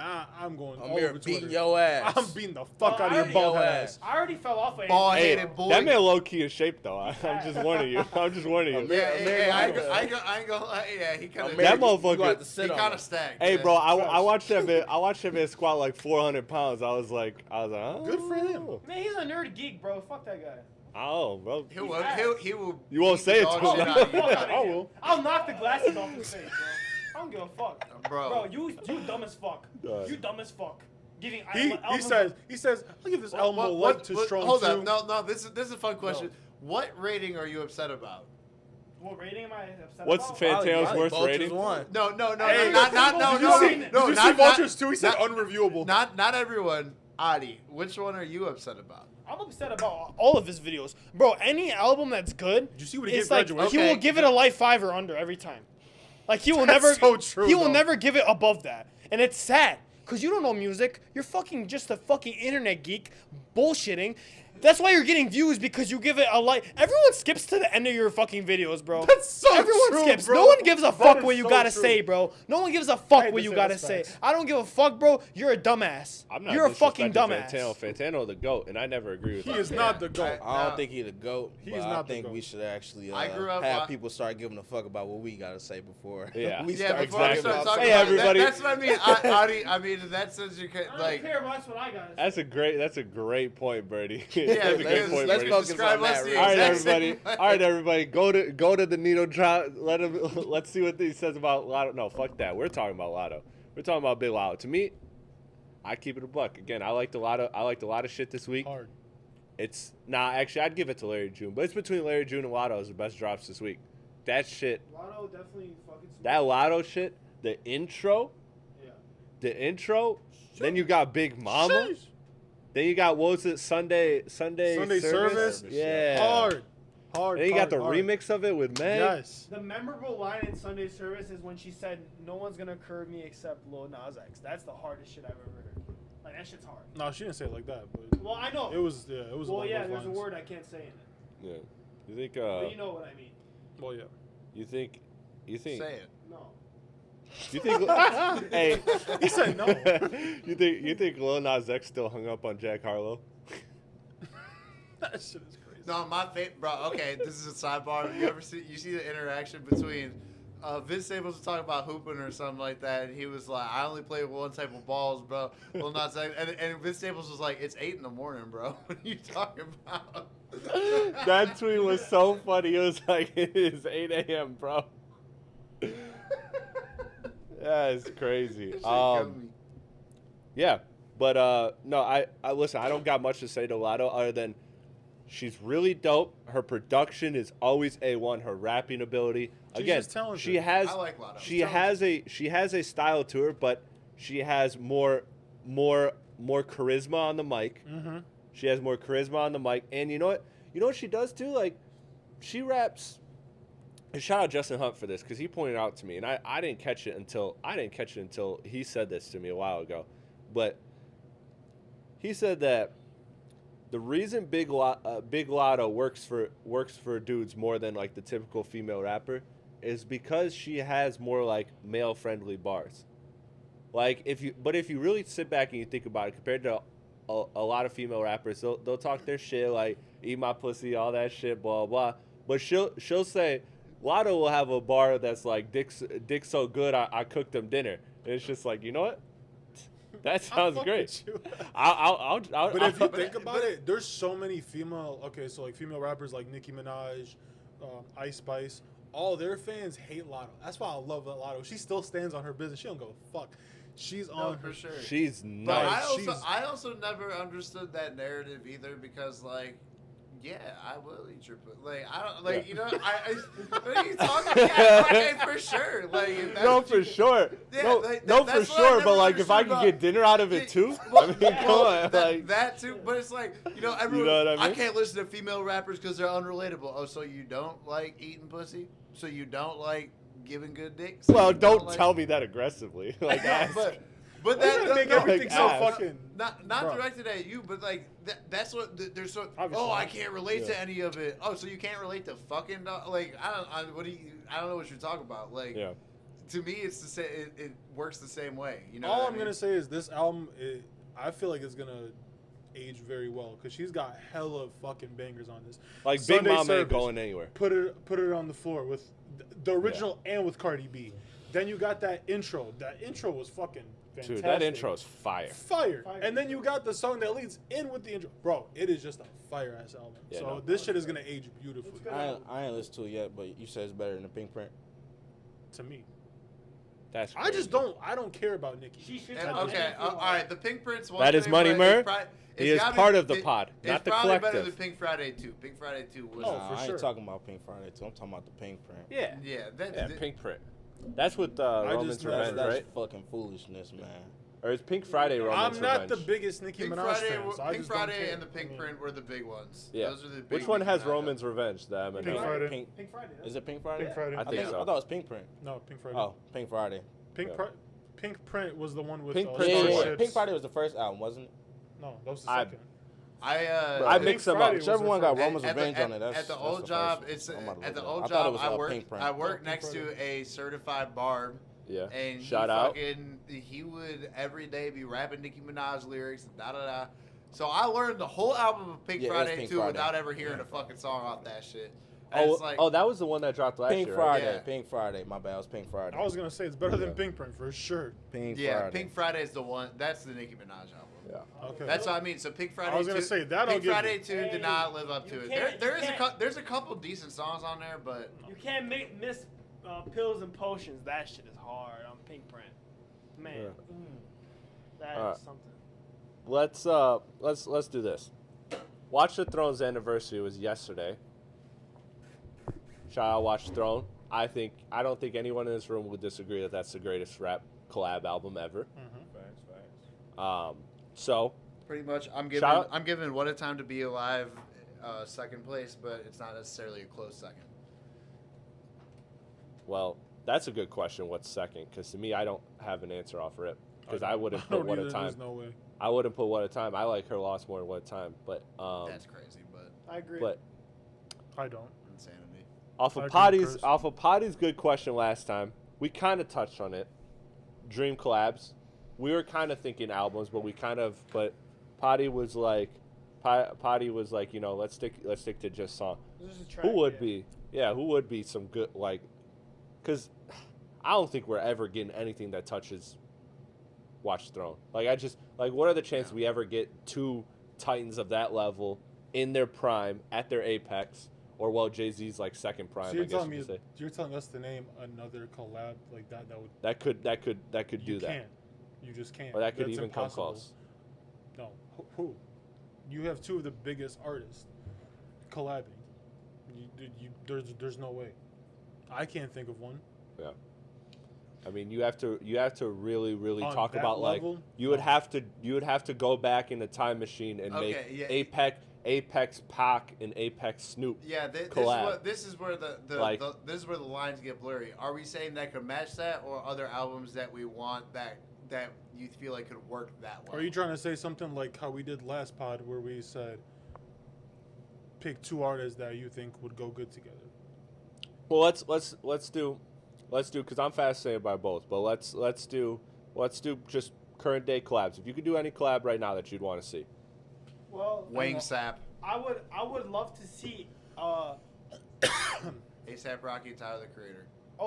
I'm going all Amir over beating Twitter. your ass. I'm beating the fuck Well, out of your I bald already- head ass. I already fell off with Ball Anthony. headed boy. That man low key in shape though. I'm just warning you. I'm just warning you. Yeah, Amir I Lotto. ain't gonna lie. Yeah, he kind of Amir, That you motherfucker- got to he sit on kind him. of stacked. Hey, yeah. bro, I watched that bit. I watched that man squat like 400 pounds. I was like, oh. Good for him. Man, he's a nerd geek, bro. Fuck that guy. Oh, bro. He will. ass. He will. You won't beat say the it dog to shit him. out of you. Fuck outta I here. will. I'll knock the glasses off his face, bro. I don't give a fuck. Bro. You dumb as fuck. God. You dumb as fuck. Giving He says I'll give this album a like to strong Hold 2. up. No. This is a fun question. What rating are you upset about? What rating am I upset What's about? Fantano's worst Vultures rating? won. No, Hey, not Did you no, see, no, did you see not Vultures too? He said not- unreviewable. Not everyone. Adi, which one are you upset about? I'm upset about all of his videos, bro. Any album that's good, Did you see what he it's gave like Graduation? he will Okay. give it a light 5 or under every time. Like he will That's never. so true, He will though. never give it above that, and it's sad because you don't know music. You're fucking just a fucking internet geek, bullshitting. That's why you're getting views because you give it a light. Everyone skips to the end of your fucking videos, bro. That's so Everyone true, skips. bro. No one gives a That fuck is what you so gotta true. say, bro. No one gives a fuck hate what to you say gotta that's say. facts. I don't give a fuck, bro. You're a dumbass. I'm not You're a fucking disrespecting dumbass. Fantano the GOAT, and I never agree with He that. is not the GOAT. I No. don't think he's the GOAT. He but is I not the think GOAT. we should actually I grew up have wa- people start giving a fuck about what we gotta say before. Yeah. we Yeah, start before I talking start about talking Hey, about everybody. That's what I mean. Adi, I mean, in that sense, you can I don't like. care much what I gotta say. That's a great point, Birdie. Yeah, That's a great because point, let's Birdie. focus describe on us that, the right? All right, exact same everybody. way. All right, everybody. Go to the Nino drop. Let's see what he says about Lotto. No, fuck that. We're talking about Lotto. We're talking about Big Lotto. To me, I keep it a buck. Again, I liked a lot of shit this week. Hard. It's actually I'd give it to Larry June, but it's between Larry June and Lotto as the best drops this week. That shit, Lotto definitely fucking. that Lotto shit, the intro, then you got Big Mama, Sheesh. then you got what was it Sunday Service? Yeah. Hard. Then you got the hard. remix of it with Meg. Yes. The memorable line in Sunday Service is when she said, "No one's gonna curve me except Lil Nas X." That's the hardest shit I've ever heard. Like that shit's hard. No, she didn't say it like that, but Well, I know. it was Well, along yeah, those there's a lines. word I can't say in it, Yeah. You think but you know what I mean. Well, yeah. you think Say it. No. you think hey He said no. you think Lil Nas X still hung up on Jack Harlow? That shit is crazy. No, my favorite, bro. Okay, this is a sidebar. You see the interaction between Vince Staples was talking about hooping or something like that, and he was like, "I only play with one type of balls, bro." Well, not saying, and Vince Staples was like, "It's 8 in the morning, bro. What are you talking about?" That tweet was so funny. It was like it is 8 a.m., bro. That is crazy. That shit killed me. Yeah, But no, I listen. I don't got much to say to Lotto other than she's really dope. Her production is always A1. Her rapping ability, She's again, just talented. she has I like Lotto. she has a style to her, but she has more charisma on the mic. Mm-hmm. She has more charisma on the mic, and you know what? You know what she does too? Like, she raps. And shout out Justin Hunt for this because he pointed out to me, and I didn't catch it until he said this to me a while ago, but he said that the reason Big Lotto works for dudes more than like the typical female rapper is because she has more like male friendly bars. Like if you really sit back and you think about it, compared to a lot of female rappers, they'll talk their shit like eat my pussy, all that shit, blah blah. But she'll say Lotto will have a bar that's like dick's so good I cooked him dinner. And it's just like, you know what? That sounds great. But if you think about it, there's so many female. Okay, so like female rappers like Nicki Minaj, Ice Spice. All their fans hate Lotto. That's why I love Lotto. She still stands on her business. She don't go fuck. She's on for sure. She's But nice. I also never understood that narrative either because like. Yeah, I will eat your pussy. Like I don't like Yeah. you know. What are you talking about? Okay, for sure. Like if that's No, what for you- sure. Yeah, No, like, no, that's for what I sure. never But like, if I understood could get about- dinner out of it too, Well, I mean, come on, like, that too. But it's like everyone. know what I mean? can't listen to female rappers because they're unrelatable. Oh, so you don't like eating pussy? So you don't like giving good dick? So well, you don't like- tell me that aggressively. Like, ask. But Why you gotta make everything so ass. fucking. not Bro. directed at you, but like that's what there's so. Obviously. Oh, I can't relate Yeah. to any of it. Oh, so you can't relate to fucking like I don't know what you're talking about. Like Yeah. to me, it's the same. It works the same way. You know. All what I'm I gonna mean? say is this album. I feel like it's gonna age very well because she's got hella fucking bangers on this. Like, Sunday Big Mama ain't Service, going anywhere. Put it on the floor with the original and with Cardi B. Then you got that intro. That intro was fucking fantastic. Dude, that intro is fire. Fire. And then you got the song that leads in with the intro. Bro, it is just a fire ass album. Yeah, so no. this shit is gonna age beautifully I ain't listened to it yet, but you said it's better than the Pink Print. to me. That's I just crazy. I don't care about Nicki. She should. And, okay, all right. The Pink Prince one. That is thing, Money but Mur. it's prob- He it's is gotta part be- of the pod, it's not the probably better collective. than Pink Friday 2. Pink Friday 2 was. Oh, Nah, for I sure. ain't talking about Pink Friday too. I'm talking about the Pink Print. Yeah. Yeah, that, Yeah, that- Pink Print. That's with I Roman's just know Revenge, That's right? fucking foolishness, man. Or is Pink Friday Roman's I'm not Revenge? the biggest Nicki Pink Minaj Friday, fan. So I Pink just don't Friday care. and the Pink Print were the big ones. Yeah. Those are the big Which one Nicki has Minaj Roman's Revenge? The Eminem? Pink Friday. Pink, Friday. is it Pink Friday? Pink Friday. I think so. I thought it was Pink Print. No, Pink Friday. Oh, Pink Friday. Pink, Yeah. Pink Print was the one with Pink uh, Print Yeah, is yeah, what? yeah. Starships. Pink Friday was the first album, wasn't it? No, that was the I- second. I Pink mix them up. Friday was Whichever one the got first- Roman's Revenge on it. At the old job, it's at the old I thought it job. was I work. Pink Print. I work Pink next to Friday. a certified barb, Yeah. and Shout he out. fucking he would every day be rapping Nicki Minaj lyrics and da da da. So I learned the whole album of Pink Yeah, it was Friday Pink 2 Friday. without ever hearing a fucking song off that shit. And it's like, Oh, that was the one that dropped last Pink year, right? Friday. Yeah. Pink Friday. My bad. It was Pink Friday. I was gonna say it's better than Yeah. Pink Print for sure. Pink yeah, Friday. Pink Friday is the one. That's the Nicki Minaj album. Yeah. Okay. That's what I mean. So Pink Friday. I was gonna 2 say, that I'll Pink give Friday you. 2 did not live up to You it. can't- There you is can't- there's a couple decent songs on there, but You can't miss pills and potions. That shit is hard on Pink Print. Man, Yeah. that Alright. is something. Let's do this. Watch the Throne's anniversary was yesterday. Shout out Watch the Throne. I don't think anyone in this room would disagree that that's the greatest rap collab album ever. So pretty much I'm Shout out- giving What a Time to Be Alive second place, but it's not necessarily a close second. well, that's a good question. What's second? Because to me, I don't have an answer off rip. Because I wouldn't put don't What a either, Time. There's no way. I wouldn't put What a Time. I like Her Loss more than What a Time. But That's crazy, but I agree. but I don't. insanity. off I of agree, Potty's Chris. good question last time, we kind of touched on it. Dream collabs. We were kind of thinking albums, but Potty was like, you know, let's stick to just song. This is a track, Who would yeah. be some good, like, because I don't think we're ever getting anything that touches Watch the Throne. Like, what are the chances we ever get two titans of that level in their prime, at their apex, or well, Jay-Z's like second prime, So you're I guess telling you me could say. you're telling us to name another collab like that would That could do you that. can't. You just can't. Or that could That's even come impossible. close. No, who? You have two of the biggest artists collabing. There's no way. I can't think of one. Yeah. I mean, you have to really On talk that about level? like you would have to go back in the time machine and Okay, make yeah. Apex Pac and Apex Snoop. Yeah, collab. this is where Like- this is where the lines get blurry. Are we saying that could match that, or other albums that we want that you feel like could work that well? Are you trying to say something like how we did last pod where we said pick two artists that you think would go good together? Well, let's do because I'm fascinated by both. But let's do just current day collabs. If you could do any collab right now that you'd want to see. Well, Wang Sap, I would love to see. ASAP Rocky, and Tyler the Creator. I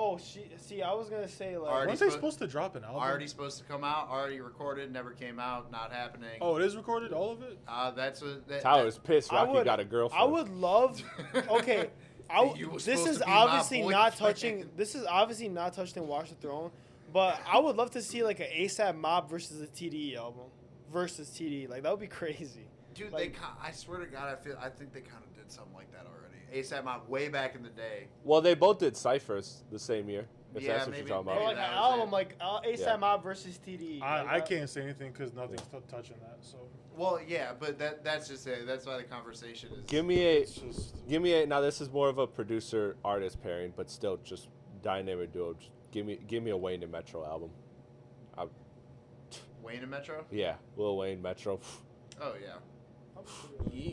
was gonna say like. Already Weren't they spo- supposed to drop an album? Already supposed to come out, already recorded, never came out, not happening. Oh, it is recorded, all of it? That's what. Tyler's pissed. I Rocky would- got a girlfriend. I would love. Okay, You were this supposed is to be my obviously not boyfriend. touching. This is obviously not touching Watch the Throne, but I would love to see like an ASAP Mob versus a TDE album versus TDE. Like that would be crazy. Dude, Like- I swear to God, I think they kind of did something like that already. ASAP Mob way back in the day. Well, they both did ciphers the same year. If Yeah, that's what maybe- you're talking Or about. like an that was album it. like ASAP Yeah. Mob versus TDE. Like, I can't say anything because nothing's touching that. So Well, yeah, but that's just it. That's why the conversation is. Give me it's just now. This is more of a producer artist pairing, but still just dynamic duo. Just give me a Wayne and Metro album. Wayne and Metro. Yeah, Lil Wayne, Metro. Oh yeah.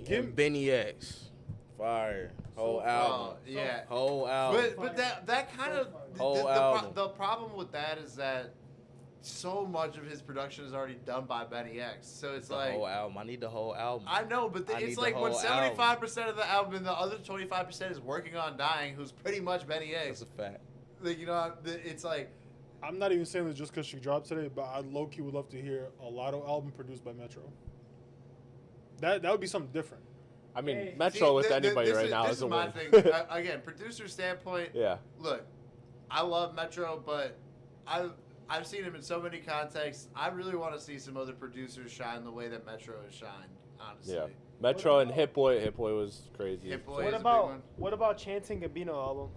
Give Benny X. Fire. Whole album. Yeah. Whole album. But that kind of Whole album. the problem with that is that so much of his production is already done by Benny X. So it's the like whole album. I need the whole album. I know, but I need it's the like when whole 75% of the album and the other 25% is working on Dying, who's pretty much Benny That's X. a fact. Like, you know, it's like I'm not even saying this just because she dropped today, but I low key would love to hear a Lotto album produced by Metro. That would be something different. I mean, Hey, Metro see, with anybody right now this is a my win. thing. Again, producer standpoint. Yeah. Look, I love Metro, but I've seen him in so many contexts. I really want to see some other producers shine the way that Metro has shined. Honestly. Yeah. Metro and Hit Boy. Hit Boy was crazy. Hit Boy What is a big about one. Chance and Gambino album?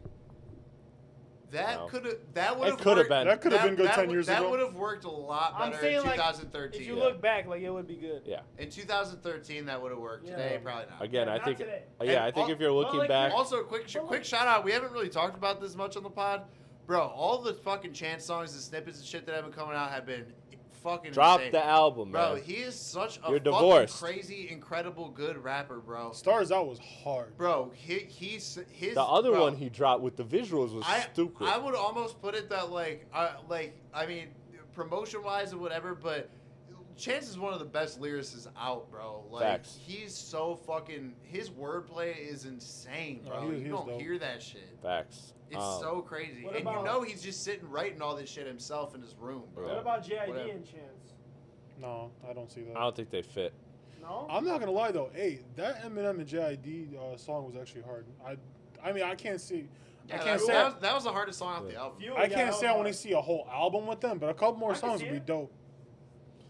That No. could have that would It have could have worked. been. That could have been good 10 years That ago. would have worked a lot I'm better saying, in like, 2013. If you Yeah. look back, like it would be good. Yeah. In 2013, that would have worked. Yeah. Today, probably not. Again, Yeah, I not think. today. Yeah, And I think al- if you're looking like, back, Also, quick shout out. We haven't really talked about this much on the pod, bro. All the fucking Chance songs and snippets and shit that have been coming out have been fucking drop insane. the album, Bro, man. he is such a You're fucking divorced. crazy, incredible, good rapper, bro. Stars Out was hard. Bro, he's his. The other bro, one he dropped with the visuals was stupid. I would almost put it that I mean, promotion wise or whatever, but Chance is one of the best lyricists out, bro. Like Facts. he's so fucking his wordplay is insane, No, bro. he You is don't dope. hear that shit. Facts. It's so crazy, What and about- you know he's just sitting writing all this shit himself in his room, bro. What about JID Whatever. and Chance? No, I don't see that. I don't think they fit. No. I'm not gonna lie though. Hey, that Eminem and JID song was actually hard. I mean, I can't see. Yeah, I can't say. that was the hardest song off the album. I can't say I want to see a whole album with them, but a couple more I can songs see would be it. dope.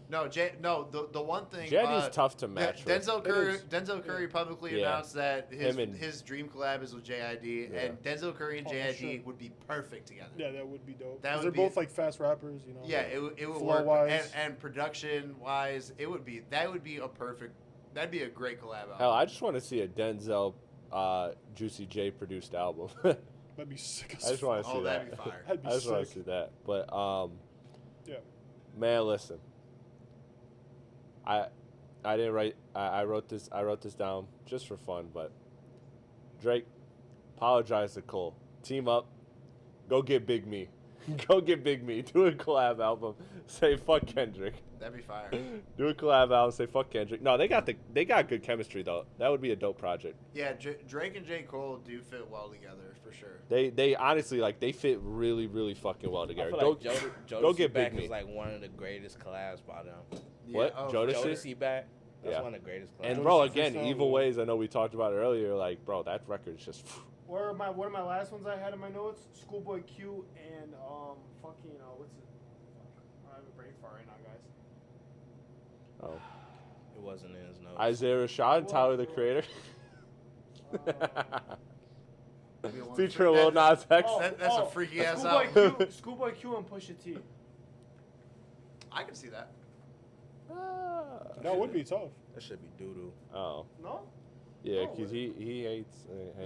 No, the one thing. JID's tough to match with. Denzel Curry publicly Yeah. announced that Him and- his dream collab is with JID, Yeah. and Denzel Curry and Oh, JID shit. would be perfect together. Yeah, that would be dope. That 'Cause would they're be- both like fast rappers, you know. Yeah, it would Flow work, wise. and production wise, that would be a perfect. That'd be a great collab album. Hell, I just want to see a Denzel, Juicy J produced album. That'd be sick as I just want to see Oh, that'd that. be fire. That'd be I just want to sick. see that. But Yeah. man, listen. I didn't write. I wrote this. I wrote this down just for fun. But Drake, apologize to Cole. Team up. Go get Big Me. Go get Big Me. Do a collab album. Say fuck Kendrick. That'd be fire. Do a collab album. Say fuck Kendrick. No, they got good chemistry though. That would be a dope project. Yeah, Drake and J. Cole do fit well together for sure. They honestly they fit really really fucking well I together. feel Go like Jodeci go get Back Big Me. is like one of the greatest collabs by them. What? oh, Jodeci? for sure. Jodeci Back. That's Yeah. one of the greatest collabs. And Jodeci bro, for again, sure, Evil yeah. Ways. I know we talked about it earlier. Like, bro, that record is just. One of my last ones I had in my notes: Schoolboy Q and fucking what's it? I have a brain fart right now, guys. Oh. wasn't in his notes. Isaiah Rashad, Tyler the Creator. Featuring Lil Nas X. That's a freaky ass Schoolboy album. Q, Schoolboy Q and Pusha T. I can see that. That would be tough. That should be doo-doo. Oh. No? Yeah, No, because he hates.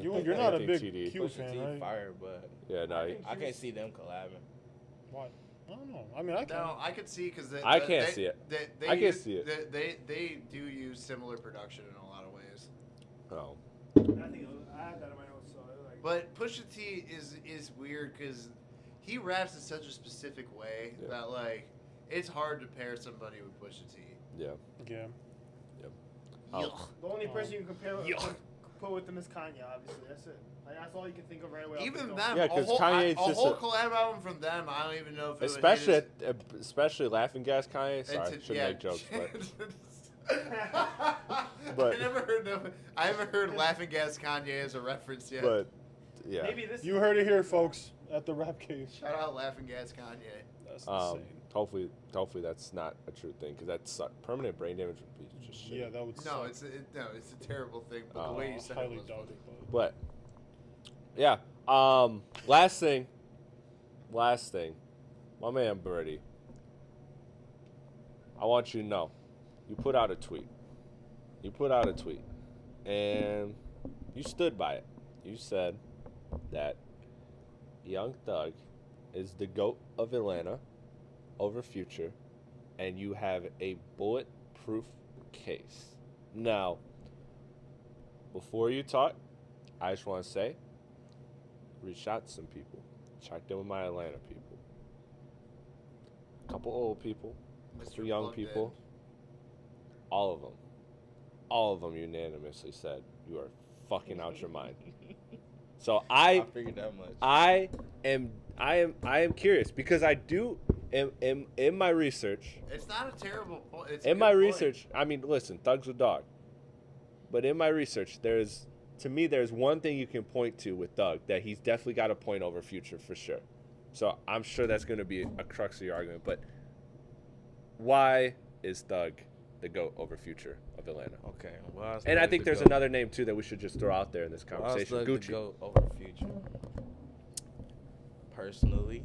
You're not a big TD. Q Pusha fan, T right? fire, but Yeah, no. I can't see them collabing. Why? I don't know. I mean, I can. No, I could see because I can't see it. They I can't use- see it. They do use similar production in a lot of ways. Oh. I think I had that in my notes. So like, But Pusha T is weird because he raps in such a specific way Yeah. that like it's hard to pair somebody with Pusha T. Yeah. Yeah. Oh. the only person you can compare Yuck. put with them is Kanye. Obviously, that's it. Like, that's all you can think of right away. Even them. them, Yeah, a 'cause whole, Kanye's a just whole a- collab album from them. I don't even know if it Especially Laughing Gas Kanye. Sorry, shouldn't make jokes, but But- I never heard of. I haven't heard Laughing Gas Kanye as a reference yet. but yeah. Maybe this. You heard it here, folks, at the Rap Cave. Shout out Laughing Gas Kanye. That's Um, insane. hopefully that's not a true thing because that's permanent brain damage would be just shit. Yeah, that would No, suck. it's a terrible thing. But the way you said it highly was doubt funny. it, but But yeah. Last thing. My man Birdie. I want you to know. You put out a tweet. And you stood by it. You said that Young Thug is the GOAT of Atlanta over Future, and you have a bulletproof case. Now, before you talk, I just want to say, reach out to some people. Checked in with my Atlanta people. A couple old people, a couple Mr. young Plugged people. All of them unanimously said, you are fucking out your mind. So I figured that much. I am curious because I do in my research. It's not a terrible point. It's a In good my point. research, I mean, listen, Thug's a dog. But in my research, there's one thing you can point to with Thug that he's definitely got a point over Future for sure. So I'm sure that's going to be a crux of your argument. But why is Thug the GOAT over Future of Atlanta? Okay. Well, And I think there's another name too that we should just throw out there in this conversation. Gucci. Go over Future. Personally,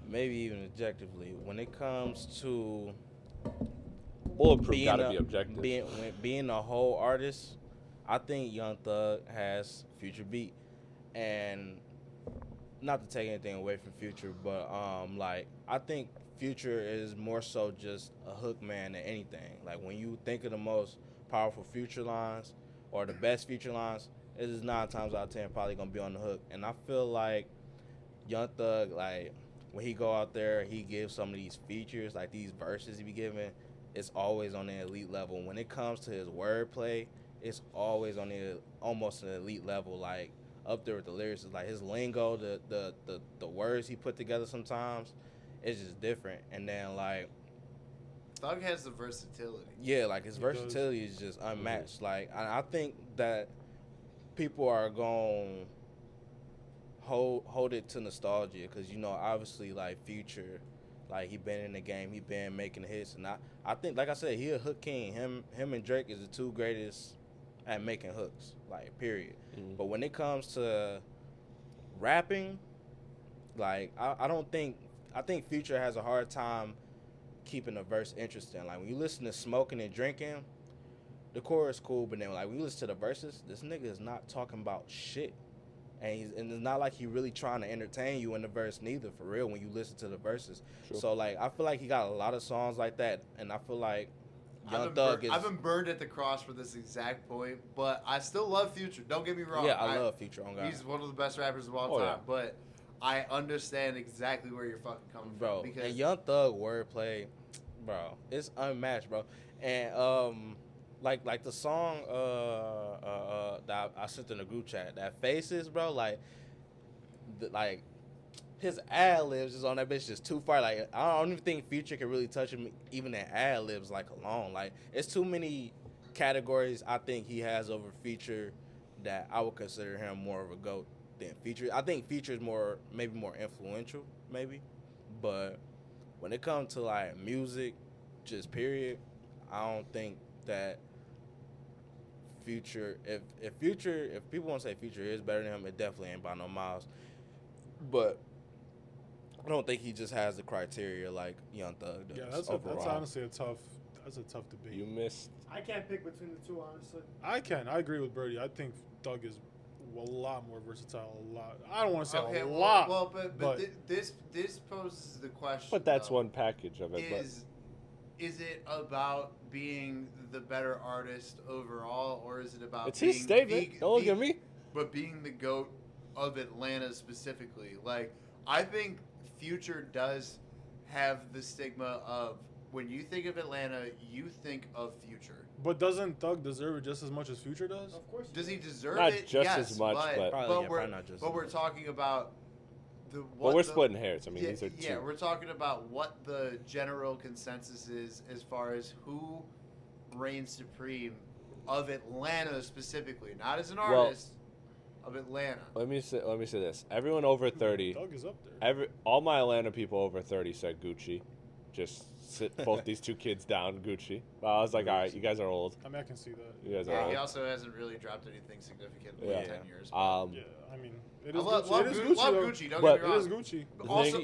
maybe even objectively, when it comes to Bulletproof got to be objective. being a whole artist, I think Young Thug has Future beat, and not to take anything away from Future, but like I think Future is more so just a hook man than anything. Like when you think of the most powerful Future lines or the best Future lines, it is 9 times out of 10 probably gonna be on the hook. And I feel like Young Thug, like when he go out there, he gives some of these features, like these verses he be giving, it's always on the elite level. When it comes to his wordplay, it's always on the almost an elite level, like up there with the lyrics. It's like his lingo, the words he put together sometimes, it's just different. And then like Thug has the versatility. yeah, like his He does. versatility is just unmatched. Like I think that people are going hold it to nostalgia because obviously like Future, like he been in the game, he been making hits, and I think like I said, he a hook king. Him and Drake is the 2 greatest at making hooks, like period. Mhm. But when it comes to rapping, like I think Future has a hard time keeping a verse interesting. Like when you listen to Smoking and Drinking, the chorus cool, but then like when you listen to the verses, this nigga is not talking about shit. And it's not like he really trying to entertain you in the verse neither, for real, when you listen to the verses. Sure. So like I feel like he got a lot of songs like that, and I feel like Young I've Thug been burned at the cross for this exact point, but I still love Future. Don't get me wrong. yeah, I love Future on God. He's one of the best rappers of all Oh, time, yeah. but I understand exactly where you're fucking coming Bro, from. Because and Young Thug wordplay, bro, it's unmatched, bro. And like the song that I sent in the group chat, that Faces, bro, like his ad libs is on that bitch just too far. Like I don't even think Future can really touch him even in ad libs like alone. Like it's too many categories I think he has over Future that I would consider him more of a GOAT than Future. I think Future is maybe more influential, maybe. But when it comes to like music, just period, I don't think that Future, if people want to say Future is better than him, it definitely ain't by no miles. But I don't think he just has the criteria like Young Thug does. Yeah, that's honestly a tough debate. You missed. I can't pick between the two, honestly. I can. I agree with Birdie. I think Thug is a lot more versatile. A lot. I don't want to say a lot. Well, but this poses the question. But that's though, one package of it. Is it about being the better artist overall, or is it about It's being his statement. Don't look at me. But being the GOAT of Atlanta specifically? Like, I think Future does have the stigma of when you think of Atlanta, you think of Future. But doesn't Thug deserve it just as much as Future does? Of course. Does he deserve Not it? just Yes, as much, but- Probably not just as we're much. talking about But we're splitting hairs. I mean, these are two. Yeah, we're talking about what the general consensus is as far as who reigns supreme of Atlanta specifically, not as an artist of Atlanta. Let me say this. Everyone over 30, Thug is up there. all my Atlanta people over 30 said Gucci. Just sit both these two kids down, Gucci. Well, I was like, all right, you guys are old. I mean, I can see that. You guys are Yeah, he old. also hasn't really dropped anything significant in Yeah. 10 years. Yeah, I mean, it I is love, Gucci. love, It is Gu- Gucci. love though. Gucci, don't But- get me It wrong. is Gucci.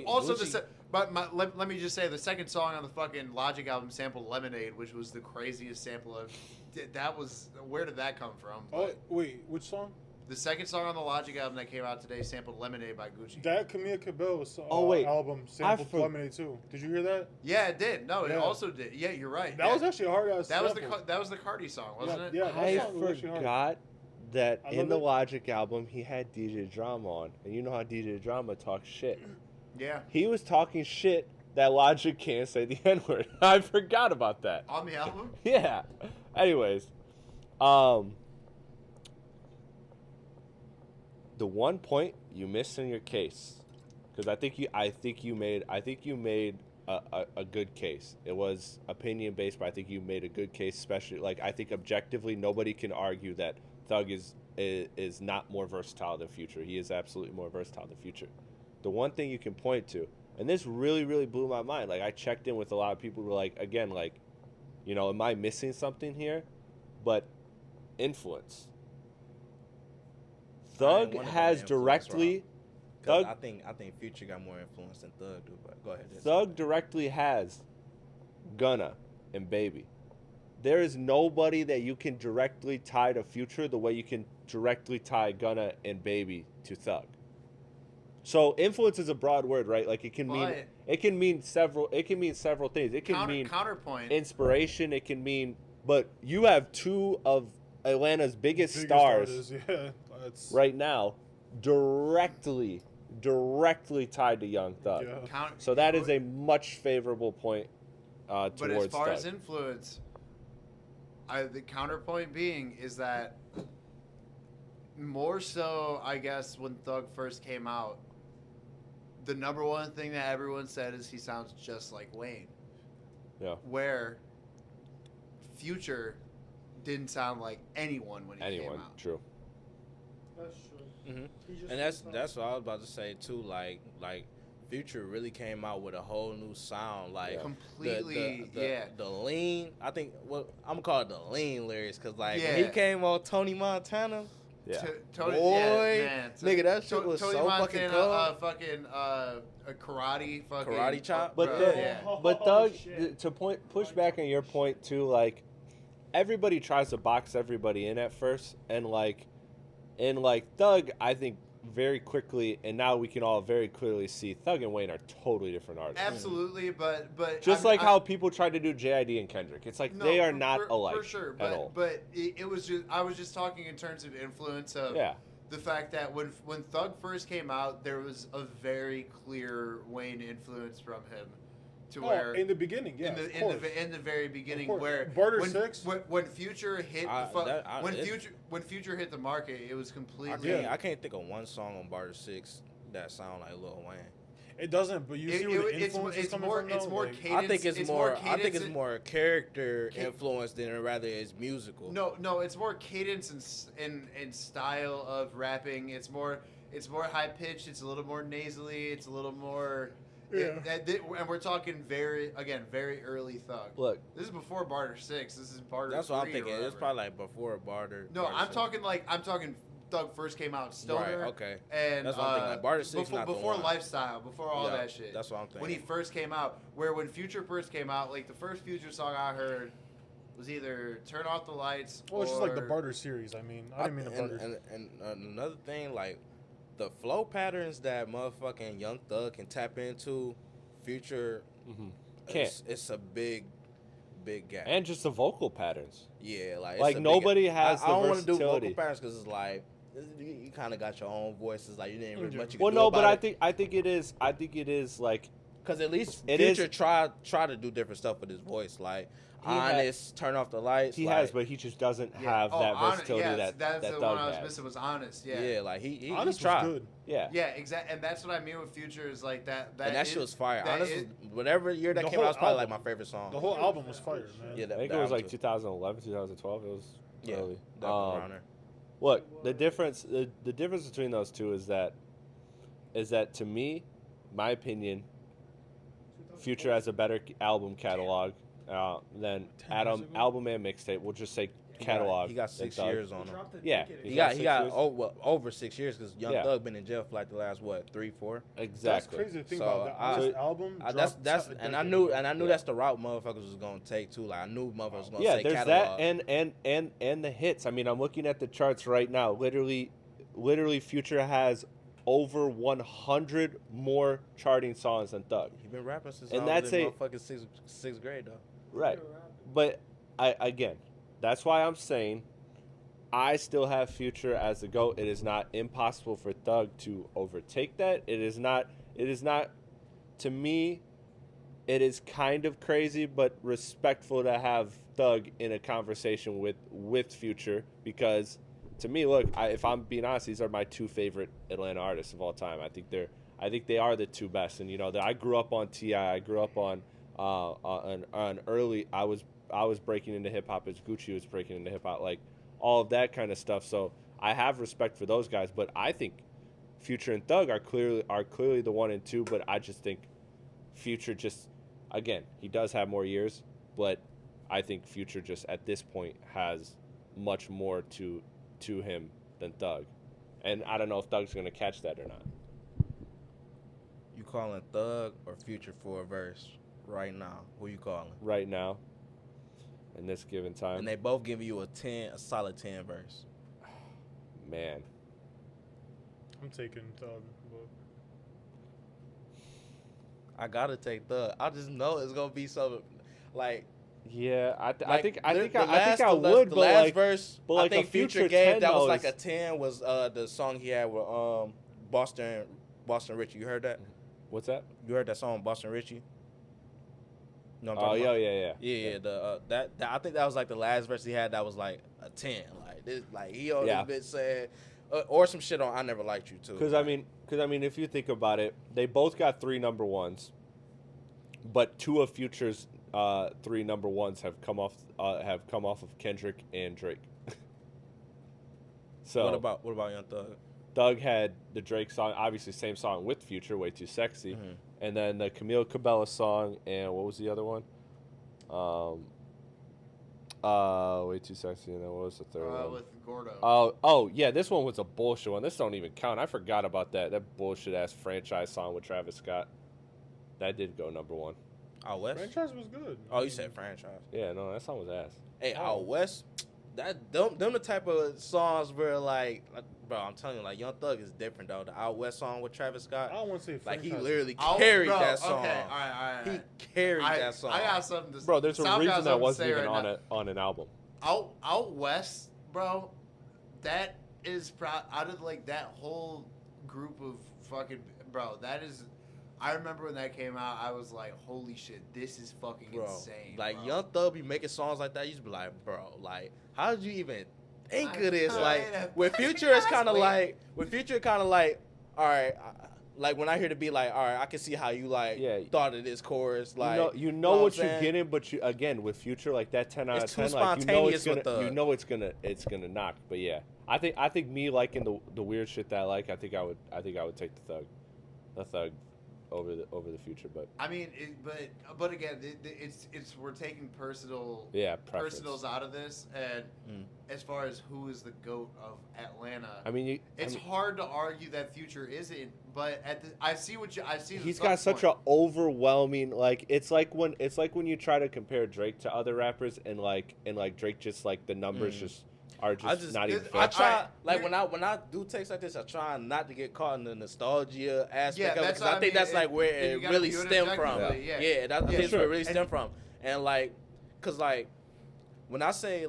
Also, Gucci- let me just say the second song on the fucking Logic album sampled Lemonade, which was the craziest sample of. That was where did that come from? Oh, But wait, which song? the second song on the Logic album that came out today sampled Lemonade by Gucci. That Camila Cabello album sampled for- Lemonade too. Did you hear that? Yeah, it did. No, it Yeah. also did. Yeah, you're right. That Yeah. was actually a hard ass. that was sample. the Cardi song, wasn't it? Yeah, that I song was actually hard. forgot that I in love the it. Logic album, he had DJ Drama on. And you know how DJ Drama talks shit. Yeah. He was talking shit that Logic can't say the N-word. I forgot about that. On the album. Yeah. Anyways, the one point you missed in your case, because I think you made a good case. It was opinion based, but I think you made a good case. Especially, like, I think objectively, nobody can argue that Thug is not more versatile than Future. He is absolutely more versatile than Future. The one thing you can point to, and this really, really blew my mind. Like, I checked in with a lot of people who were like, again, like, you know, am I missing something here? But influence. Thug One of them has influence, directly. Rob. 'Cause Thug, I think Future got more influence than Thug do. But go ahead. Thug directly has Gunna and Baby. There is nobody that you can directly tie to Future the way you can directly tie Gunna and Baby to Thug. So influence is a broad word, right? Like it can mean several things. It can mean counterpoint. inspiration. It can mean, but you have two of Atlanta's biggest stars artists, yeah, that's right now directly tied to Young Thug. yeah. So that is a much favorable point towards But as far Thug. as influence, the counterpoint being is that more so, I guess, when Thug first came out, the number one thing that everyone said is he sounds just like Wayne. Yeah. Where Future didn't sound like anyone when he came out. True. That's true. hmm He just And that's what I was about to say too. Like Future really came out with a whole new sound. Like Yeah. Completely, the lean. I think I'm gonna call it the lean lyrics because like Yeah. when he came on Tony Montana. Yeah. Tony, Boy, man. nigga, that shit was Tony so Montana, fucking cold. A karate fucking Karate chop? But bro, the- yeah. But Oh, Thug, shit. to push back on your point too, like everybody tries to box everybody in at first, and like Thug, I think very quickly, and now we can all very clearly see Thug and Wayne are totally different artists. Absolutely, but Just like how people tried to do JID and Kendrick, it's like no, they are not alike for sure. at But all. it was just I was just talking in terms of influence of Yeah. the fact that when Thug first came out, there was a very clear Wayne influence from him, to where in the beginning, yeah, of course. in the very beginning, course. where Barter when, Six? when Future hit when Future hit the market, it was I completely. can't think of one song on Barter 6 that sound like Lil Wayne. It doesn't, but you see where the influence is coming from. It's though? more Like, cadence. I think it's more cadence character influence than rather it's musical. No, it's more cadence and style of rapping. It's more high pitched. It's a little more nasally. It's a little more. And we're talking very early Thug. Look, This is before Barter 6. This is Barter. That's what I'm 3 or thinking. It's whatever. probably like before Barter. No, Barter I'm six. talking Thug first came out, Stoner. Right, okay. And That's what I'm thinking, like, Barter 6 before, not the before one. Lifestyle, before all Yeah, that shit. that's what I'm thinking. When he first came out, when Future first came out, like the first Future song I heard was either Turn Off the Lights Well, or it's just like the barter series. I mean, I didn't mean the barter. And another thing, like the flow patterns that motherfucking Young Thug can tap into, Future, can't. it's a big gap. And just the vocal patterns. Yeah, like Like, it's a nobody big, has I the don't want to do versatility. vocal patterns because it's like you kind of got your own voices. Like you didn't really much you Well, could do no, but about it. I think it is like Because at least It Future is- try to do different stuff with his voice, like honest, turn off the lights. he like, has, but he just doesn't have that versatility yes, that's that the Thug one I was has. missing was Honest. Yeah. yeah, like he Honest tried. was good. Yeah. Yeah, exactly, and that's what I mean with Future is like that. And that shit was fire. that Honest, is- whatever year that The came out whole was probably like album. my favorite song. The whole album was fire, man. Yeah, I think that it was like album 2011, 2012. It was Yeah, early. definitely around there. Look, the difference between those two is that to me, my opinion, Future has a better album catalog than 10 years ago? album and mixtape. We'll just say catalog. He got than 6 Thug. years on him. Yeah, He got 6 years. over 6 years because Young Yeah. Thug been in jail for like the last 3, 4. Exactly. That's crazy to think So, about. The honest album. That's dropped a and I decade knew ago. that's the route motherfuckers was gonna take too. Like I knew motherfuckers was gonna Yeah, say there's catalog. that and the hits. I mean, I'm looking at the charts right now. Literally Future has over 100 more charting songs than Thug. He been rapping since And I was that's in a- motherfucking sixth grade though. Right. But again, that's why I'm saying I still have Future as the GOAT. It is not impossible for Thug to overtake that. It is not to me, it is kind of crazy but respectful to have Thug in a conversation with Future because to me, look, if I'm being honest, these are my two favorite Atlanta artists of all time. I think they are the two best. And you know, I grew up on T.I. I grew up on early. I was breaking into hip hop as Gucci was breaking into hip hop, like all of that kind of stuff. So I have respect for those guys, but I think Future and Thug are clearly the 1 and 2. But I just think Future again, he does have more years, but I think Future just at this point has much more to him than Thug, and I don't know if Thug's gonna catch that or not. You calling Thug or Future for a verse right now? Who you calling? Right now, in this given time, And they both give you a solid 10 verse. man, I'm taking Thug. But I gotta take Thug. I just know it's gonna be so like. yeah, I Like, think the I last- think I the would, the but last like, verse, but I like think a Future Future gave 10 that was though like is- a 10 was the song he had with Boston Richie. You heard that? what's that? You heard that song Boston Richie? No, Oh yeah, yeah. yeah. That I think that was like the last verse he had that was like a 10. Like this, like he on Yeah. this bitch said, or some shit on I Never Liked You too. Because I mean, if you think about it, they both got 3 number ones, but 2 of Future's 3 number ones have come off of Kendrick and Drake. So what about Young Thug? Thug had the Drake song, obviously same song with Future, Way Too Sexy, Mhm. and then the Camille Cabello song, and what was the other one? Way Too Sexy, and then what was the third one? with Gordo. Oh yeah, this one was a bullshit one. This don't even count. I forgot about that bullshit ass franchise song with Travis Scott. That did go number 1. Out West? franchise was good. Oh, you said franchise. Yeah, no, that song was ass. Hey, Out West, them the type of songs where like, bro, I'm telling you, like Young Thug is different though. The Out West song with Travis I Scott, don't want to say like franchise. he literally I'll- carried bro, that song. Okay, all right. He carried that song. I got something to say. Bro, there's a South got reason something that to wasn't say even right now. on an album. Out West, bro, that is out of like that whole group of fucking bro. That is, I remember when that came out, I was like, holy shit, this is fucking Bro, insane. like bro. Young Thug be making songs like that. You just be like, bro, like how did you even think I of this? know, Like yeah. with Future, it's kind of Wait. like all right. Like when I hear to be like, all right, I can see how you like Yeah. thought of this chorus. Like you know what I'm you're saying? getting, but you again with Future like that 10 out It's of too 10, like you know it's spontaneous with gonna it's gonna knock. But yeah, I think me liking the weird shit that I like, I think I would take the Thug over the future. But I mean, but again, it's we're taking personals preference. out of this, and as far as who is the GOAT of Atlanta, I mean, it's hard to argue that Future isn't. But I see. He's got such an overwhelming it's like when you try to compare Drake to other rappers and Drake just the numbers just are just not even fair. I try when I do takes like this, I try not to get caught in the nostalgia aspect of it, because I think that's where it really stemmed from. I think that's where it really stemmed from. And cause when I say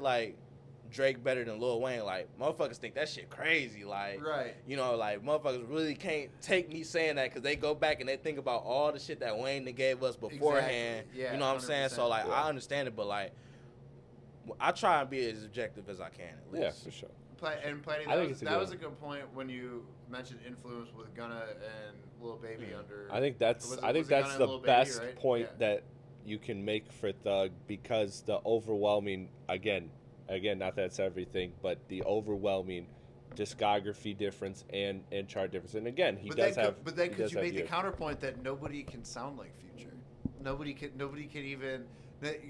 Drake better than Lil Wayne, motherfuckers think that shit crazy. Right. Motherfuckers really can't take me saying that because they go back and they think about all the shit that Wayne gave us beforehand. Exactly. Yeah, you know what I'm saying? 100%. So I understand it, but I try and be as objective as I can. At least. Yeah, for sure. Platte, that was a good point when you mentioned influence with Gunna and Lil Baby under. I think that's the best point that you can make for Thug, because the overwhelming again, not that it's everything, but the overwhelming discography difference and chart difference. And again, he does have. But then could you make the counterpoint that nobody can sound like Future? Nobody can even.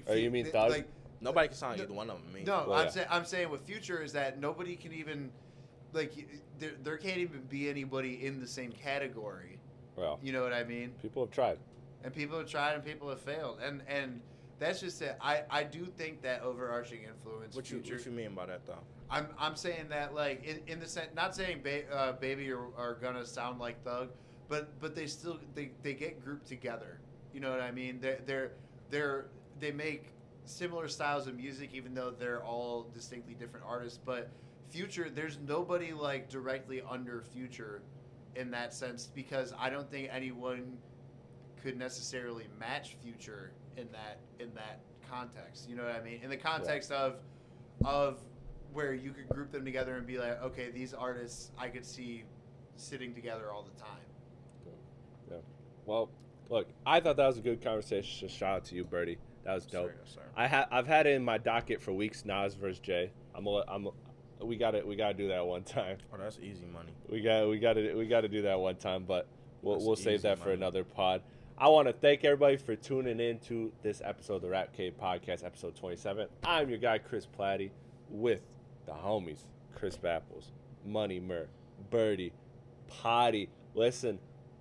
Or you mean Thug? Nobody can sound either one of them. No, I'm saying with Future is that nobody can even there can't even be anybody in the same category. Well, you know what I mean? People have tried. And people have tried and people have failed. And that's just it. I do think that overarching influence. What you mean by that though? I'm saying that in the sense, not saying Baby are gonna sound like Thug, but they still they get grouped together. You know what I mean? They make similar styles of music, even though they're all distinctly different artists. But Future, there's nobody directly under Future in that sense, because I don't think anyone could necessarily match Future in that context. You know what I mean? In the context of where you could group them together and be like, okay, these artists I could see sitting together all the time. Yeah. Well, look, I thought that was a good conversation. Shout out to you, Birdie. That was dope. Sorry. I've had it in my docket for weeks. Nas versus Jay. We gotta do that one time. Oh, that's easy money. We gotta do that one time. But we'll save that for money. another pod. I want to thank everybody for tuning in to this episode of the Rap Cave Podcast, episode 27. I'm your guy Chris Platte with the homies Crisp Apples, Money Mer, Birdie, Potty. Listen,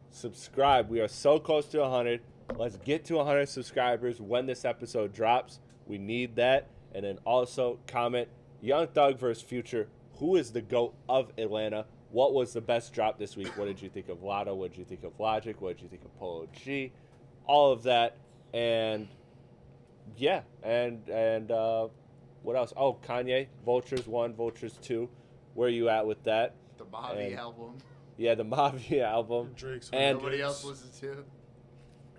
subscribe. We are so close to 100. Let's get to 100 subscribers when this episode drops. We need that. And then also comment Young Thug versus Future. Who is the GOAT of Atlanta? What was the best drop this week? What did you think of Lotto? What did you think of Logic? What did you think of Polo G? All of that. And yeah. And what else? Oh, Kanye. Vultures 1, Vultures 2. Where are you at with that? The Mavi album. Yeah, the Mavi album. Drake's and nobody else listens to.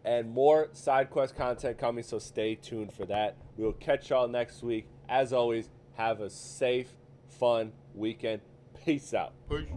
And more side quest content coming, so stay tuned for that. We will catch y'all next week. As always, have a safe, fun weekend. Peace out. Peace.